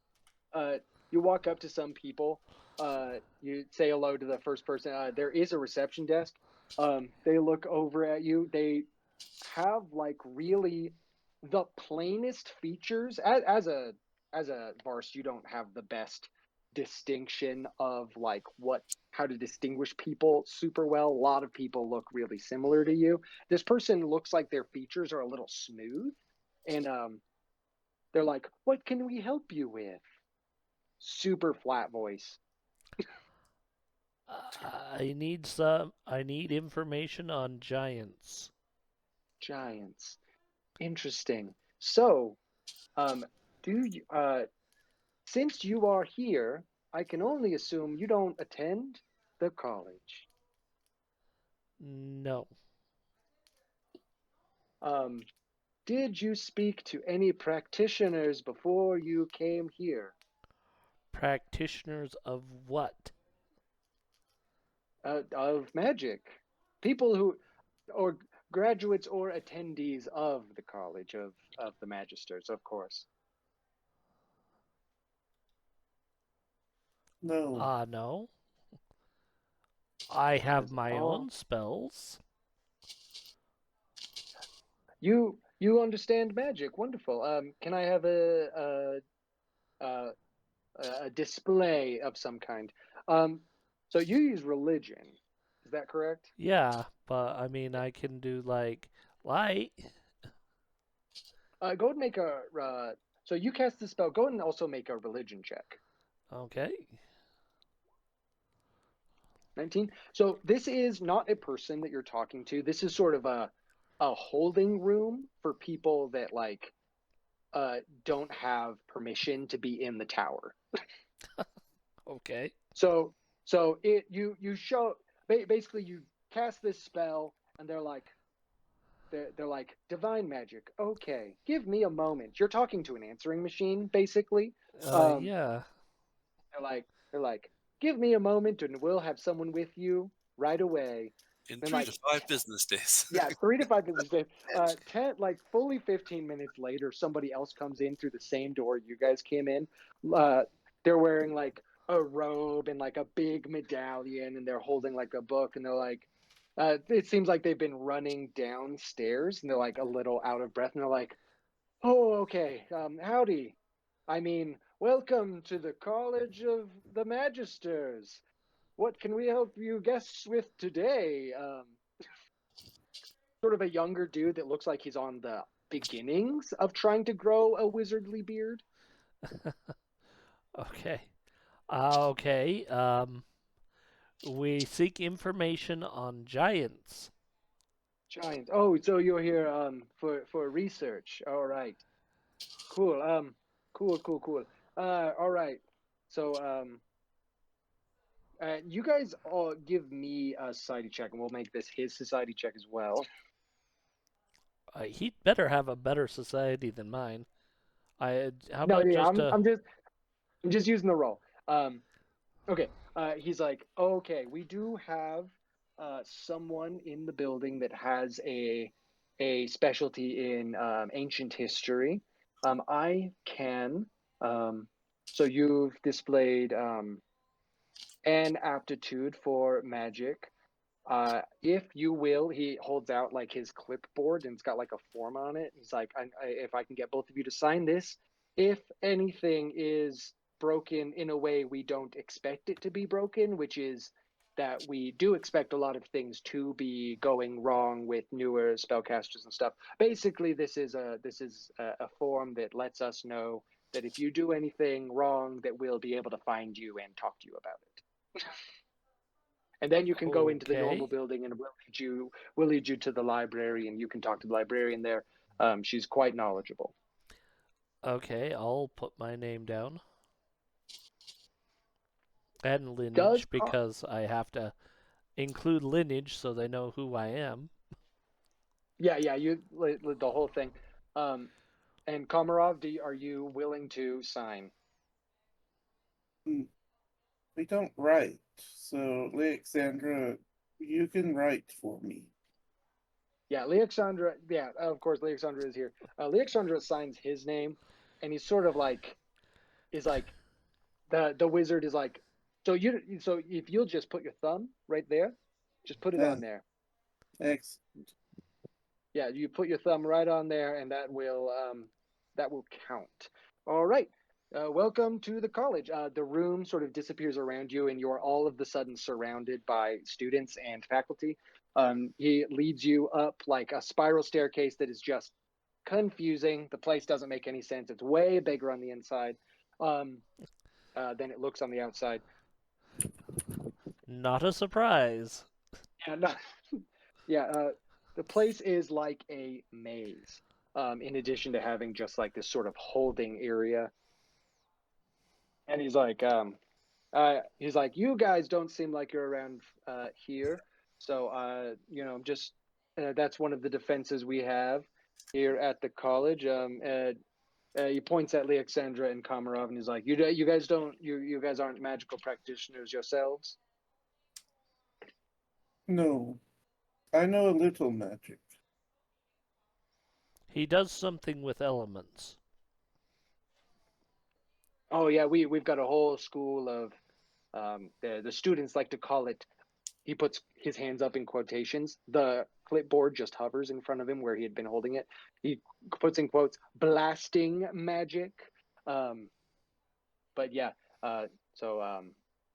You walk up to some people. You say hello to the first person. There is a reception desk. They look over at you. They have like really the plainest features. As a Vars, you don't have the best distinction of like how to distinguish people super well. A lot of people look really similar to you. This person looks like their features are a little smooth, and they're like, "What can we help you with?" Super flat voice. I need information on giants. Giants. Interesting. So, do you, since you are here, I can only assume you don't attend the college. No. Did you speak to any practitioners before you came here? Practitioners of what? Of magic. People who, or graduates or attendees of the college of the magisters, of course. No. No. I have Is my all own spells. you understand magic? Wonderful. Can I have a display of some kind? So you use religion, is that correct? Yeah, but I mean, I can do like light. Go and make a. So you cast the spell. Go and also make a religion check. Okay. 19. So this is not a person that you're talking to. This is sort of a holding room for people that like don't have permission to be in the tower. Okay. So you show basically you cast this spell, and they're like divine magic. Okay, give me a moment. You're talking to an answering machine, basically. Yeah. They're like, give me a moment, and we'll have someone with you right away. In And 3 to 5 business days. yeah, 3 to 5 business days. fully 15 minutes later, somebody else comes in through the same door you guys came in. They're wearing like a robe and like a big medallion, and they're holding like a book, and they're like, it seems like they've been running downstairs, and they're like a little out of breath, and they're like, "Oh, okay. Howdy. I mean, welcome to the College of the Magisters. What can we help you guests with today?" Sort of a younger dude that looks like he's on the beginnings of trying to grow a wizardly beard. Okay. Okay. We seek information on giants. Giants. Oh, so you're here for research. All right. Cool. Cool. All right. So, you guys all give me a society check, and we'll make this his society check as well. He'd better have a better society than mine. How No, about yeah, just I'm just using the roll. Okay. He's like, okay, we do have someone in the building that has a specialty in ancient history. I can. So you've displayed an aptitude for magic. If you will, he holds out like his clipboard and it's got like a form on it. He's like, if I can get both of you to sign this, if anything is broken in a way we don't expect it to be broken, which is that we do expect a lot of things to be going wrong with newer spellcasters and stuff. Basically, this is a form that lets us know that if you do anything wrong, that we'll be able to find you and talk to you about it. And then you can go into the normal okay? building, and we'll lead you to the library, and you can talk to the librarian there. She's quite knowledgeable. Okay, I'll put my name down and Does lineage because I have to include lineage so they know who I am. yeah, the whole thing. And Komarov, are you willing to sign? Hmm, we don't write, so Alexandra, you can write for me. Yeah, Leoxandra. Yeah, of course, Leoxandra is here. Leoxandra signs his name, and he's sort of like is like the wizard is like. So if you'll just put your thumb right there, just put it Ah, on there. excellent. Yeah, you put your thumb right on there, and that will count. All right. Welcome to the college. The room sort of disappears around you, and you're all of the sudden surrounded by students and faculty. He leads you up like a spiral staircase that is just confusing. The place doesn't make any sense. It's way bigger on the inside than it looks on the outside. Not a surprise. Yeah, no, yeah. The place is like a maze. In addition to having just like this sort of holding area, and he's like, you guys don't seem like you're around here, so just that's one of the defenses we have here at the college. He points at Alexandra and Komarov, and he's like, you guys don't you guys aren't magical practitioners yourselves. No, I know a little magic. He does something with elements. Oh yeah, we've got a whole school of the students like to call it. He puts his hands up in quotations. The clipboard just hovers in front of him where he had been holding it. He puts in quotes blasting magic. Um, but yeah, so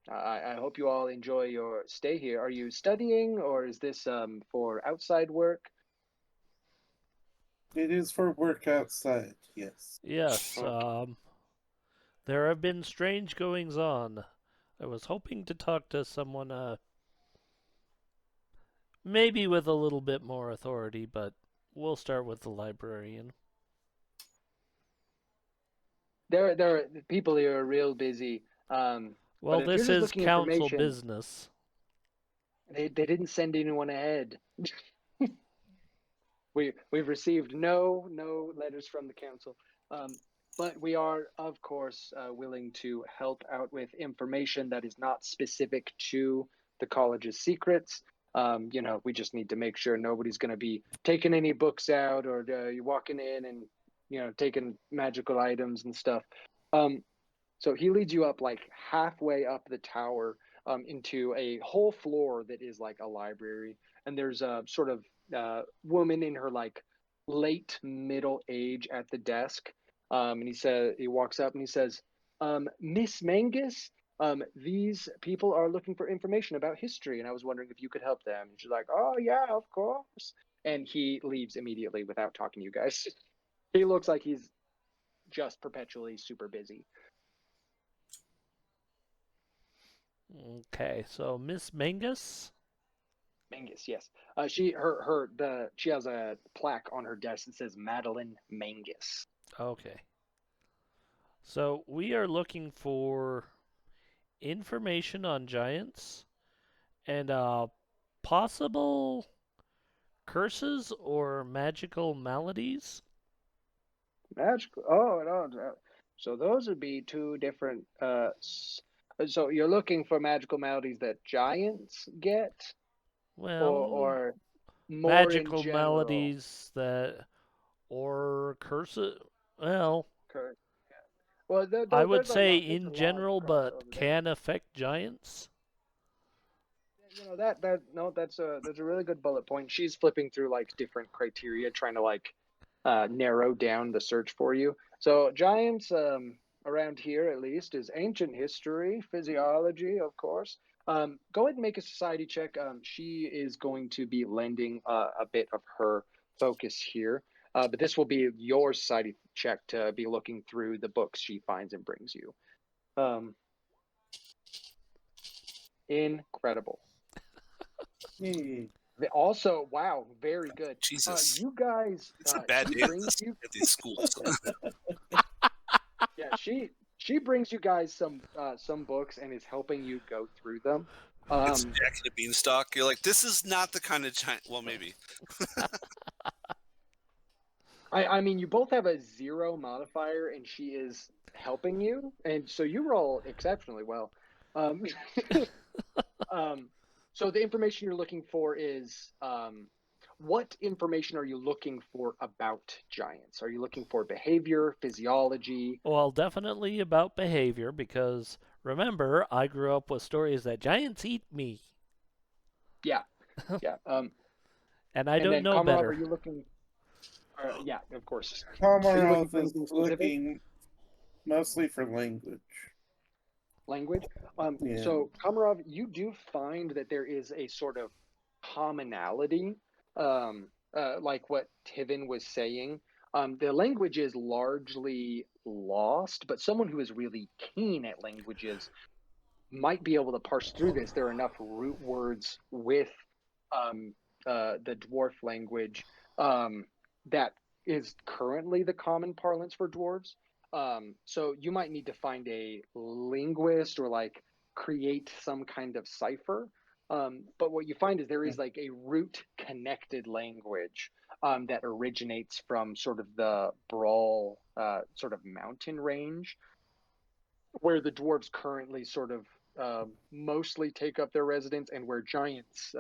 I hope you all enjoy your stay here. Are you studying or is this for outside work? It is for work outside, yes. Yes, Okay. there have been strange goings on. I was hoping to talk to someone, maybe with a little bit more authority, but we'll start with the librarian. There are people here are real busy. But Well, if you're this just is looking council information, business. they didn't send anyone ahead. We've received no letters from the council, but we are of course willing to help out with information that is not specific to the college's secrets. We just need to make sure nobody's going to be taking any books out or you walking in and taking magical items and stuff. Um, so he leads you up like halfway up the tower into a whole floor that is like a library, and there's a sort of woman in her like late middle age at the desk, and he walks up and he says, "Miss Mangus, these people are looking for information about history, and I was wondering if you could help them." And she's like, "Oh yeah, of course." And he leaves immediately without talking to you guys. He looks like he's just perpetually super busy. Okay, so Miss Mangus? Mangus, yes. She has a plaque on her desk that says Madeline Mangus. Okay. So we are looking for information on giants and possible curses or magical maladies. Magical. Oh, no. So those would be two different. So you're looking for magical maladies that giants get, Well, or more in magical general. maladies that or curses. Well, Correct. Well, I would there's a say lot. There's a in lot of general, but crossover there. can affect giants. You know that no, that's a really good bullet point. She's flipping through like different criteria, trying to like narrow down the search for you. So giants, around here at least, is ancient history, physiology, of course. Go ahead and make a society check. She is going to be lending a bit of her focus here, but this will be your society check to be looking through the books she finds and brings you. Um, Incredible. Hey. Also, wow, very good. Jesus, You guys, it's a bad she day brings you. at these schools. Yeah, she brings you guys some books and is helping you go through them. It's Jack and the Beanstalk. You're like, this is not the kind of giant. Well, maybe. I mean, you both have a 0 modifier, and she is helping you, and so you roll exceptionally well. Um, so the information you're looking for is what information are you looking for about giants? Are you looking for behavior, physiology? Well, definitely about behavior because remember, I grew up with stories that giants eat me, Yeah, yeah. and I And don't then know Komarov, are better. you looking? Yeah, of course. Are you looking Komarov for is anything specific? looking mostly for language. Language. Yeah. So Komarov, you do find that there is a sort of commonality, like what Tivin was saying. The language is largely lost, but someone who is really keen at languages might be able to parse through this. There are enough root words with um, the dwarf language that is currently the common parlance for dwarves. So you might need to find a linguist or like create some kind of cipher. But what you find is there is like a root connected language that originates from sort of the Brawl sort of mountain range where the dwarves currently sort of mostly take up their residence and where giants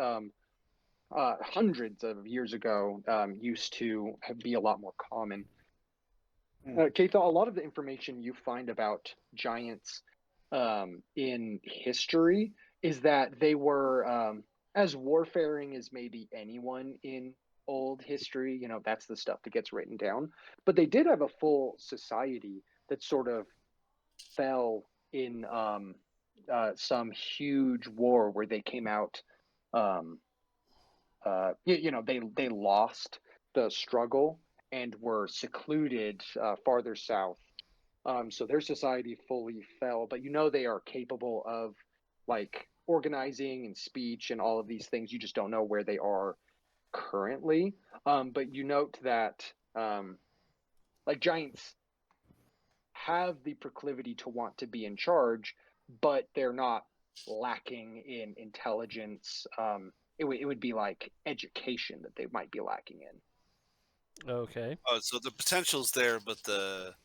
hundreds of years ago used to be a lot more common. Keitha, a lot of the information you find about giants in history is that they were as warfaring as maybe anyone in old history. You know, that's the stuff that gets written down. But they did have a full society that sort of fell in some huge war where they came out. Um, they lost the struggle and were secluded farther south. So their society fully fell, but you know they are capable of like organizing and speech and all of these things. You just don't know where they are currently. But you note that like giants have the proclivity to want to be in charge, but they're not lacking in intelligence. It would be like education that they might be lacking in. Okay. Oh, so the potential's there, but the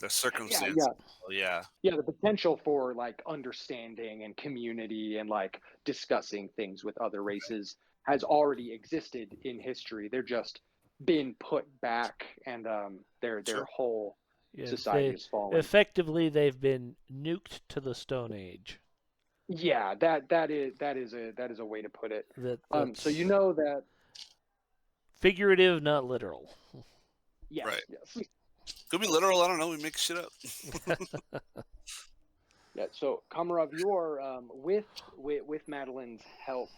Yeah, circumstances. yeah, Oh, yeah. yeah. The potential for like understanding and community and like discussing things with other races has already existed in history. They're just been put back, and their Sure. whole Yeah, society they has fallen. effectively they've been nuked to the Stone Age. Yeah, that is a way to put it. So you That's know that. figurative, not literal. Yes, Right. yes. Could be literal. I don't know. We make shit up. Yeah. So Komarov, you are with Madeline's help,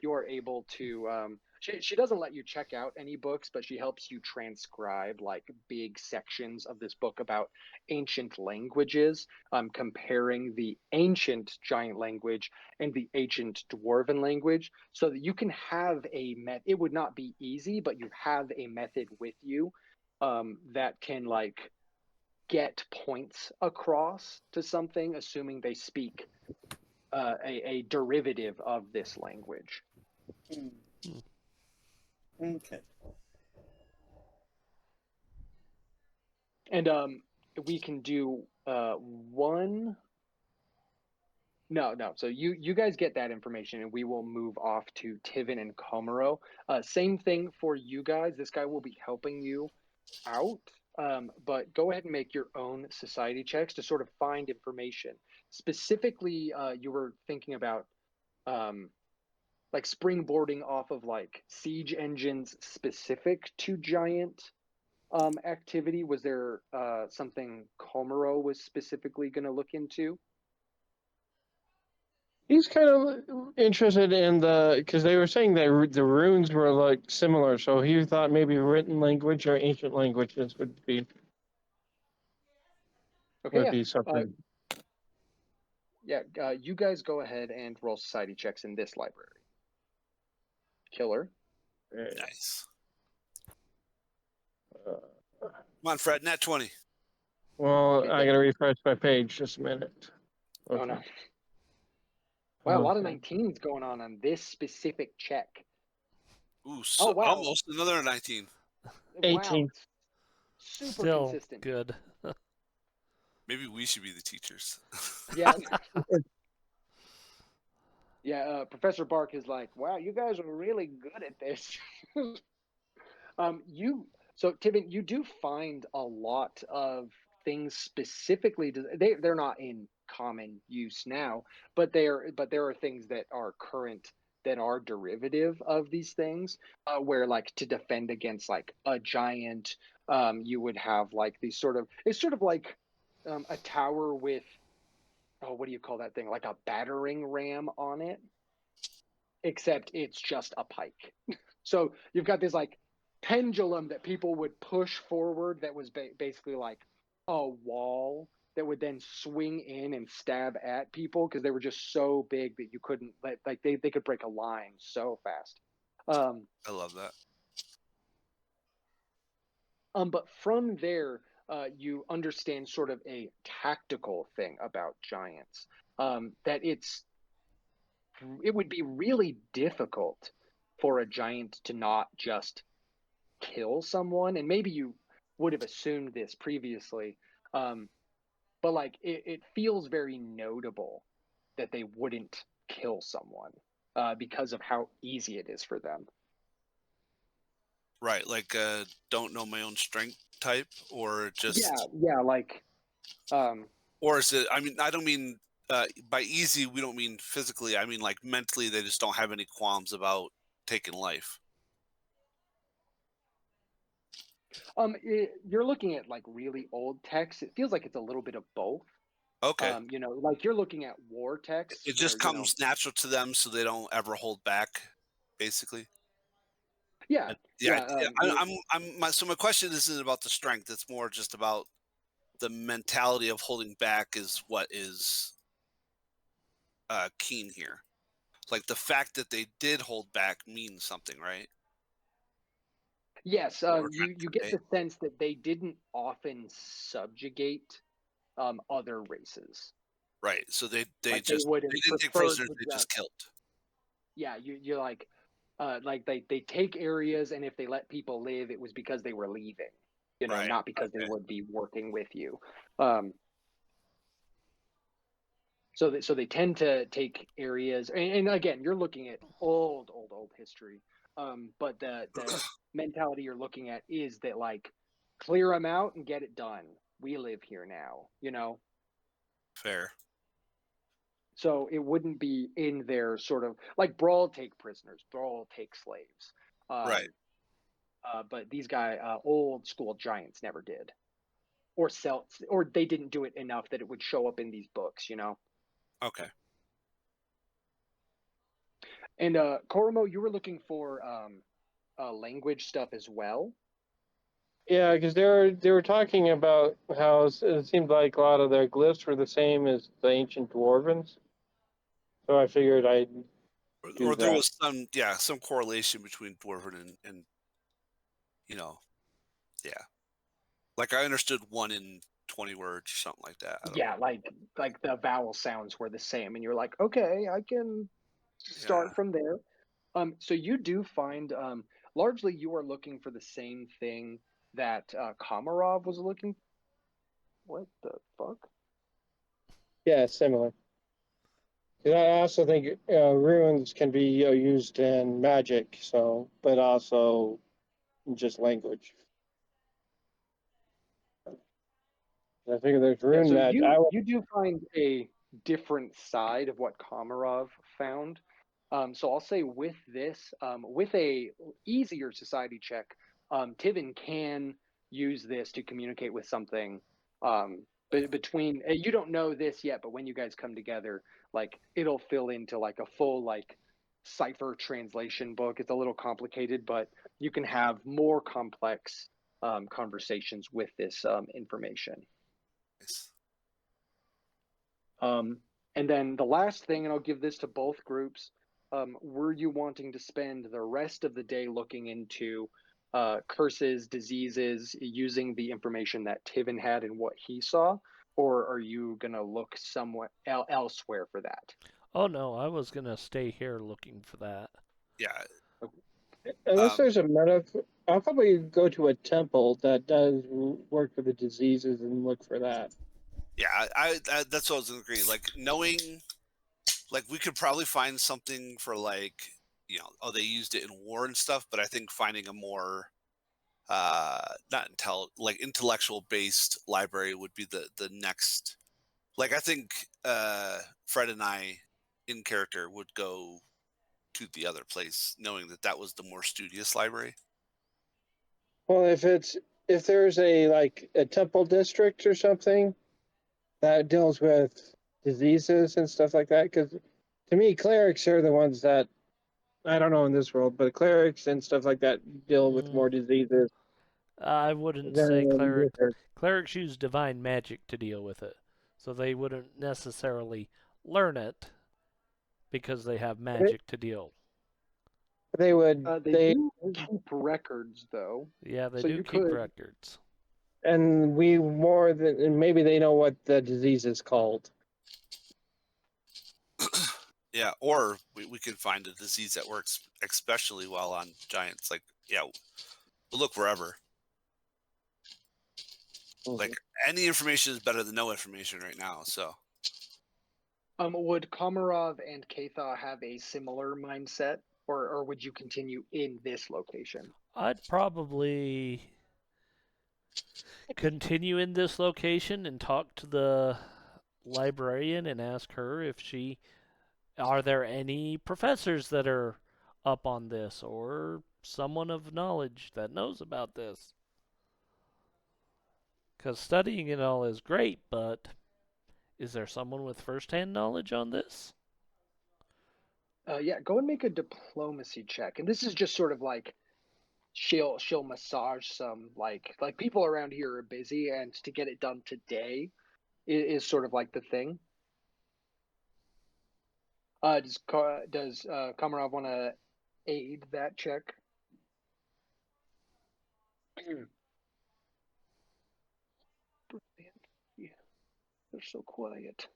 you are able to. She doesn't let you check out any books, but she helps you transcribe like big sections of this book about ancient languages, comparing the ancient giant language and the ancient dwarven language, so that you can have a met. It would not be easy, but you have a method with you that can like get points across to something, assuming they speak a derivative of this language. Okay. And we can do one. No. So you guys get that information, and we will move off to Tivin and Komuro. Same thing for you guys. This guy will be helping you out, but go ahead and make your own society checks to sort of find information. Specifically, you were thinking about like springboarding off of like siege engines specific to giant activity. Was there something Komuro was specifically going to look into? He's kind of interested in because they were saying that the runes were like similar, so he thought maybe written language or ancient languages would be Okay, something. you guys go ahead and roll society checks in this library. Killer. Nice. Come on, Fred, nat 20. Well, Okay, I gotta refresh my page just a minute. Okay. Oh no. Wow, a lot of 19s going on this specific check. Ooh, so wow. almost another 19. 18. Wow, super Still consistent. good. Maybe we should be the teachers. Yeah. Yeah, Professor Bark is like, wow, you guys are really good at this. So Tivin, you do find a lot of things specifically. They're not in common use now, but there are things that are current that are derivative of these things. Where like to defend against like a giant, you would have like it's sort of like a tower with what do you call that thing? Like a battering ram on it, except it's just a pike. So you've got this like pendulum that people would push forward that was basically like a wall that would then swing in and stab at people because they were just so big that you couldn't like they could break a line so fast. I love that. But from there, you understand sort of a tactical thing about giants. That it would be really difficult for a giant to not just kill someone, and maybe you would have assumed this previously, but like it feels very notable that they wouldn't kill someone because of how easy it is for them. Right, like don't know my own strength type, or just like or is it? I mean, I don't mean by easy. We don't mean physically. I mean like mentally. They just don't have any qualms about taking life. You're looking at like really old text. It feels like it's a little bit of both. Okay. Like you're looking at war texts. It just comes natural to them, so they don't ever hold back, basically. Yeah. So my question isn't about the strength. It's more just about the mentality of holding back is what is keen here. Like the fact that they did hold back means something, right? Yes, you get the sense that they didn't often subjugate other races. Right. So they like just they didn't take prisoners, they just killed. Yeah, you're like they take areas, and if they let people live, it was because they were leaving, Right. not because they would be working with you. So they tend to take areas, and again, you're looking at old history. But the mentality you're looking at is that like clear them out and get it done. We live here now. Fair. So it wouldn't be in their sort of like Brawl take prisoners, Brawl take slaves. Right. But these old school giants never did, or they didn't do it enough that it would show up in these books. Okay. And Koromo, you were looking for language stuff as well. Yeah, because they were talking about how it seemed like a lot of their glyphs were the same as the ancient dwarvens. So I figured I'd or there was some correlation between dwarven and like I understood one in 20 words or something like that. I don't Yeah, know. like the vowel sounds were the same, and you're like, okay, I can start Yeah. from there. So you do find largely you are looking for the same thing that Komarov was looking. What the fuck? Yeah, similar. And I also think runes can be used in magic, so but also just language. I figure there's Yeah, rune so magic. you do find a different side of what Komarov found. So I'll say with this, with a easier society check, Tivin can use this to communicate with something. Between you don't know this yet, but when you guys come together, like it'll fill into like a full like cipher translation book. It's a little complicated, but you can have more complex conversations with this information. Nice. And then the last thing, and I'll give this to both groups, were you wanting to spend the rest of the day looking into curses, diseases, using the information that Tivin had and what he saw, or are you going to look somewhere elsewhere for that? Oh no, I was gonna stay here looking for that. Yeah. Unless Um, there's a medical, I'll probably go to a temple that does work for the diseases and look for that. yeah. That's what I was going to agree. Like knowing, like we could probably find something for like, oh, they used it in war and stuff. But I think finding a more not like intellectual based library would be the next. Like I think Fred and I in character would go to the other place, knowing that that was the more studious library. Well, if there's a temple district or something that deals with diseases and stuff like that, because to me, clerics are the ones that I don't know in this world, but clerics and stuff like that deal with Mm, more diseases I wouldn't say than wizards. clerics use divine magic to deal with it, so they wouldn't necessarily learn it because they have They, magic to deal. they would They they do keep records, though, Yeah, they so do you keep could. records. and we more than and maybe they know what the disease is called. Yeah, or we can find a disease that works especially well on giants. Like, yeah, we'll look wherever. Like any information is better than no information right now. So Would Komarov and Katha have a similar mindset, or would you continue in this location? I'd probably continue in this location and talk to the librarian and ask her if she are there any professors that are up on this or someone of knowledge that knows about this. Because studying it all is great, but is there someone with first-hand knowledge on this? Yeah, go and make a diplomacy check, and this is just sort of like she'll massage some like people around here are busy, and to get it done today is sort of like the thing. Does Komarov want to aid that check? Brilliant. Yeah, they're so quiet.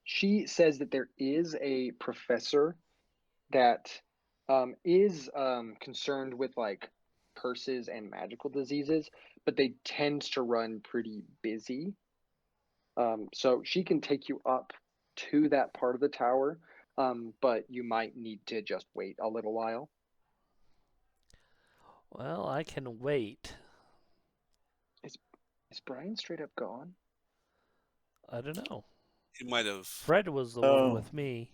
She says that there is a professor that is concerned with like curses and magical diseases, but they tend to run pretty busy. So she can take you up to that part of the tower, but you might need to just wait a little while. Well, I can wait. Is is Brian straight up gone? I don't know. you might have. Fred was the one Oh, with me.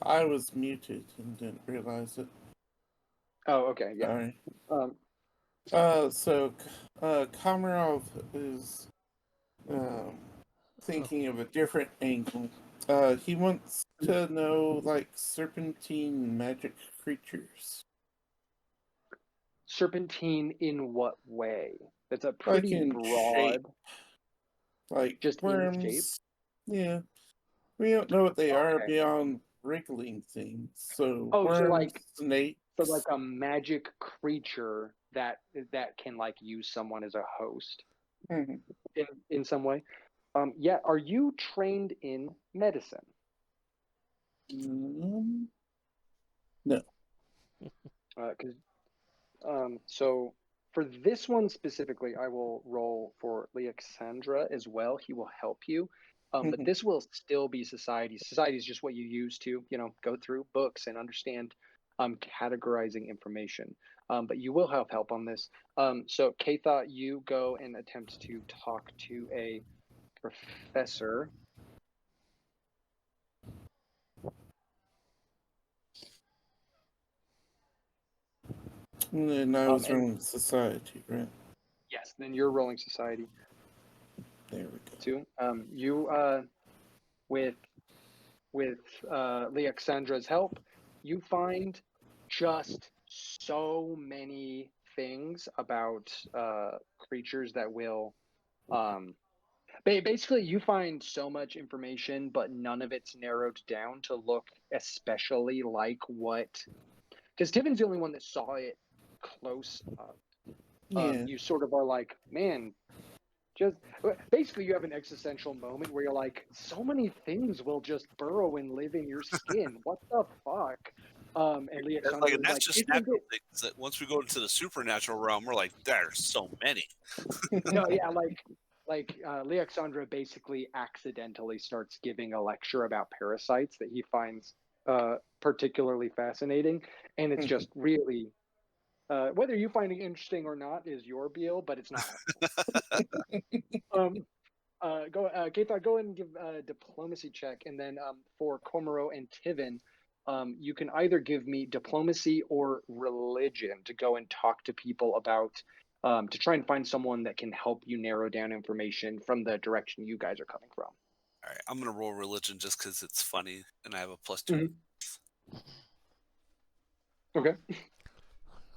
I was muted and didn't realize it. Oh, okay, yeah. Sorry. Um, So, Komarov is um, thinking of a different angle. He wants to know, like, serpentine magic creatures. serpentine in what way? That's a Like pretty in shape. broad, Like just in shape. worms. Yeah. We don't know what they are Okay. beyond wriggling things. So Oh, so worms, like snakes. so like a magic creature that can like use someone as a host Mhm. in some way. Yeah, are you trained in medicine? No. Because so for this one specifically, I will roll for Leoxandra as well. He will help you. But Mhm. this will still be society. Society is just what you use to, go through books and understand categorizing information. But you will have help on this. So Katha, you go and attempt to talk to a professor. And I was And from society, right? yes, then you're rolling society There we go. too. You with Leoxandra's help, you find just so many things about creatures that will. Basically, you find so much information, but none of it's narrowed down to look especially like what. Because Tivin's the only one that saw it close up. Yeah. You sort of are like, man, just basically you have an existential moment where you're like, so many things will just burrow and live in your skin. What the fuck? And Leoxandra is That's like, just isn't natural it? things that once we go into the supernatural realm, we're like, there's so many. No, yeah, like Leoxandra basically accidentally starts giving a lecture about parasites that he finds particularly fascinating, and it's just really whether you find it interesting or not is your deal, but it's not helpful. Keita, go ahead and give a diplomacy check, and then for Komoro and Tivin, you can either give me diplomacy or religion to go and talk to people about, to try and find someone that can help you narrow down information from the direction you guys are coming from. All right, I'm gonna roll religion just because it's funny, and I have a +2. Mm-hmm. Okay.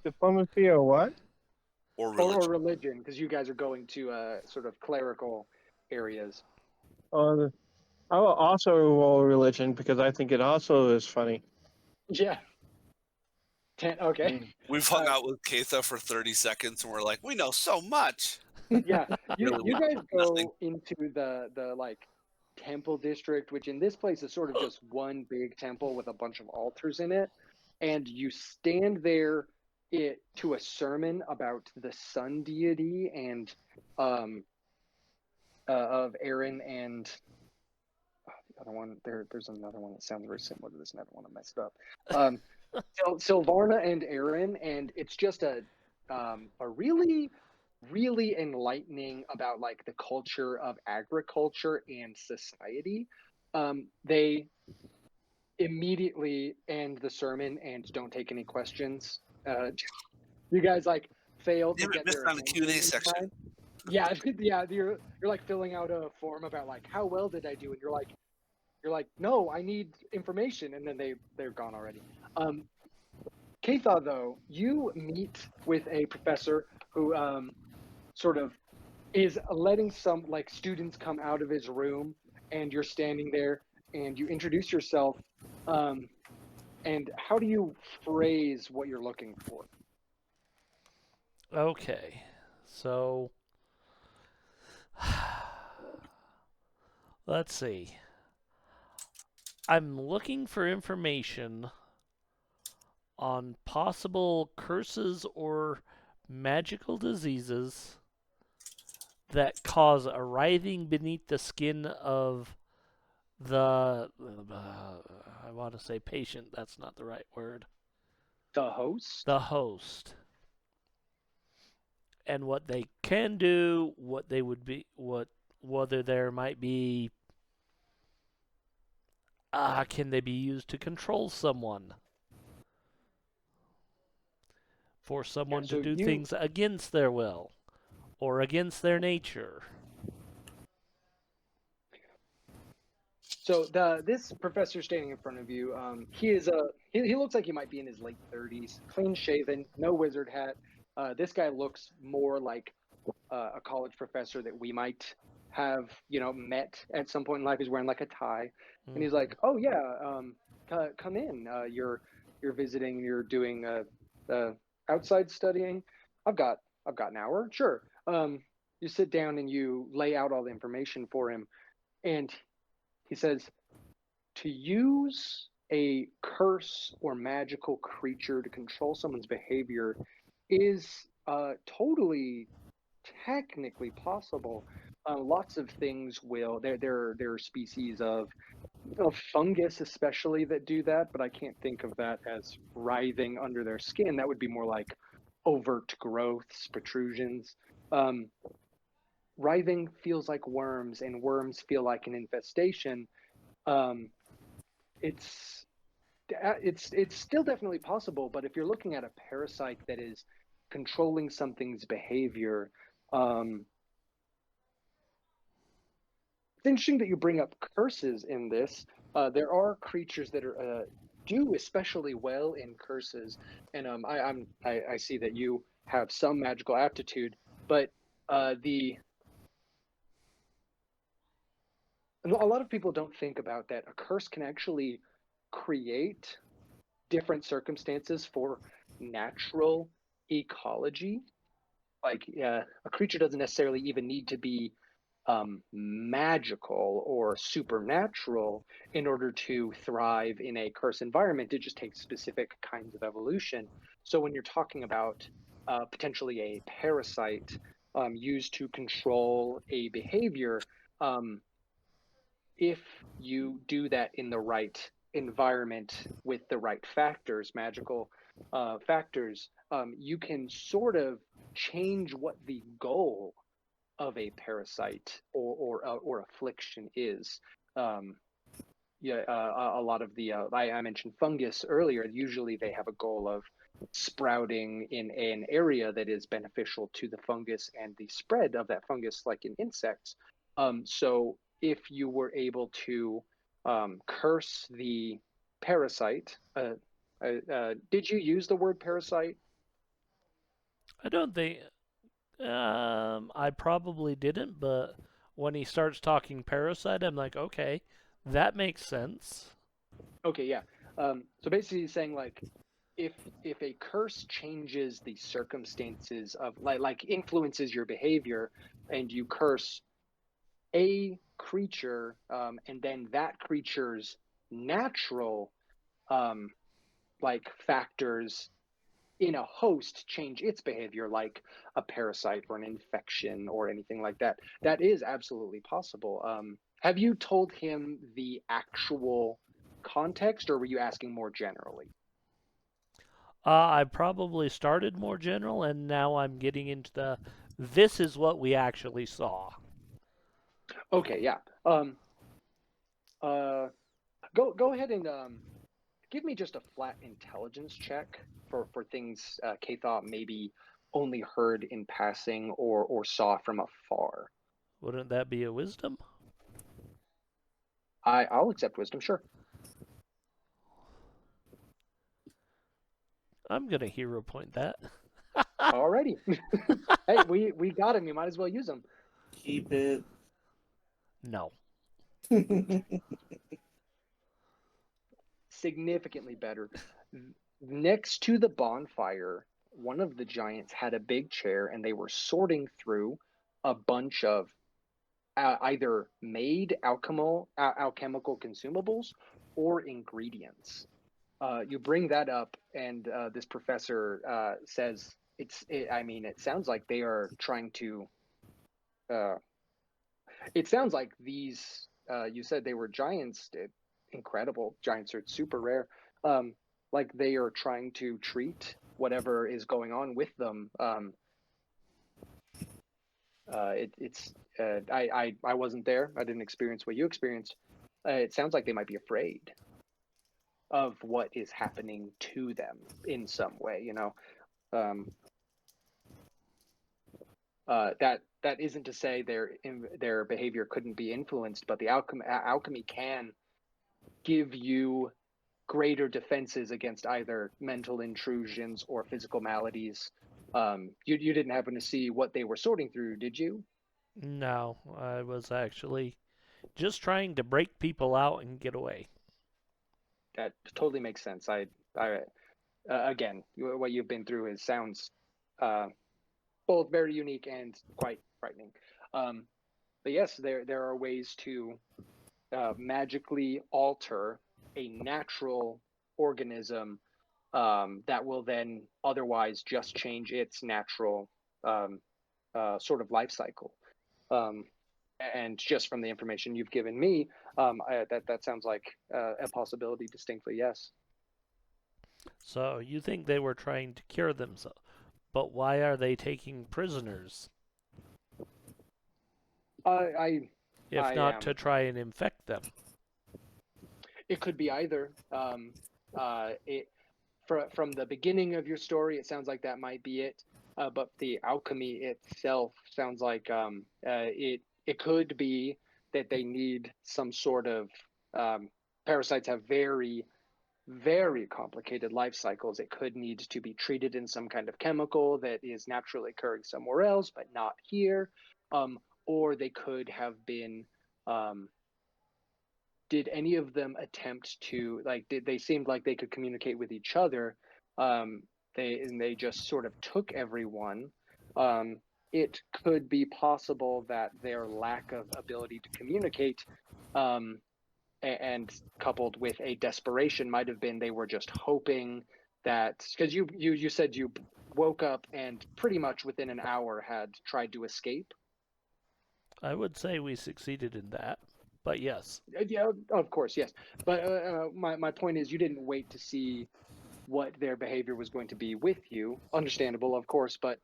Diplomacy or what? Or Or religion. religion, because you guys are going to sort of clerical areas. I will also roll religion because I think it also is funny. Yeah. 10. Okay. We've hung out with Katha for 30 seconds, and we're like, we know so much. Yeah, Really, you guys nothing. go into the like temple district, which in this place is sort of just one big temple with a bunch of altars in it, and you stand there to a sermon about the sun deity and of Aaron and the other one. There's another one that sounds very similar to this, and I don't want to mess it up. Silvarna and Aaron, and it's just a really really enlightening about like the culture of agriculture and society. They immediately end the sermon and don't take any questions. You guys like fail to Damn it, get missed their on the attention Q&A in section. time. Yeah, yeah. You're like filling out a form about like how well did I do, and you're like no, I need information, and then they're gone already. Katha, though, you meet with a professor who sort of is letting some like students come out of his room, and you're standing there and you introduce yourself. And how do you phrase what you're looking for? Okay, so let's see. I'm looking for information on possible curses or magical diseases that cause a writhing beneath the skin of the I want to say patient, that's not the right word. The host? The host. And what they can do, what they would be, what whether there might be can they be used to control someone? For Yeah, someone to so do things against their will or against their nature. so this professor standing in front of you, he looks like he might be in his late 30s, clean shaven, no wizard hat. This guy looks more like a college professor that we might have met at some point in life. He's wearing like a tie, and he's like, oh yeah, come in. You're visiting. You're doing outside studying. I've got an hour. Sure. You sit down and you lay out all the information for him, and he says to use a curse or magical creature to control someone's behavior is totally technically possible. Lots of things will. There are species of fungus especially that do that, but I can't think of that as writhing under their skin. That would be more like overt growths, protrusions. Um, Writhing feels like worms, and worms feel like an infestation. Um, it's it's still definitely possible, but if you're looking at a parasite that is controlling something's behavior, um, it's interesting that you bring up curses in this. There are creatures that are do especially well in curses, and I see that you have some magical aptitude, but the a lot of people don't think about that. A curse can actually create different circumstances for natural ecology. Like a creature doesn't necessarily even need to be magical or supernatural in order to thrive in a curse environment. It just takes specific kinds of evolution. So when you're talking about potentially a parasite used to control a behavior, um, if you do that in the right environment with the right factors, magical factors, you can sort of change what the goal of a parasite or affliction is. Um, yeah, a lot of the I mentioned fungus earlier. Usually, they have a goal of sprouting in an area that is beneficial to the fungus and the spread of that fungus, like in insects. So, if you were able to curse the parasite, did you use the word parasite? I don't think. I probably didn't, but when he starts talking parasite, I'm like, okay, that makes sense. Okay, yeah. So basically, saying like if a curse changes the circumstances of like influences your behavior, and you curse a creature, and then that creature's natural um, like factors in a host change its behavior, like a parasite or an infection or anything like that. That is absolutely possible. Have you told him the actual context, or were you asking more generally? I probably started more general, and now I'm getting into the this is what we actually saw. Okay, yeah. Uh, go ahead and give me just a flat intelligence check for things K thought maybe only heard in passing or saw from afar. Wouldn't that be a wisdom? I'll accept wisdom, sure. I'm gonna hero point that. Alrighty. Hey, we got him. You might as well use him. Keep it. No. Significantly better. Next to the bonfire, one of the giants had a big chair, and they were sorting through a bunch of either made alchemical consumables or ingredients. You bring that up, and this professor says I mean, it sounds like they are trying to. Uh, it sounds like these. You said they were giants. Incredible giants are super rare. Like they are trying to treat whatever is going on with them. It's I wasn't there. I didn't experience what you experienced. It sounds like they might be afraid of what is happening to them in some way. Um, that isn't to say their behavior couldn't be influenced, but the alchemy can give you greater defenses against either mental intrusions or physical maladies. You didn't happen to see what they were sorting through, did you? No, I was actually just trying to break people out and get away. totally makes sense. Again, what you've been through sounds both very unique and quite frightening. But yes, there are ways to magically alter a natural organism that will then otherwise just change its natural sort of life cycle. And just from the information you've given me, that sounds like a possibility distinctly, yes. So you think they were trying to cure themselves, but why are they taking prisoners? I If not to try and infect them. It could be either. From the beginning of your story, it sounds like that might be it. But the alchemy itself sounds like it could be that they need some sort of parasites have very, very complicated life cycles. It could need to be treated in some kind of chemical that is naturally occurring somewhere else, but not here. Or they could have been did any of them attempt to did they seemed like they could communicate with each other? They just sort of took everyone. It could be possible that their lack of ability to communicate and coupled with a desperation might have been they were just hoping that because you said you woke up and pretty much within an hour had tried to escape. I would say we succeeded in that, but yes. Yeah, of course, yes. But my point is, you didn't wait to see what their behavior was going to be with you. Understandable, of course, but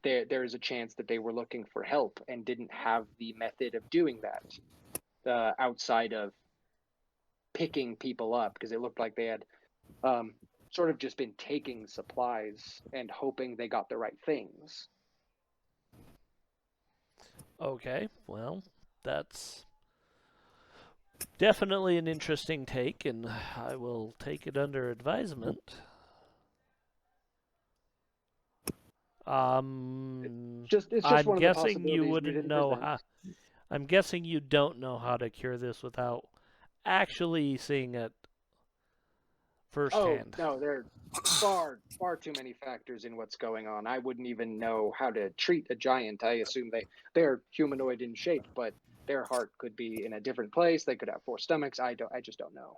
there is a chance that they were looking for help and didn't have the method of doing that outside of picking people up, because it looked like they had sort of just been taking supplies and hoping they got the right things. Okay, well, that's definitely an interesting take, and I will take it under advisement. It's just I'm one of the guessing you possibilities you wouldn't didn't know present. how. I'm guessing you don't know how to cure this without actually seeing it firsthand. Oh no, there are far too many factors in what's going on. I wouldn't even know how to treat a giant. I assume they're humanoid in shape, but their heart could be in a different place. They could have four stomachs. I just don't know.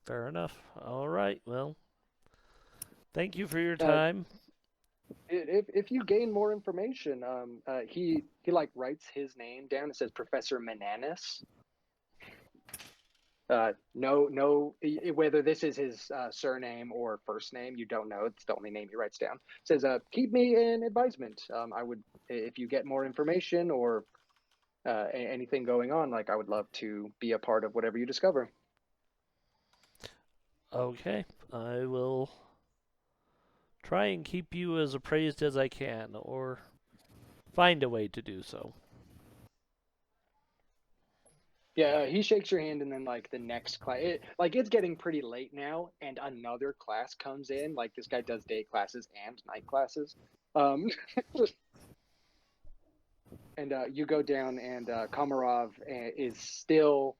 Fair enough. All right. Well, thank you for your time. If you gain more information, he like writes his name down. It says Professor Mananis. No, whether this is his surname or first name, you don't know. It's the only name he writes down. It says, keep me in advisement. I would, if you get more information or anything going on, I would love to be a part of whatever you discover. Okay, I will try and keep you as appraised as I can, or find a way to do so. Yeah, he shakes your hand, and then the next class, it's getting pretty late now, and another class comes in. This guy does day classes and night classes, and you go down, and Komarov is still.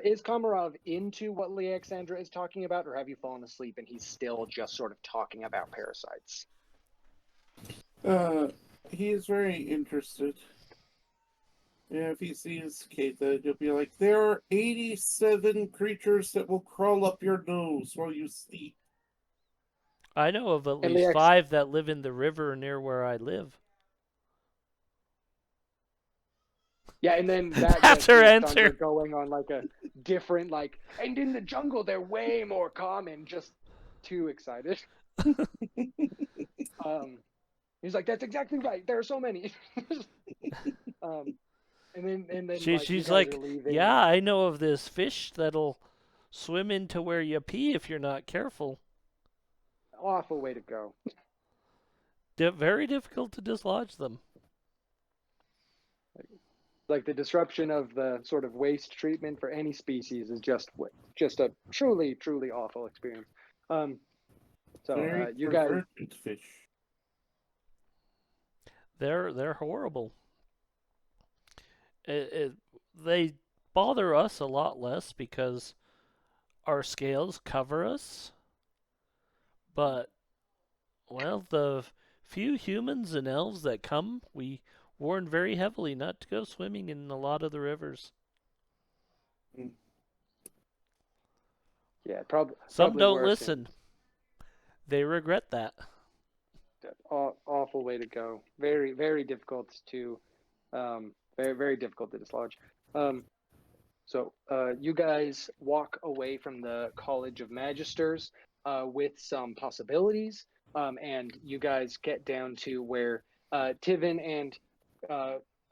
Is Komarov into what Alexandra is talking about, or have you fallen asleep and he's still just sort of talking about parasites? He is very interested. Yeah, if he sees Keita, he'll be like, there are 87 creatures that will crawl up your nose while you sleep. I know of at least 5 that live in the river near where I live. Yeah, and then that That's her answer. going on a different and in the jungle they're way more common. Just too excited. He's like, that's exactly right. There are so many. And then she's like, yeah, I know of this fish that'll swim into where you pee if you're not careful. Awful way to go. Very difficult to dislodge them. The disruption of the sort of waste treatment for any species is just a truly awful experience. So you guys, fish. They're horrible. They bother us a lot less because our scales cover us, but, well, the few humans and elves that come, we warn very heavily not to go swimming in a lot of the rivers. Yeah, Some probably don't worse. listen. They regret that. Awful way to go. Very, very difficult to, very difficult to dislodge. So you guys walk away from the College of Magisters with some possibilities, and you guys get down to where Tivin and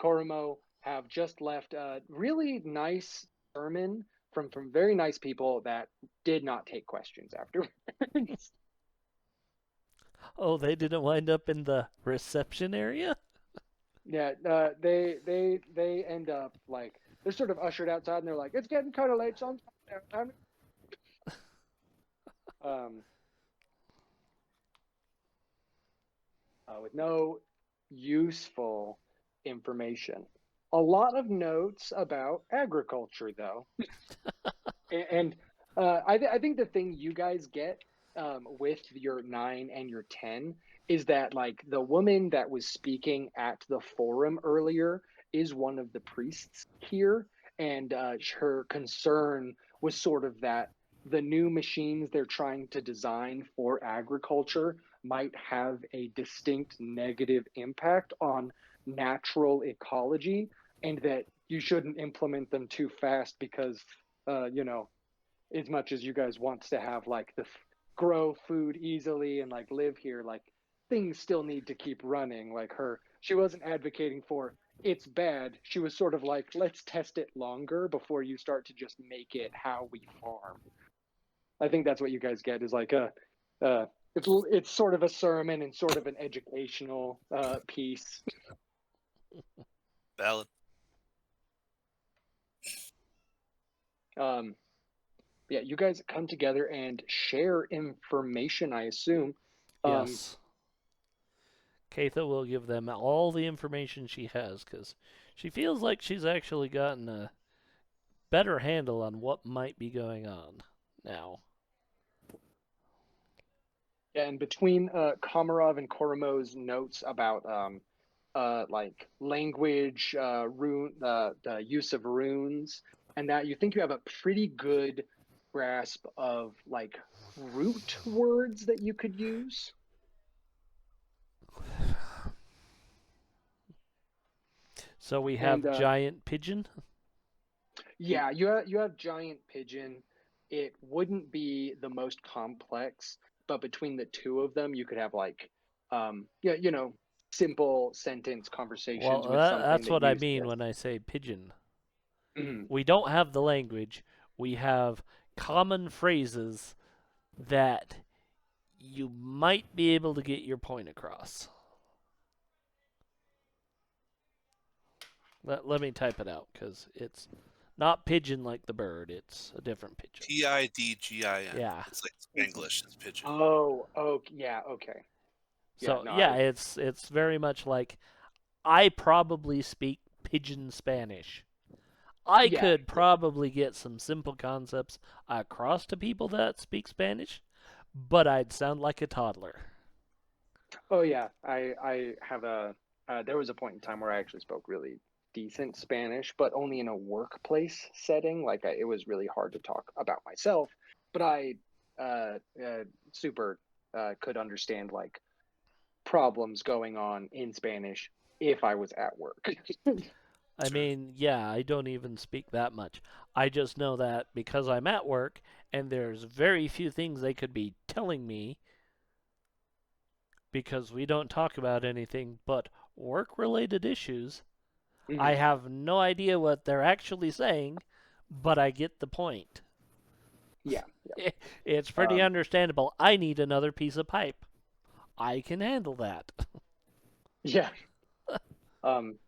Koromo have just left a really nice sermon from very nice people that did not take questions afterwards. Oh, they didn't wind up in the reception area? Yeah, they end up like they're sort of ushered outside, and they're like, "It's getting kind of late, so time." Um, with no useful information. A lot of notes about agriculture, though, and I think the thing you guys get with your 9 and your 10 is that like the woman that was speaking at the forum earlier is one of the priests here, and her concern was sort of that the new machines they're trying to design for agriculture might have a distinct negative impact on natural ecology, and that you shouldn't implement them too fast because you know, as much as you guys want to have like the grow food easily and like live here, like things still need to keep running. Like she wasn't advocating for it's bad. She was sort of like, let's test it longer before you start to just make it how we farm. I think that's what you guys get is like it's sort of a sermon and sort of an educational piece. Valid. Yeah, you guys come together and share information, I assume. Yes. Katha will give them all the information she has because she feels like she's actually gotten a better handle on what might be going on now. Yeah, and between Komarov and Koromo's notes about like language, the use of runes, and that you think you have a pretty good grasp of like root words that you could use. So we have And giant pigeon. yeah, you have giant pigeon. It wouldn't be the most complex, but between the two of them, you could have like, yeah, you know, simple sentence conversations Well, with something that's that what I uses mean this. when I say pigeon. Mhm. We don't have the language. We have common phrases that you might be able to get your point across. Let me type it out because it's not pigeon like the bird. It's a different pigeon. Pidgin. Yeah. It's like Spanglish. It's pigeon. Oh, yeah, okay. Yeah, So no, yeah, it's very much like I probably speak pigeon Spanish. I yeah, could probably get some simple concepts across to people that speak Spanish, but I'd sound like a toddler. oh yeah. I have a there was a point in time where I actually spoke really decent Spanish, but only in a workplace setting. Like it was really hard to talk about myself, but I super could understand like problems going on in Spanish if I was at work. I mean, yeah, I don't even speak that much. I just know that because I'm at work and there's very few things they could be telling me because we don't talk about anything but work related issues. I Mhm. have no idea what they're actually saying, but I get the point. Yeah. It's pretty Um, understandable. I need another piece of pipe. I can handle that. yeah. Um,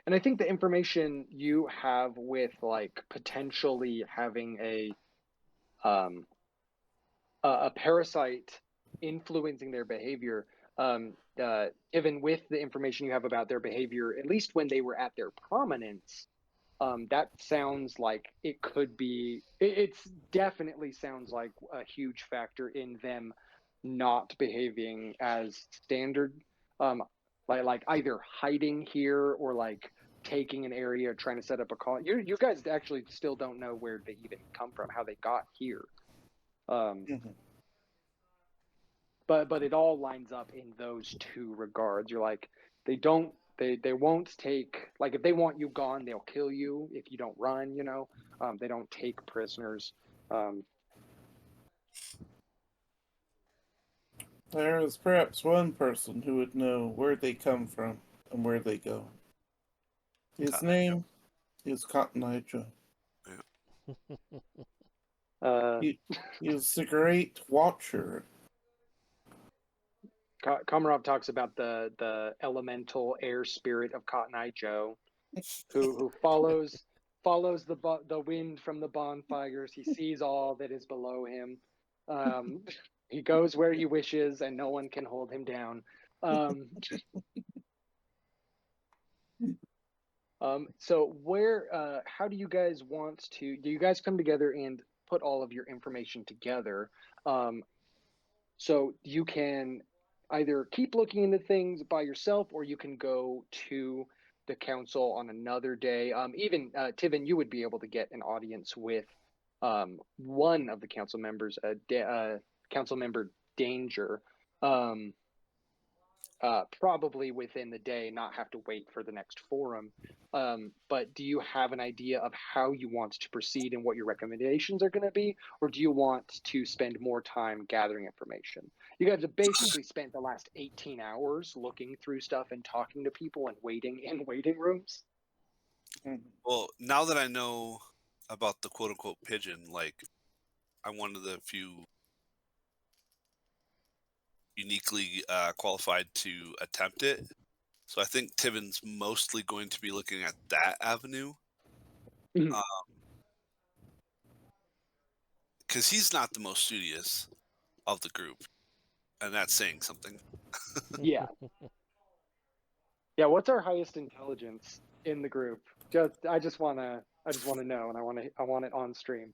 and I think the information you have with like potentially having um, a parasite influencing their behavior, even with the information you have about their behavior, at least when they were at their prominence, That sounds like it could be. It's definitely sounds like a huge factor in them not behaving as standard. Um, like either hiding here or like taking an area, trying to set up a call. You guys actually still don't know where they even come from, how they got here. Mhm. But it all lines up in those two regards. You're like, they won't take, like, if they want you gone, they'll kill you if you don't run, they don't take prisoners. There is perhaps one person who would know where they come from and where they go. His Cotton Eye Joe. name is Cotton Eye Joe. uh He is the great watcher. Komarov talks about the elemental air spirit of Cotton Eye Joe, who follows the wind from the bonfires. He sees all that is below him. He goes where he wishes, and no one can hold him down. Um, so how do you guys want to? Do you guys come together and put all of your information together? So you can either keep looking into things by yourself, or you can go to the council on another day. Even Tivin, you would be able to get an audience with one of the council members, council member Danger, um, probably within the day, not have to wait for the next forum. But do you have an idea of how you want to proceed and what your recommendations are going to be? Or do you want to spend more time gathering information? You guys have basically spent the last 18 hours looking through stuff and talking to people and waiting in waiting rooms. Mhm. Well, now that I know about the quote unquote pigeon, like I'm one of the few uniquely qualified to attempt it. So I think Tivin's mostly going to be looking at that avenue. Mhm. Because he's not the most studious of the group. And that's saying something. Yeah. Yeah, what's our highest intelligence in the group? I just wanna know, and I want it on stream.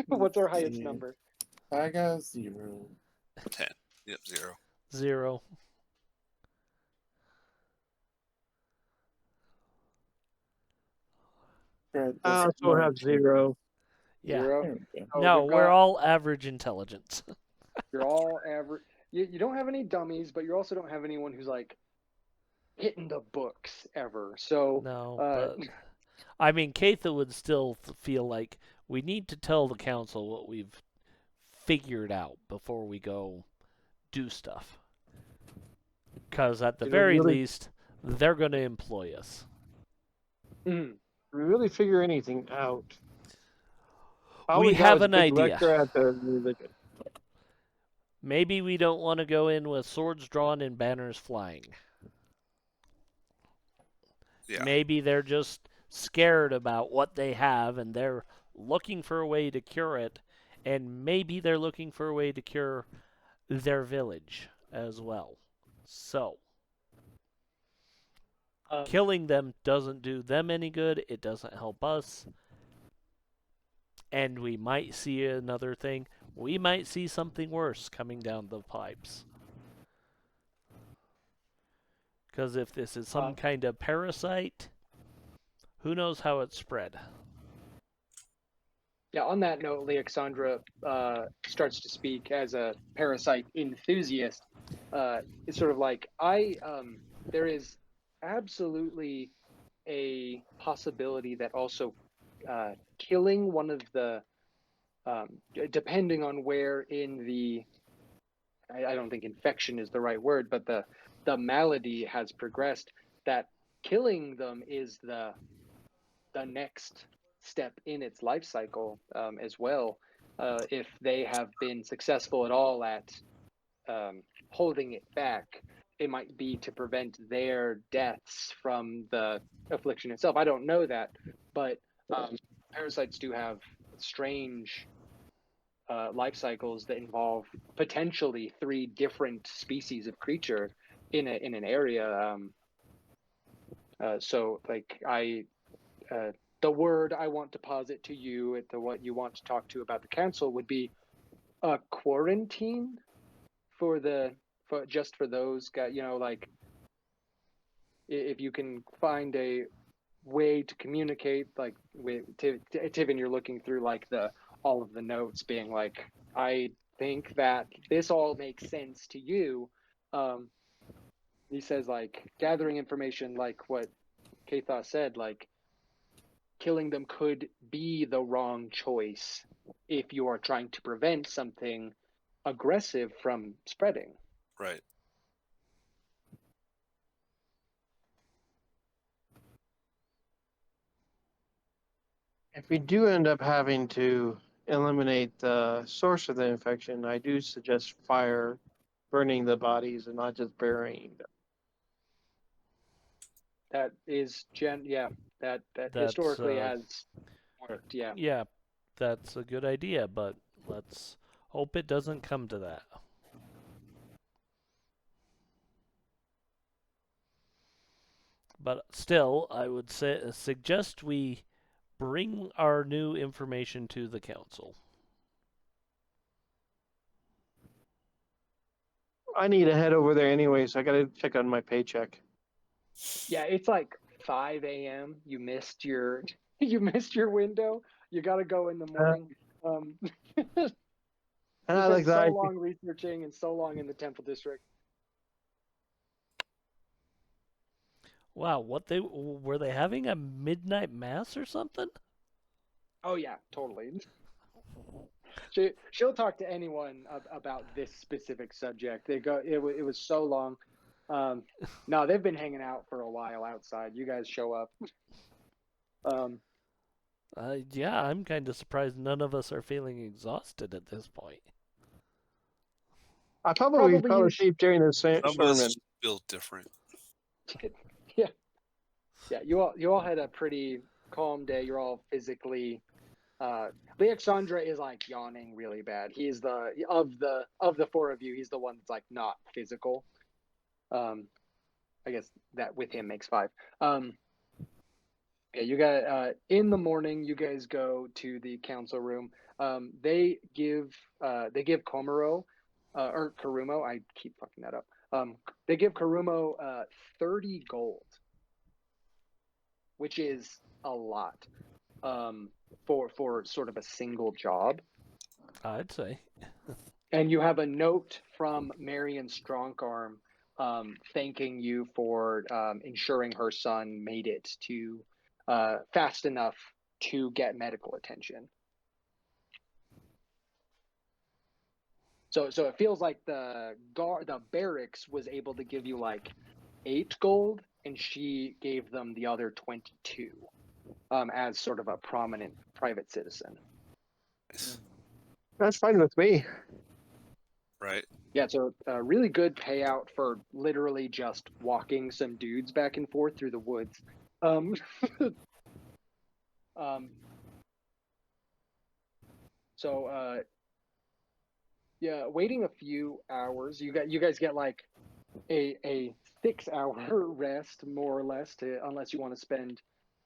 What's our highest Yeah. number? I got 0. 10. Yep, 0. 0. Fred I doesn't also know. have 0. Yeah. Zero. There we go. Oh, No, we've we're got all average intelligence. you're all average. You don't have any dummies, but you also don't have anyone who's like hitting the books ever. So, No, but I mean, Katha would still feel like we need to tell the council what we've figured out before we go do stuff. Because at the Did we very really, least, they're going to employ us. mhm. did we really figure anything out? All We we got have was a an big idea. lecture at the religion. Maybe we don't want to go in with swords drawn and banners flying. Yeah. Maybe they're just scared about what they have and they're looking for a way to cure it. And maybe they're looking for a way to cure their village as well. So, killing them doesn't do them any good. It doesn't help us. And we might see another thing. We might see something worse coming down the pipes. Because if this is some kind of parasite, who knows how it's spread? Yeah. On that note, Leoxandra starts to speak as a parasite enthusiast. It's sort of like there is absolutely a possibility that also killing one of the depending on where in the I don't think infection is the right word, but the malady has progressed, that killing them is the next step in its life cycle as well. If they have been successful at all at holding it back, it might be to prevent their deaths from the affliction itself. I don't know that, but parasites do have strange life cycles that involve potentially 3 different species of creature in an area. So, like, the word I want to posit to you at what you want to talk to about the council would be a quarantine for just for those guys. Like if you can find a way to communicate, like with Tivin, you're looking through like all of the notes, being like, I think that this all makes sense to you. He says, like, gathering information, like what Kathos said, like killing them could be the wrong choice if you are trying to prevent something aggressive from spreading. Right. If we do end up having to eliminate the source of the infection, I do suggest burning the bodies and not just burying them. That is that That's historically has worked. yeah, that's a good idea, but let's hope it doesn't come to that. But still, I would suggest we bring our new information to the council. I need to head over there anyway, so I gotta check on my paycheck. Yeah, it's like 5 a.m. You missed your window. You got to go in the morning. And You I spent like so that. long researching and so long in the Temple District. Wow, were they having a midnight mass or something? Oh yeah, totally. She'll talk to anyone about this specific subject. It was so long. No, they've been hanging out for a while outside. You guys show up. Yeah, I'm kind of surprised none of us are feeling exhausted at this point. I probably Probably fell you asleep during the Some of sermon. us feel different. Yeah. You all had a pretty calm day. You're all physically. Alexandra is like yawning really bad. He's of the four of you, he's the one that's like not physical. I guess that with him makes five. Yeah, you got in the morning. You guys go to the council room. They give Komuro or Karumo. I keep fucking that up. They give Karumo 30 gold, which is a lot for sort of a single job. I'd say. And you have a note from Marion Strongarm thanking you for ensuring her son made it to fast enough to get medical attention. So it feels like the barracks was able to give you like 8 gold, and she gave them the other 22 as sort of a prominent private citizen. Nice. That's fine with me. Right. Yeah, so a really good payout for literally just walking some dudes back and forth through the woods. So yeah, waiting a few hours. You guys get like a 6-hour rest, more or less, unless you want to spend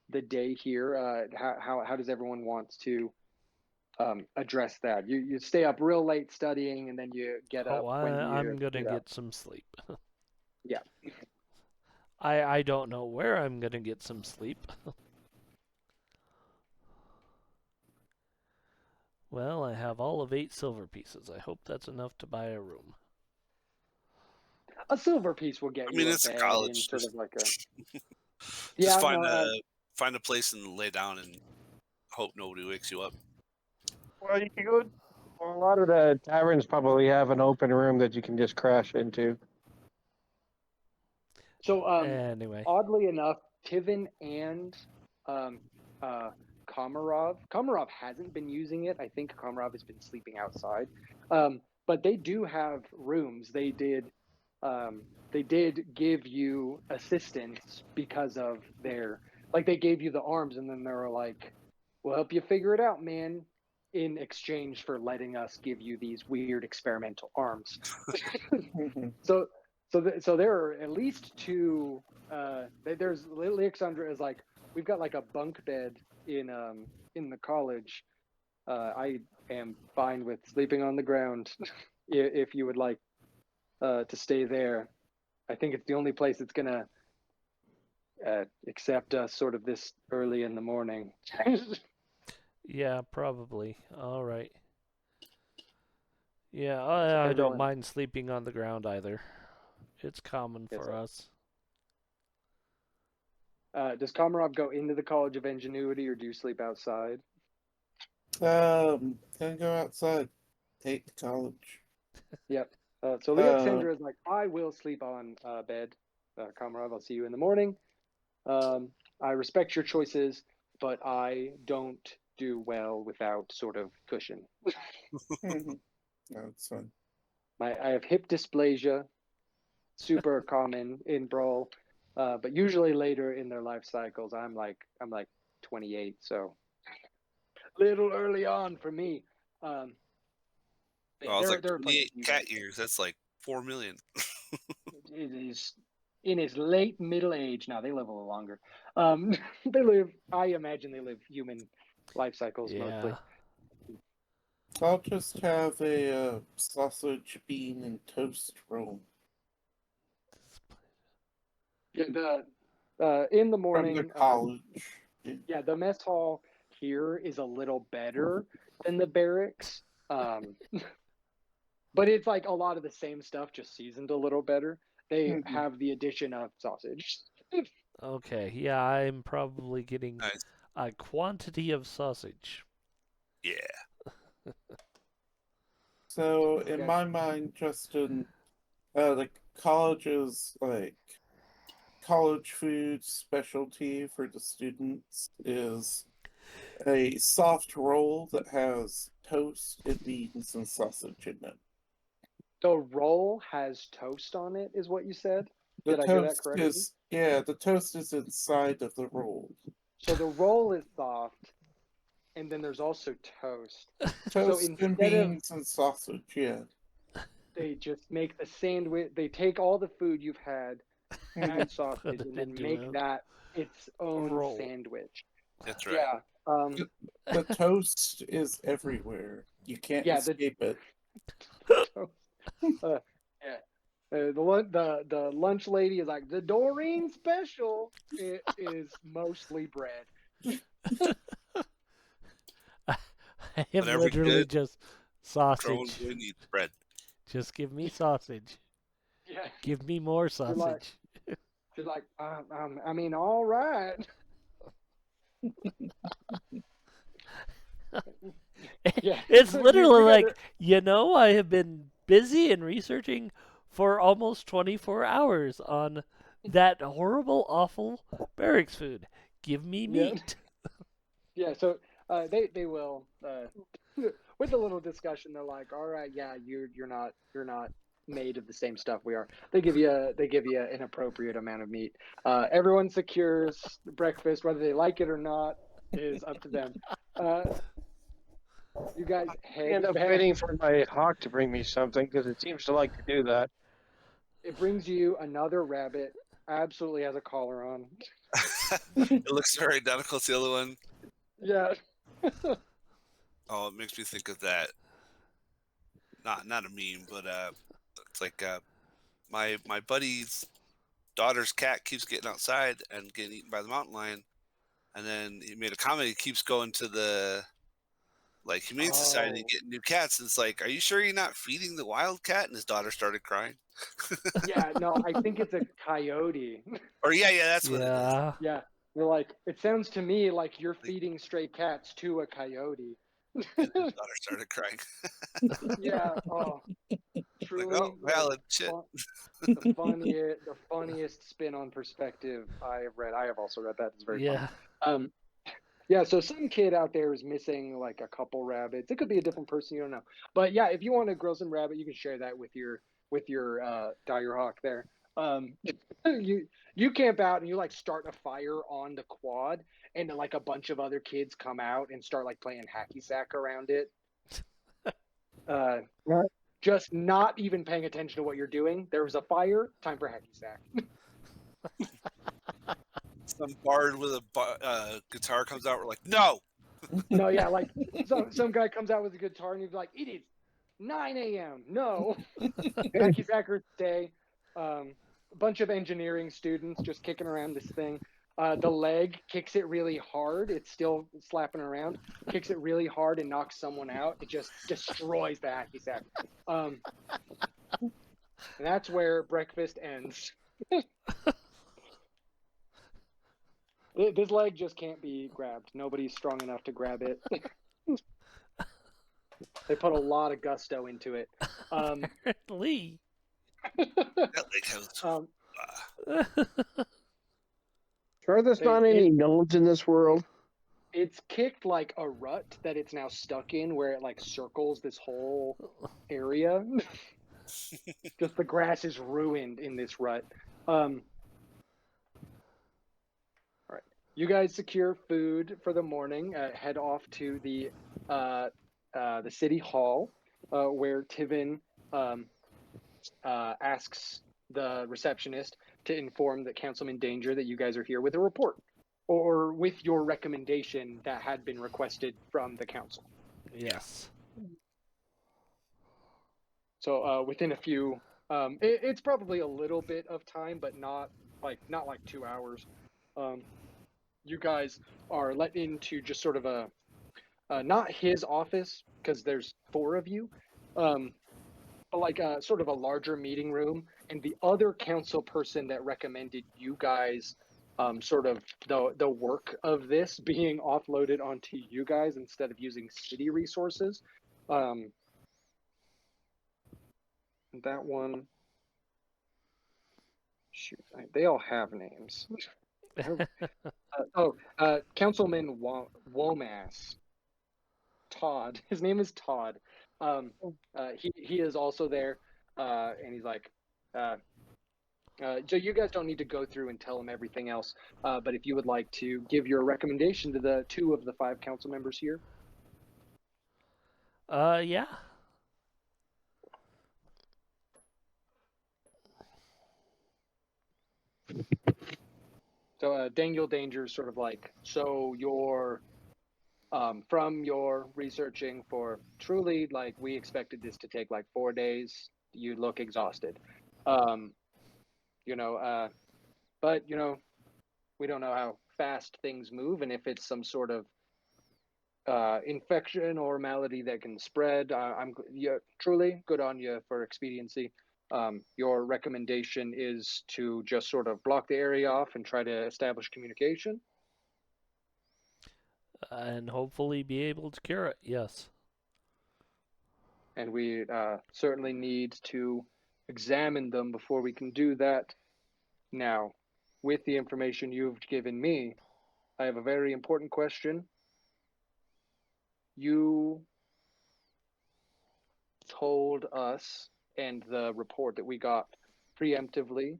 the day here. How does everyone want to address that? You stay up real late studying, and then you get up when I'm you gonna get up. get some sleep. Yeah. I don't know where I'm gonna get some sleep. Well, I have all of 8 silver pieces. I hope that's enough to buy a room. A silver piece will get I mean, you a it's a bed college. and sort of like a. Just Yeah, find a place and lay down and hope nobody wakes you up. Well, you can go. Well, a lot of the taverns probably have an open room that you can just crash into. So Anyway, oddly enough, Tivin and Komarov hasn't been using it. I think Komarov has been sleeping outside. But they do have rooms. They did give you assistance because of they gave you the arms, and then they were like, we'll help you figure it out, man, in exchange for letting us give you these weird experimental arms. So there are at least 2 there's Alexandra is like, we've got like a bunk bed in the college. I am fine with sleeping on the ground if you would like to stay there. I think it's the only place that's gonna accept us sort of this early in the morning. Yeah, probably. All right. Yeah, I don't Everyone, mind sleeping on the ground either. It's common yes, for us. does Komarov go into the College of Ingenuity or do you sleep outside? Can go outside. Hate the college. Yep. So Alexandra is like, I will sleep on bed. Komarov, I'll see you in the morning. I respect your choices, but I don't do well without sort of cushion. That's fine. I have hip dysplasia, super common in Brawl, but usually later in their life cycles, I'm like 28, so little early on for me. Oh, it's like There are plenty 28 of people. cat years. That's like 4 million. It is in his late middle age now. They live a little longer. I imagine they live human life cycles mostly. Yeah. I'll just have a sausage, bean, and toast roll. Yeah, in the From the morning, college. yeah, the mess hall here is a little better than the barracks. But it's like a lot of the same stuff, just seasoned a little better. They have the addition of sausage. Okay. Yeah, I'm probably getting Nice. a quantity of sausage. Yeah. So in Yeah. my mind, Justin, the college's like college food specialty for the students is a soft roll that has toast and beans and sausage in it. The roll has toast on it, is what you said? The Did I hear that toast correctly? is the toast is inside of the roll. So the roll is soft, and then there's also toast. So Toast and instead of beans and sausage, yeah. they just make the sandwich, they take all the food you've had, add Put sausage, it and then into make that its a own roll. sandwich. That's right. Yeah. The toast is everywhere. You can't Yeah, escape it. yeah. The lunch lady is like, the Doreen special is mostly bread. I am But every literally good just grown sausage. boy needs bread. Just give me sausage. Yeah. Give me more You're like, sausage. she's like, I mean, all right. Yeah. It's You literally gotta- like, I have been busy and researching for almost 24 hours on that horrible, awful barracks food. Give me Yeah. meat. Yeah, so they will with a little discussion. They're like, all right, yeah, you're not made of the same stuff we are. They give you an appropriate amount of meat. Everyone secures breakfast, whether they like it or not is up to them. You guys I head end up back. waiting for my hawk to bring me something because it seems to like to do that. It brings you another rabbit. Absolutely has a collar on. It looks very identical to the other one. Yeah. Oh, it makes me think of that. Not a meme, but it's like my buddy's daughter's cat keeps getting outside and getting eaten by the mountain lion, and then he made a comment. He keeps going to the Humane Society Oh. getting new cats, and it's like, are you sure you're not feeding the wild cat? And his daughter started crying. Yeah, no, I think it's a coyote. Or yeah, that's what it is. Yeah. Yeah, they're like, it sounds to me like you're feeding stray cats to a coyote. And his daughter started crying. Yeah, oh, Like, truly oh, valid shit. the funniest spin on perspective I have read. I have also read that. It's very Yeah. funny. Yeah, so some kid out there is missing like a couple rabbits. It could be a different person, you don't know. But yeah, if you want to grill some rabbit, you can share that with your dire hawk there. You camp out and you like start a fire on the quad, and then like a bunch of other kids come out and start like playing hacky sack around it. Right. Just not even paying attention to what you're doing. There was a fire. Time for hacky sack. Some bard with a guitar comes out. We're like, no. No, yeah, like some guy comes out with a guitar and he's like, "It is 9 a.m. No, Becky Zachary Day." A bunch of engineering students just kicking around this thing. The leg kicks it really hard. It's still slapping around. Kicks it really hard and knocks someone out. It just destroys the hacky sack. And that's where breakfast ends. This leg just can't be grabbed. Nobody's strong enough to grab it. They put a lot of gusto into it. Apparently. That lake has. Sure, there's not any gnomes in this world. It's kicked like a rut that it's now stuck in, where it like circles this whole area. Just the grass is ruined in this rut. All right, you guys secure food for the morning. Head off to the city hall, where Tivin asks the receptionist to inform the Councilman Danger that you guys are here with a report, or with your recommendation that had been requested from the council. Yes. So within a few, it's probably a little bit of time, but not like 2 hours. You guys are let into just sort of a not his office, because there's 4 of you, but like a sort of a larger meeting room, and the other council person that recommended you guys sort of the work of this being offloaded onto you guys instead of using city resources. That one, shoot, they all have names. Councilman Womass. Todd. His name is Todd. He is also there, and he's like, so you guys don't need to go through and tell him everything else, but if you would like to give your recommendation to the 2 of the 5 council members here. Yeah. So Daniel Danger is sort of like, so you're from your researching for truly, like, we expected this to take like 4 days. You look exhausted. But we don't know how fast things move, and if it's some sort of infection or malady that can spread. I'm truly good on you for expediency. Your recommendation is to just sort of block the area off and try to establish communication. And hopefully be able to cure it, yes. And we certainly need to examine them before we can do that. Now, with the information you've given me, I have a very important question. You told us, and the report that we got preemptively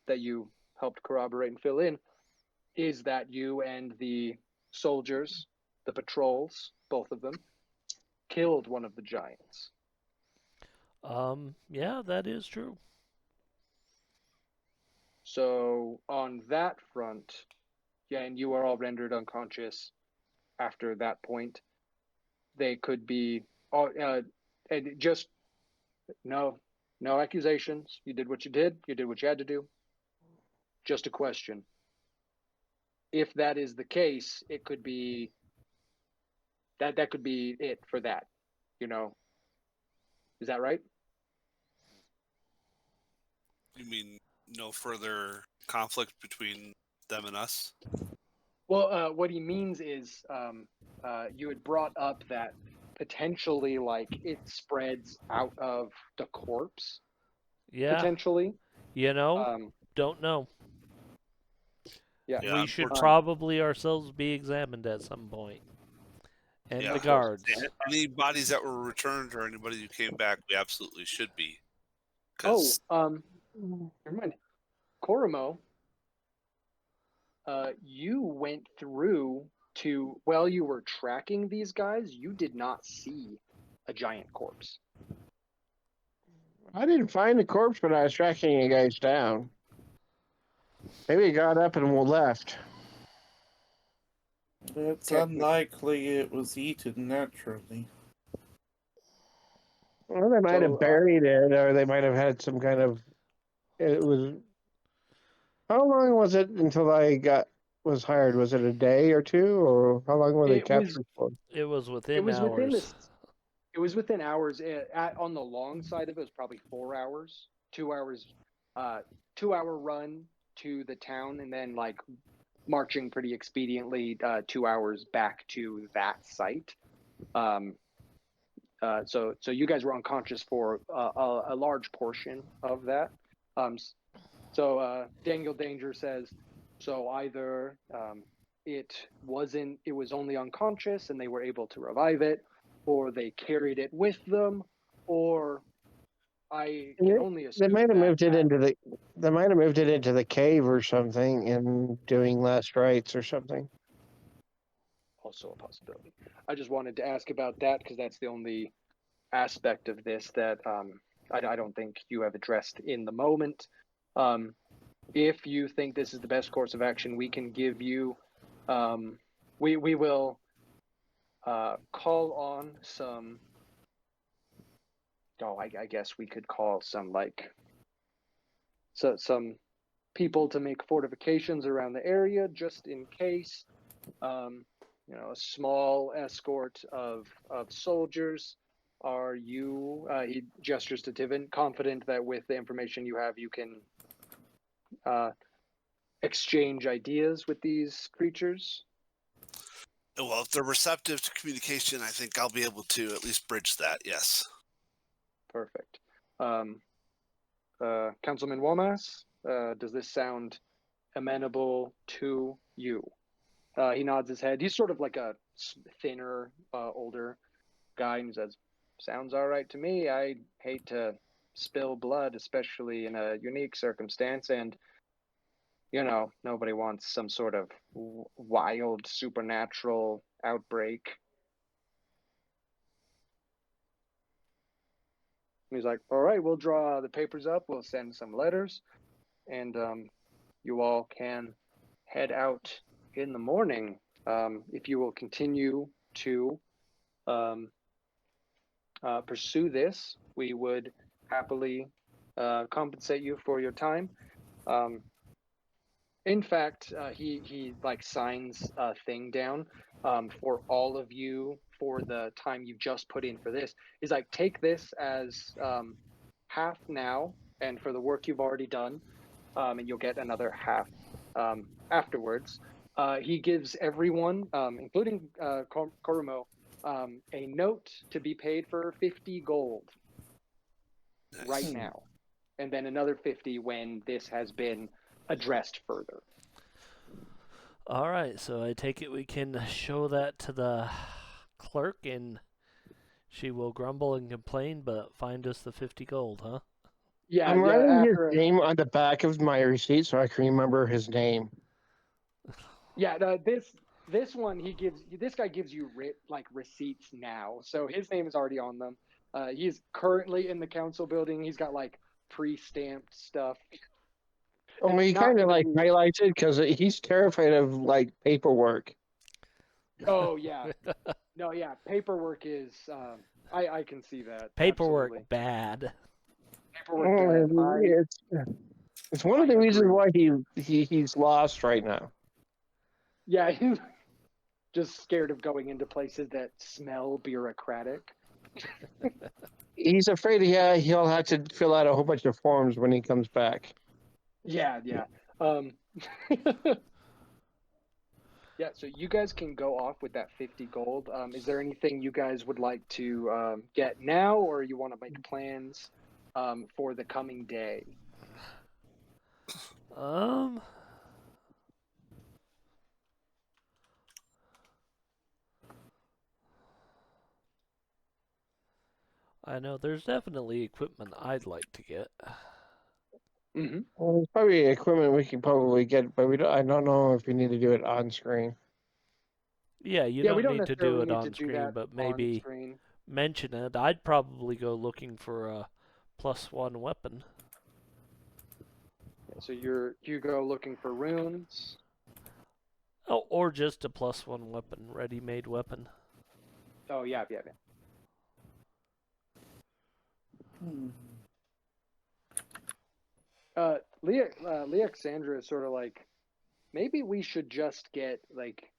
that you helped corroborate and fill in, is that you and the soldiers, the patrols, both of them, killed one of the giants. Yeah, that is true. So on that front, yeah, and you are all rendered unconscious after that point. They could be, and just no accusations. You did what you did. You did what you had to do. Just a question. If that is the case, it could be that could be it for that. Is that right? You mean no further conflict between them and us? Well, what he means is you had brought up that potentially, like, it spreads out of the corpse. Yeah. Potentially. Don't know. Yeah. We should probably ourselves be examined at some point. And the guards. Any bodies that were returned or anybody who came back, we absolutely should be. Never mind. Koromo, you went through while you were tracking these guys, you did not see a giant corpse. I didn't find the corpse when I was tracking you guys down. Maybe it got up and left. It's Technic- unlikely it was eaten naturally. Well, they might So, have buried it, or they might have had some kind of. It was. How long was it until I was hired? Was it a day or two, or how long were they it was captured for? It was it within was within hours. this. It was within hours. On the long side of it was probably 4 hours, 2 hours, 2 hour run to the town, and then like marching pretty expediently 2 hours back to that site. So you guys were unconscious for a large portion of that. So Daniel Danger says, so either it was only unconscious and they were able to revive it, or they carried it with them, or I can only They assume might have that moved it into the. They might have moved it into the cave or something, and doing last rites or something. also a possibility. I just wanted to ask about that because that's the only aspect of this that I don't think you have addressed in the moment. If you think this is the best course of action we can give you, we will call on some. Oh, I guess we could call some some people to make fortifications around the area just in case. A small escort of soldiers. Are you? He gestures to Tivin, confident that with the information you have, you can exchange ideas with these creatures. Well, if they're receptive to communication, I think I'll be able to at least bridge that. Yes. Perfect. Councilman Womas, does this sound amenable to you? He nods his head. He's sort of like a thinner, older guy, and he says, "Sounds all right to me. I hate to spill blood, especially in a unique circumstance, and nobody wants some sort of wild supernatural outbreak." He's like, "All right, we'll draw the papers up. We'll send some letters, and you all can head out in the morning. If you will continue to pursue this, we would happily compensate you for your time." In fact, he like signs a thing down for all of you for the time you just put in for this. He's like, take this as half now, and for the work you've already done, and you'll get another half afterwards. He gives everyone, including Korumo, a note to be paid for 50 gold right now, and then another 50 when this has been addressed further. All right, so I take it we can show that to the clerk and she will grumble and complain, but find us the 50 gold, huh? Yeah, I'm yeah. writing his After name on the back of my receipt so I can remember his name. this one, this guy gives you receipts now, so his name is already on them. He's currently in the council building. He's got like pre-stamped stuff. Oh, It's he not kind of gonna like be. highlights it because he's terrified of like paperwork. Oh yeah, no, yeah. Paperwork is. I can see that. Paperwork Absolutely. bad. Paperwork bad. It's one I of the reasons agree. why he's lost right now. Yeah, he's just scared of going into places that smell bureaucratic. He's afraid he'll have to fill out a whole bunch of forms when he comes back. Yeah. Yeah, so you guys can go off with that 50 gold. Is there anything you guys would like to get now, or you want to make plans for the coming day? I know there's definitely equipment I'd like to get. Mm-hmm. Well, there's probably equipment we can probably get, but I don't know if we need to do it on screen. Yeah, you Yeah, we don't don't need to do necessarily it need to on do screen, that but on maybe screen. mention it. I'd probably go looking for a +1 weapon. So you go looking for runes. Oh, or just a +1 weapon, ready-made weapon. Oh yeah. Hmm. Leoxandra is sort of like, maybe we should just get like,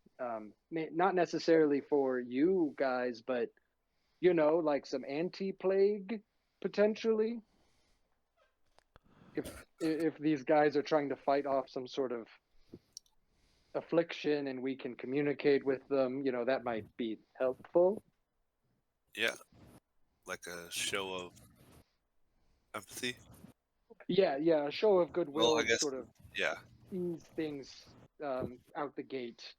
not necessarily for you guys, but like some anti-plague potentially. If these guys are trying to fight off some sort of affliction and we can communicate with them, that might be helpful. Yeah, like a show of empathy. Yeah, a show of Well, goodwill I would guess, sort of yeah. ease things out the gate.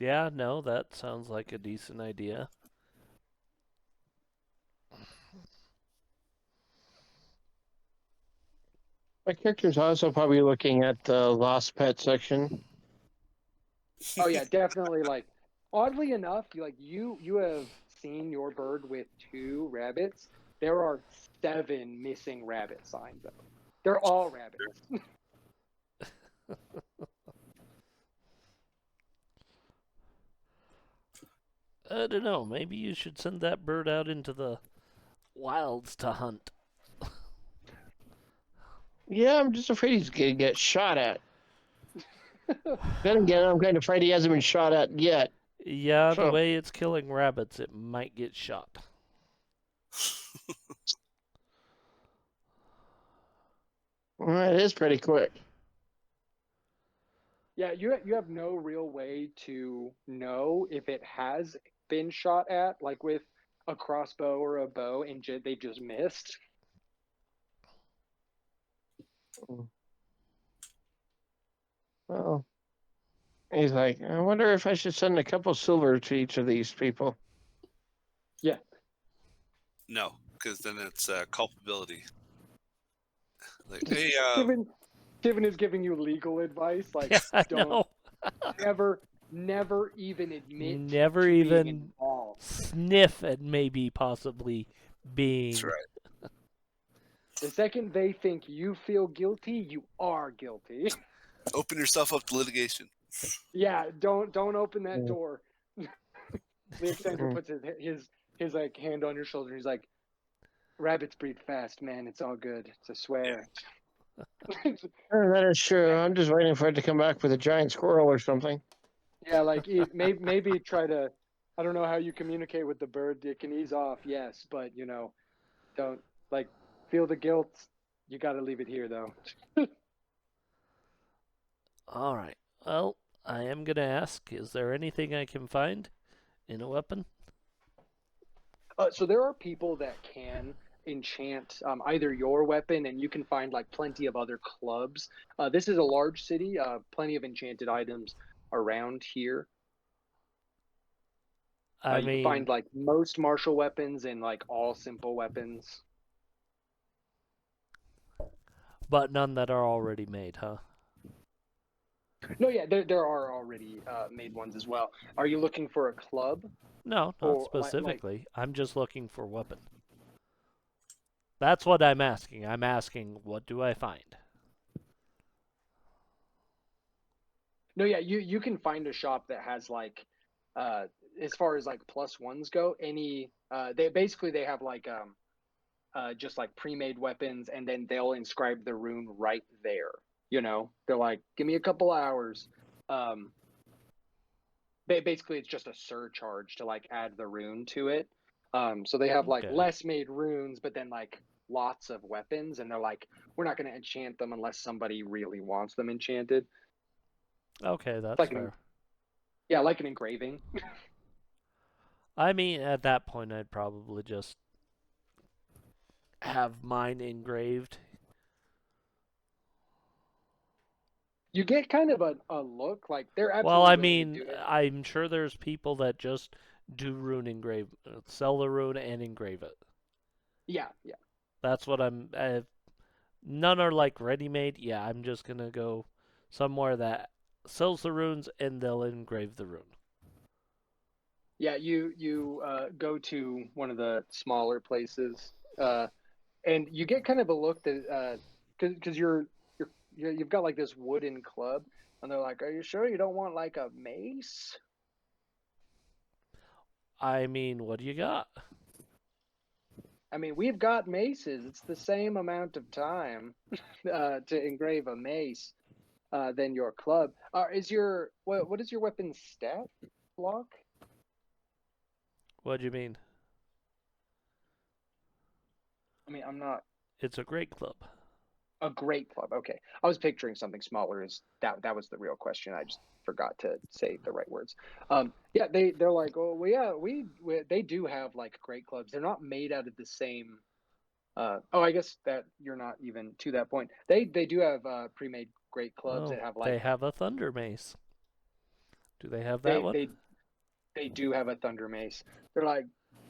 Yeah, no, that sounds like a decent idea. My character's also probably looking at the lost pet section. Oh yeah, definitely. Like, oddly enough, you have seen your bird with 2 rabbits. There are 7 missing rabbit signs though. They're all rabbits. I don't know, maybe you should send that bird out into the wilds to hunt. Yeah, I'm just afraid he's gonna get shot at. Then again, I'm kind of afraid he hasn't been shot at yet. Yeah, the So, way it's killing rabbits, it might get shot. well, it is pretty quick. Yeah, you have no real way to know if it has been shot at, like with a crossbow or a bow, and they just missed. Well, he's like, I wonder if I should send a couple silver to each of these people. Yeah. No, because then it's culpability. Like, hey, Kevin is giving you legal advice, like, Yeah, I don't know. never even admit Never to being even involved. sniff at maybe possibly being. that's right. The second they think you feel guilty, you are guilty. Open yourself up to litigation. Yeah, don't open that Mm. door. Alexander puts his like hand on your shoulder. He's like, "Rabbits breathe fast, man. It's all good. It's a swear." That is true. I'm just waiting for it to come back with a giant squirrel or something. Yeah, like maybe try to. I don't know how you communicate with the bird. It can ease off, yes, but don't like feel the guilt. You got to leave it here, though. All right. Well, I am going to ask, is there anything I can find in a weapon? So there are people that can enchant either your weapon, and you can find like plenty of other clubs. This is a large city. Plenty of enchanted items around here. I You can mean, find like most martial weapons and like all simple weapons. but none that are already made, huh? No, yeah, there are already made ones as well. Are you looking for a club No, not or like specifically. I'm just looking for weapon. That's what I'm asking. I'm asking, what do I find? No, yeah, you can find a shop that has like as far as like +1s go, they have like just like pre-made weapons, and then they'll inscribe the rune right there. They're like, give me a couple hours. Basically it's just a surcharge to like add the rune to it. So they have like Okay. less made runes, but then like lots of weapons, and they're like, we're not going to enchant them unless somebody really wants them enchanted. Okay, that's Like fair. yeah, like an engraving. I mean, at that point, I'd probably just have mine engraved. You get kind of a look like they're Well, absolutely I willing to mean, do it. I'm sure there's people that just do rune engrave, sell the rune and engrave it. Yeah. That's what I'm. None are like ready made. Yeah, I'm just gonna go somewhere that sells the runes and they'll engrave the rune. Yeah, you go to one of the smaller places, and you get kind of a look that because you've got like this wooden club, and they're like, "Are you sure you don't want like a mace?" I mean, what do you got? I mean, we've got maces. It's the same amount of time to engrave a mace than your club. What is your weapon stat block? What do you mean? I mean, I'm not It's a great club. a great club. Okay, I was picturing something smaller. Is that was the real question? I just forgot to say the right words. Yeah, they're like, oh, well, yeah, they do have like great clubs. They're not made out of the same. Oh, I guess that you're not even to that point. They do have pre-made great clubs Oh, that have they like have a thunder mace. Do they have that they one? they they do have a thunder mace. They're like,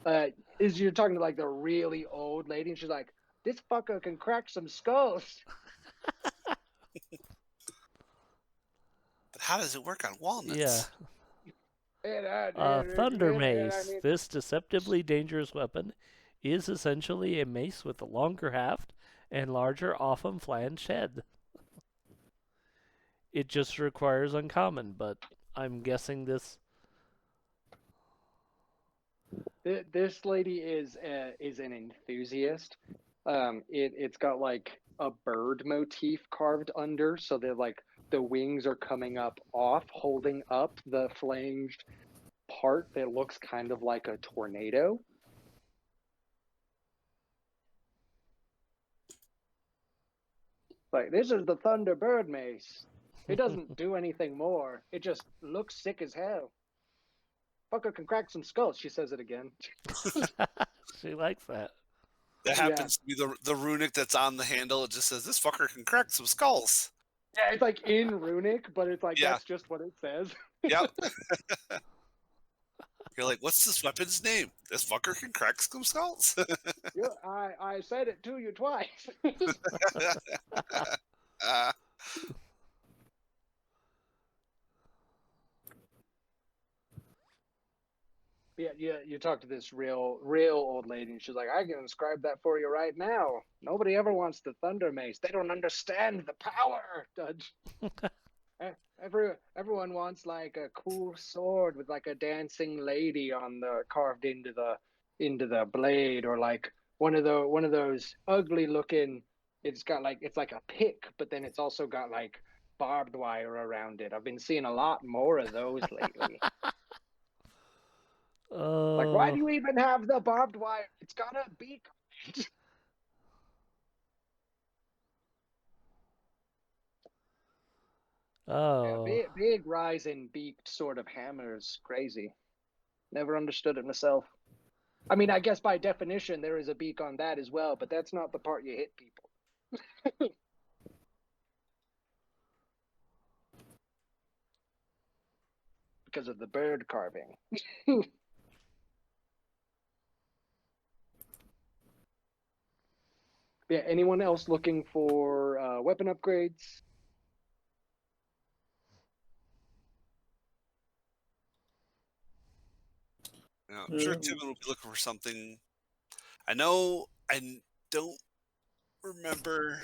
uh, is you're talking to like the really old lady, and she's like, this fucker can crack some skulls. But how does it work on Yeah. walnuts? Thunder I mace. mean, This deceptively dangerous weapon is essentially a mace with a longer haft and larger, often flanged head. It just requires uncommon, but I'm guessing this. this lady is an enthusiast. It's got like a bird motif carved under, so they're like the wings are coming up off, holding up the flanged part that looks kind of like a tornado. Like, this is the Thunderbird mace. It doesn't do anything more. It just looks sick as hell. Fucker can crack some skulls. She says it again. She likes that. That Yeah. happens to be the runic that's on the handle. It just says, this fucker can crack some skulls. Yeah, it's like in runic, but it's like Yeah. that's just what it says. Yep. You're like, what's this weapon's name? This fucker can crack some skulls. Yeah, I said it to you twice. uh, Yeah, you talk to this real old lady, and she's like, I can inscribe that for you right now. Nobody ever wants the thunder mace. They don't understand the power. Everyone wants like a cool sword with like a dancing lady on the carved into the blade, or like one of those ugly looking. It's like a pick, but then it's also got like barbed wire around it. I've been seeing a lot more of those lately. Like, why do Oh, you even have the barbed wire? It's got a beak. Yeah, oh. big rising beaked sort of hammers. Crazy. Never understood it myself. I mean, I guess by definition there is a beak on that as well, but that's not the part you hit people. Because of the bird carving. Yeah, anyone else looking for weapon upgrades? I'm sure Tim will be looking for something. I know I don't remember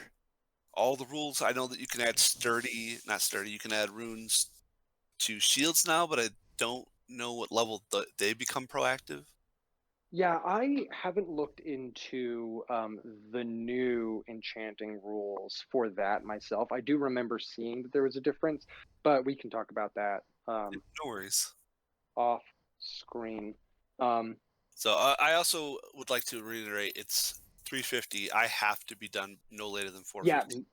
all the rules. I know that you can add not sturdy, you can add runes to shields now, but I don't know what level they become proactive. Yeah, I haven't looked into the new enchanting rules for that myself. I do remember seeing that there was a difference, but we can talk about that No worries. off screen. Um, So I also would like to reiterate it's 350. I have to be done no later than yeah, 450.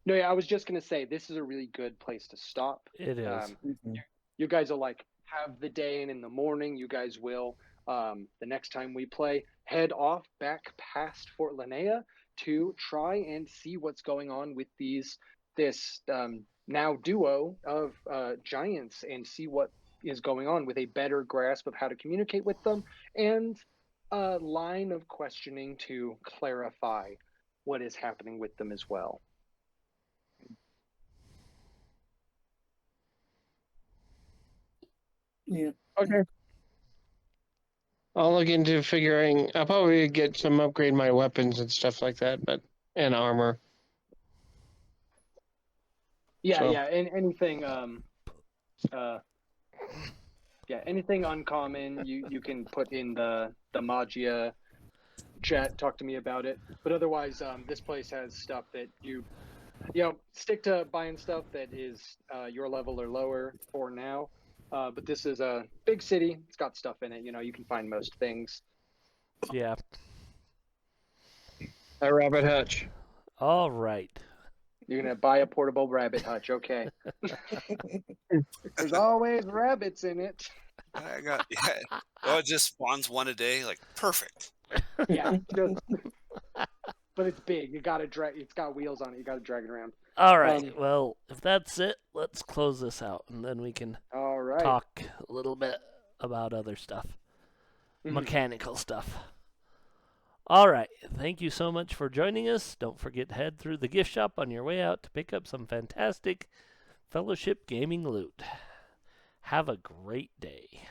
no, yeah, I was just gonna say this is a really good place to stop. It is. You guys will like have the day, and in the morning, you guys will. The next time we play, head off back past Fort Linnea to try and see what's going on with this now duo of giants, and see what is going on with a better grasp of how to communicate with them, and a line of questioning to clarify what is happening with them as well. Yeah. Okay. I'll look into figuring. I'll probably get some upgrade my weapons and stuff like that, and armor. Yeah, So- yeah, and anything anything uncommon you can put in the Majia chat, talk to me about it. But otherwise, this place has stuff that you stick to buying stuff that is your level or lower for now. But this is a big city. It's got stuff in it. You can find most things. Yeah. A rabbit hutch. All right. You're gonna buy a portable rabbit hutch, okay? There's always rabbits in it. I got Oh, it just spawns one a day. Like perfect. Yeah, but it's big. You gotta drag. It's got wheels on it. You gotta drag it around. All right. Well, if that's it, let's close this out, and then we can All right. talk a little bit about other stuff, mechanical stuff. All right. Thank you so much for joining us. Don't forget to head through the gift shop on your way out to pick up some fantastic Fellowship Gaming loot. Have a great day.